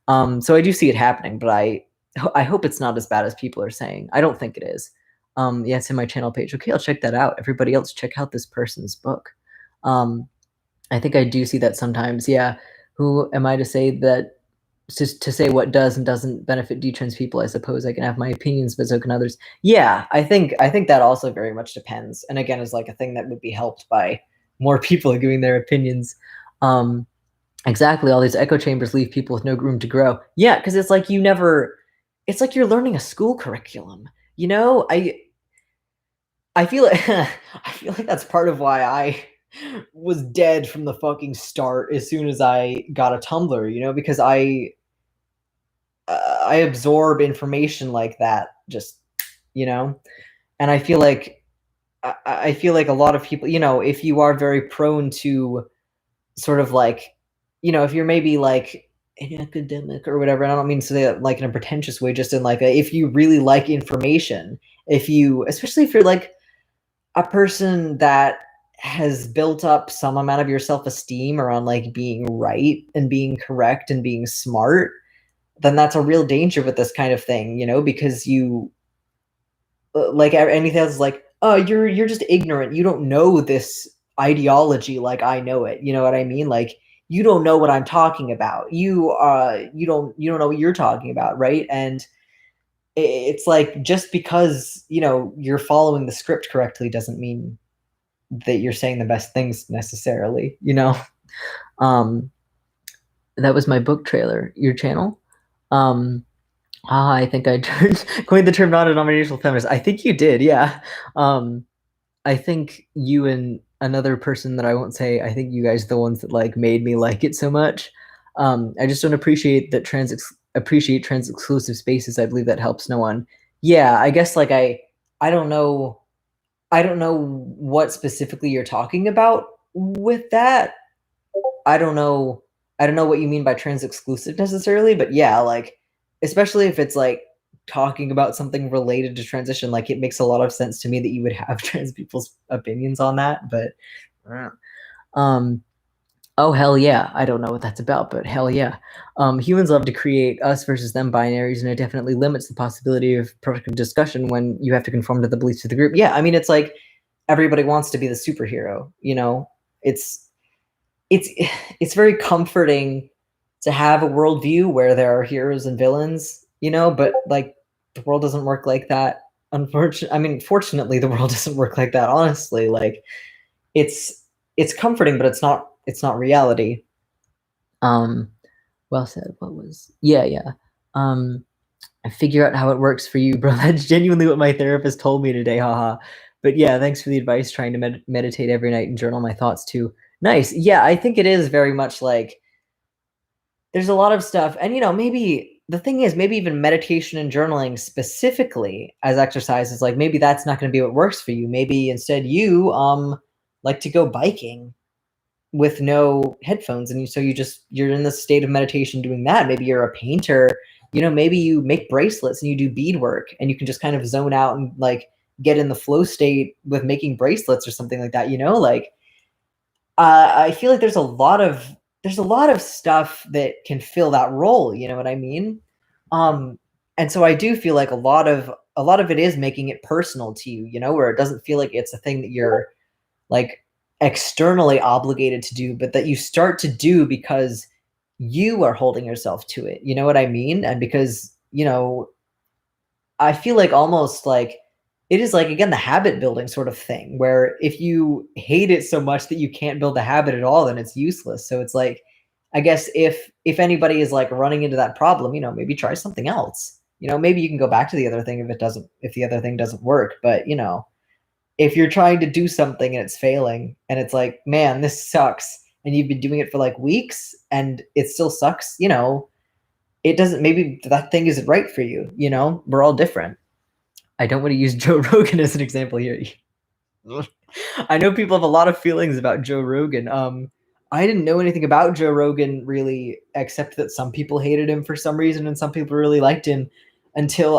So I do see it happening, but I hope it's not as bad as people are saying. I don't think it is. Yeah, it's in my channel page. Okay, I'll check that out. Everybody else, check out this person's book. I think I do see that sometimes. Yeah, who am I to say that? To say what does and doesn't benefit detrans people? I suppose I can have my opinions, but so can others. Yeah, I think that also very much depends. And again, is like a thing that would be helped by more people giving their opinions. Exactly. All these echo chambers leave people with no room to grow. Yeah, because it's like it's like you're learning a school curriculum. You know, I feel like I feel like that's part of why I was dead from the fucking start as soon as I got a Tumblr, you know, because I absorb information like that, just, you know, and I feel like I feel like a lot of people, you know, if you are very prone to sort of like, you know, if you're maybe like an academic or whatever, and I don't mean to say that like in a pretentious way, just in like if you really like information, especially if you're like a person that has built up some amount of your self-esteem around like being right and being correct and being smart, then that's a real danger with this kind of thing, you know, because you like anything else is like, oh, you're just ignorant. You don't know this ideology like I know it. You know what I mean? Like you don't know what I'm talking about. You don't know what you're talking about, right? And it's like, just because, you know, you're following the script correctly doesn't mean that you're saying the best things necessarily, you know. um that was my book trailer. Your channel. I think I coined the term non-denominational feminist. I think you did, yeah. I think you and another person that I won't say, I think you guys are the ones that like made me like it so much. I just don't appreciate that appreciate trans exclusive spaces. I believe that helps no one. Yeah, I guess like I don't know, I don't know what specifically you're talking about with that. I don't know, I don't know what you mean by trans exclusive necessarily, but yeah, like especially if it's like talking about something related to transition, like it makes a lot of sense to me that you would have trans people's opinions on that. But um oh hell yeah, I don't know what that's about, but hell yeah. Humans love to create us versus them binaries, and it definitely limits the possibility of productive discussion when you have to conform to the beliefs of the group. Yeah, I mean, it's like everybody wants to be the superhero, you know. It's it's very comforting to have a worldview where there are heroes and villains, you know, but like the world doesn't work like that. Unfortunately, I mean, fortunately, the world doesn't work like that. Honestly, like it's comforting, but it's not reality. Um, well said. What was? Yeah, yeah. Um, I figure out how it works for you, bro. That's genuinely what my therapist told me today. Haha. But yeah, thanks for the advice. Trying to meditate every night and journal my thoughts too. Nice. Yeah, I think it is very much like there's a lot of stuff, and maybe the thing is, maybe even meditation and journaling specifically as exercises, like maybe that's not going to be what works for you. Maybe instead you like to go biking with no headphones, and you're in this state of meditation doing that. Maybe you're a painter, maybe you make bracelets and you do beadwork, and you can just kind of zone out and like get in the flow state with making bracelets or something like that. Like I feel like there's a lot of stuff that can fill that role. You know what I mean? Um, and so I do feel like a lot of it is making it personal to you. Where it doesn't feel like it's a thing that you're like externally obligated to do, but that you start to do because you are holding yourself to it. You know what I mean? And because I feel like almost like it is like, again, the habit building sort of thing, where if you hate it so much that you can't build the habit at all, then it's useless. So it's like, I guess if anybody is like running into that problem, maybe try something else. Maybe you can go back to the other thing if the other thing doesn't work. But if you're trying to do something and it's failing and it's like, man, this sucks, and you've been doing it for like weeks and it still sucks, it doesn't, maybe that thing isn't right for you. We're all different. I don't want to use Joe Rogan as an example here. I know people have a lot of feelings about Joe Rogan. I didn't know anything about Joe Rogan really, except that some people hated him for some reason and some people really liked him until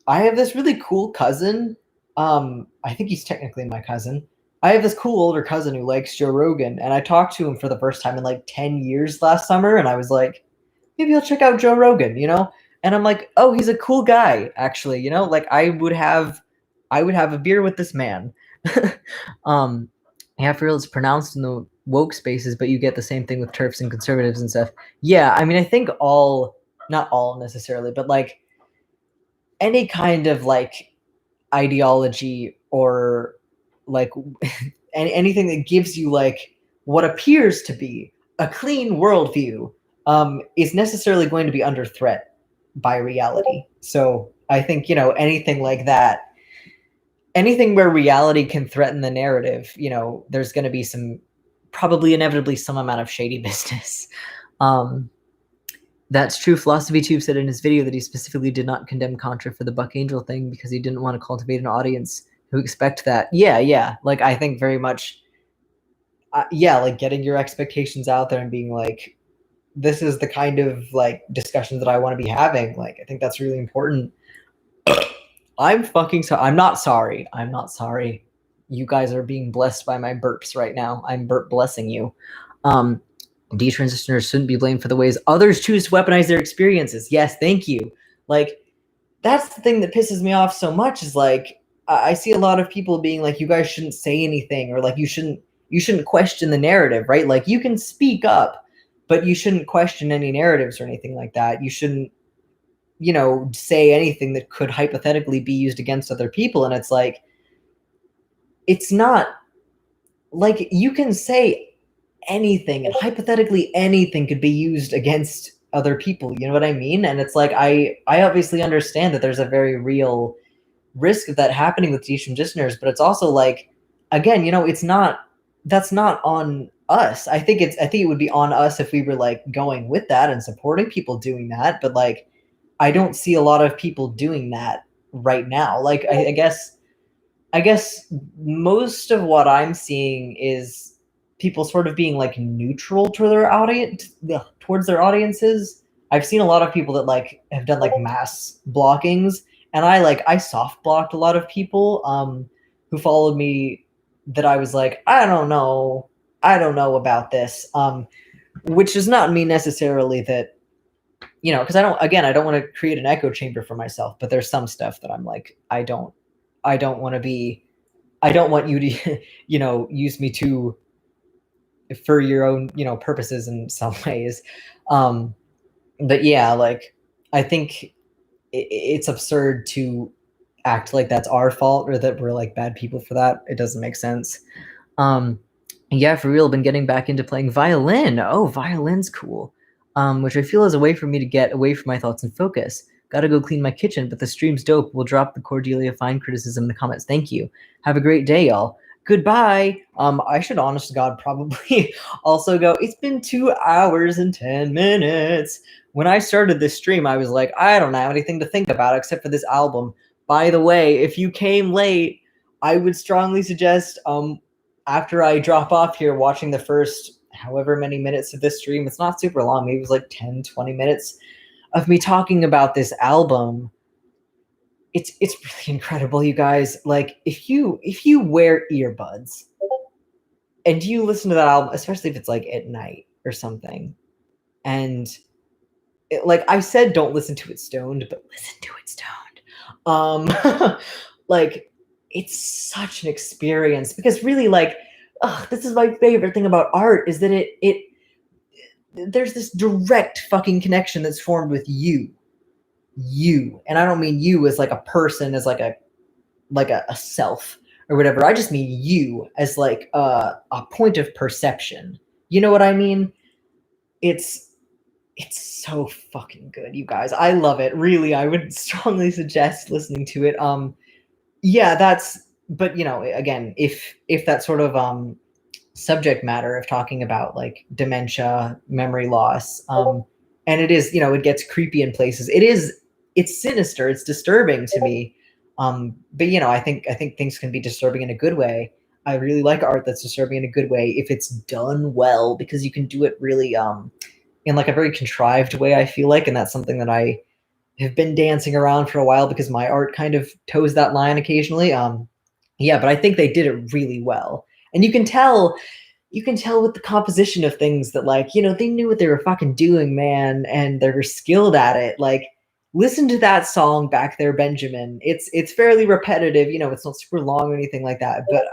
I have this really cool cousin. I think he's technically my cousin. I have this cool older cousin who likes Joe Rogan, and I talked to him for the first time in like 10 years last summer, and I was like, maybe I'll check out Joe Rogan, And I'm like, oh, he's a cool guy, actually, like I would have a beer with this man. um, yeah, for real, it's pronounced in the woke spaces, but you get the same thing with TERFs and conservatives and stuff. Yeah, I mean, I think not all necessarily, but like any kind of like ideology or like anything that gives you like what appears to be a clean worldview is necessarily going to be under threat by reality. So I think, anything like that, anything where reality can threaten the narrative, there's going to be probably inevitably some amount of shady business. That's true. Philosophy Tube said in his video that he specifically did not condemn Contra for the Buck Angel thing because he didn't want to cultivate an audience who expect that. Yeah. Like, I think very much, like getting your expectations out there and being like, this is the kind of like discussion that I want to be having. Like, I think that's really important. I'm fucking sorry. I'm not sorry. I'm not sorry. You guys are being blessed by my burps right now. I'm burp blessing you. Detransitioners shouldn't be blamed for the ways others choose to weaponize their experiences. Yes, thank you. Like, that's the thing that pisses me off so much is like, I see a lot of people being like, you guys shouldn't say anything, or like you shouldn't question the narrative, right? Like, you can speak up, but you shouldn't question any narratives or anything like that. You shouldn't, say anything that could hypothetically be used against other people. And it's like, it's not like you can say anything, and hypothetically anything could be used against other people. You know what I mean? And it's like, I obviously understand that there's a very real risk of that happening with detransitioners, but it's also like, again, that's not on us. I think it would be on us if we were like going with that and supporting people doing that. But like, I don't see a lot of people doing that right now. Like, I guess most of what I'm seeing is people sort of being like neutral to their audience, towards their audiences. I've seen a lot of people that like have done like mass blockings, and I soft blocked a lot of people who followed me that I was like, I don't know about this, which does not mean necessarily that, because I don't want to create an echo chamber for myself, but there's some stuff that I'm like, I don't want you to, use me for your own, purposes in some ways. But yeah, like, I think it's absurd to act like that's our fault or that we're like bad people for that. It doesn't make sense. Yeah, for real, been getting back into playing violin. Oh, violin's cool. Which I feel is a way for me to get away from my thoughts and focus. Gotta go clean my kitchen, but the stream's dope. We'll drop the Cordelia Fine criticism in the comments. Thank you. Have a great day, y'all. goodbye. I should, honest to God, probably also go. It's been 2 hours and 10 minutes. When I started this stream, I was like, I don't have anything to think about except for this album. By the way, if you came late, I would strongly suggest after I drop off here, watching the first however many minutes of this stream. It's not super long. Maybe it was like 10, 20 minutes of me talking about this album. It's really incredible, you guys. Like, if you wear earbuds and you listen to that album, especially if it's like at night or something, and like I said, don't listen to it stoned, but listen to it stoned. Like, it's such an experience, because really, like, this is my favorite thing about art, is that it there's this direct fucking connection that's formed with you, and I don't mean you as like a person, as like a self or whatever. I just mean you as like a point of perception. You know what I mean? It's so fucking good, you guys. I love it. Really, I would strongly suggest listening to it. Yeah, but again, if that sort of subject matter of talking about like dementia, memory loss, and it is, it gets creepy in places. It's sinister, it's disturbing to me. But I think things can be disturbing in a good way. I really like art that's disturbing in a good way if it's done well, because you can do it really in like a very contrived way, I feel like, and that's something that I have been dancing around for a while, because my art kind of toes that line occasionally. Yeah, but I think they did it really well. And you can tell with the composition of things that, like, they knew what they were fucking doing, man, and they were skilled at it. Like, listen to that song Back There, Benjamin. It's fairly repetitive, it's not super long or anything like that, but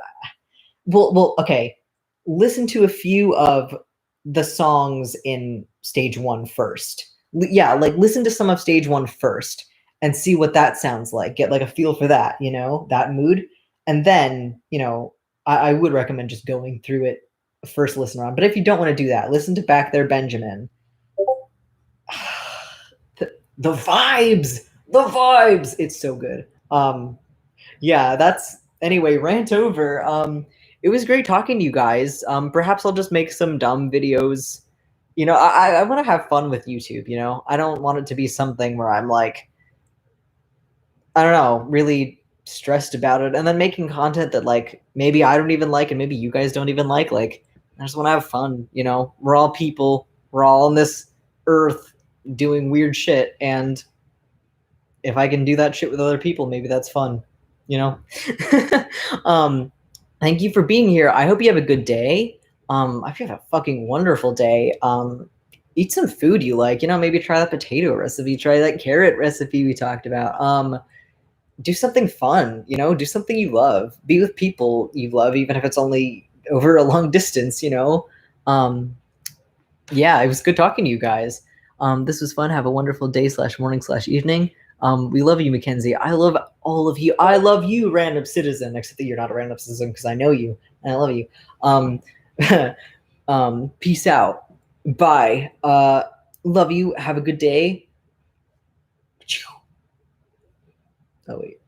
well, okay. Listen to a few of the songs in stage 1 first. Yeah, like, listen to some of stage 1 first and see what that sounds like. Get like a feel for that, that mood. And then, I would recommend just going through it first, listen around. But if you don't want to do that, listen to Back There, Benjamin. The vibes. It's so good. Yeah, that's, anyway, rant over. It was great talking to you guys. Perhaps I'll just make some dumb videos. I want to have fun with YouTube. I don't want it to be something where I'm like, I don't know, really stressed about it, and then making content that, like, maybe I don't even like, and maybe you guys don't even like. Like, I just want to have fun. We're all people. We're all on this earth doing weird shit, and if I can do that shit with other people, maybe that's fun. Thank you for being here. I hope you have a good day. I hope you have a fucking wonderful day. Eat some food you like. Maybe try that potato recipe. Try that carrot recipe we talked about. Do something fun. Do something you love. Be with people you love, even if it's only over a long distance. Yeah, it was good talking to you guys. This was fun. Have a wonderful day / morning / evening. We love you, Mackenzie. I love all of you. I love you, random citizen, except that you're not a random citizen, because I know you and I love you. Peace out. Bye. Love you. Have a good day. Oh, wait.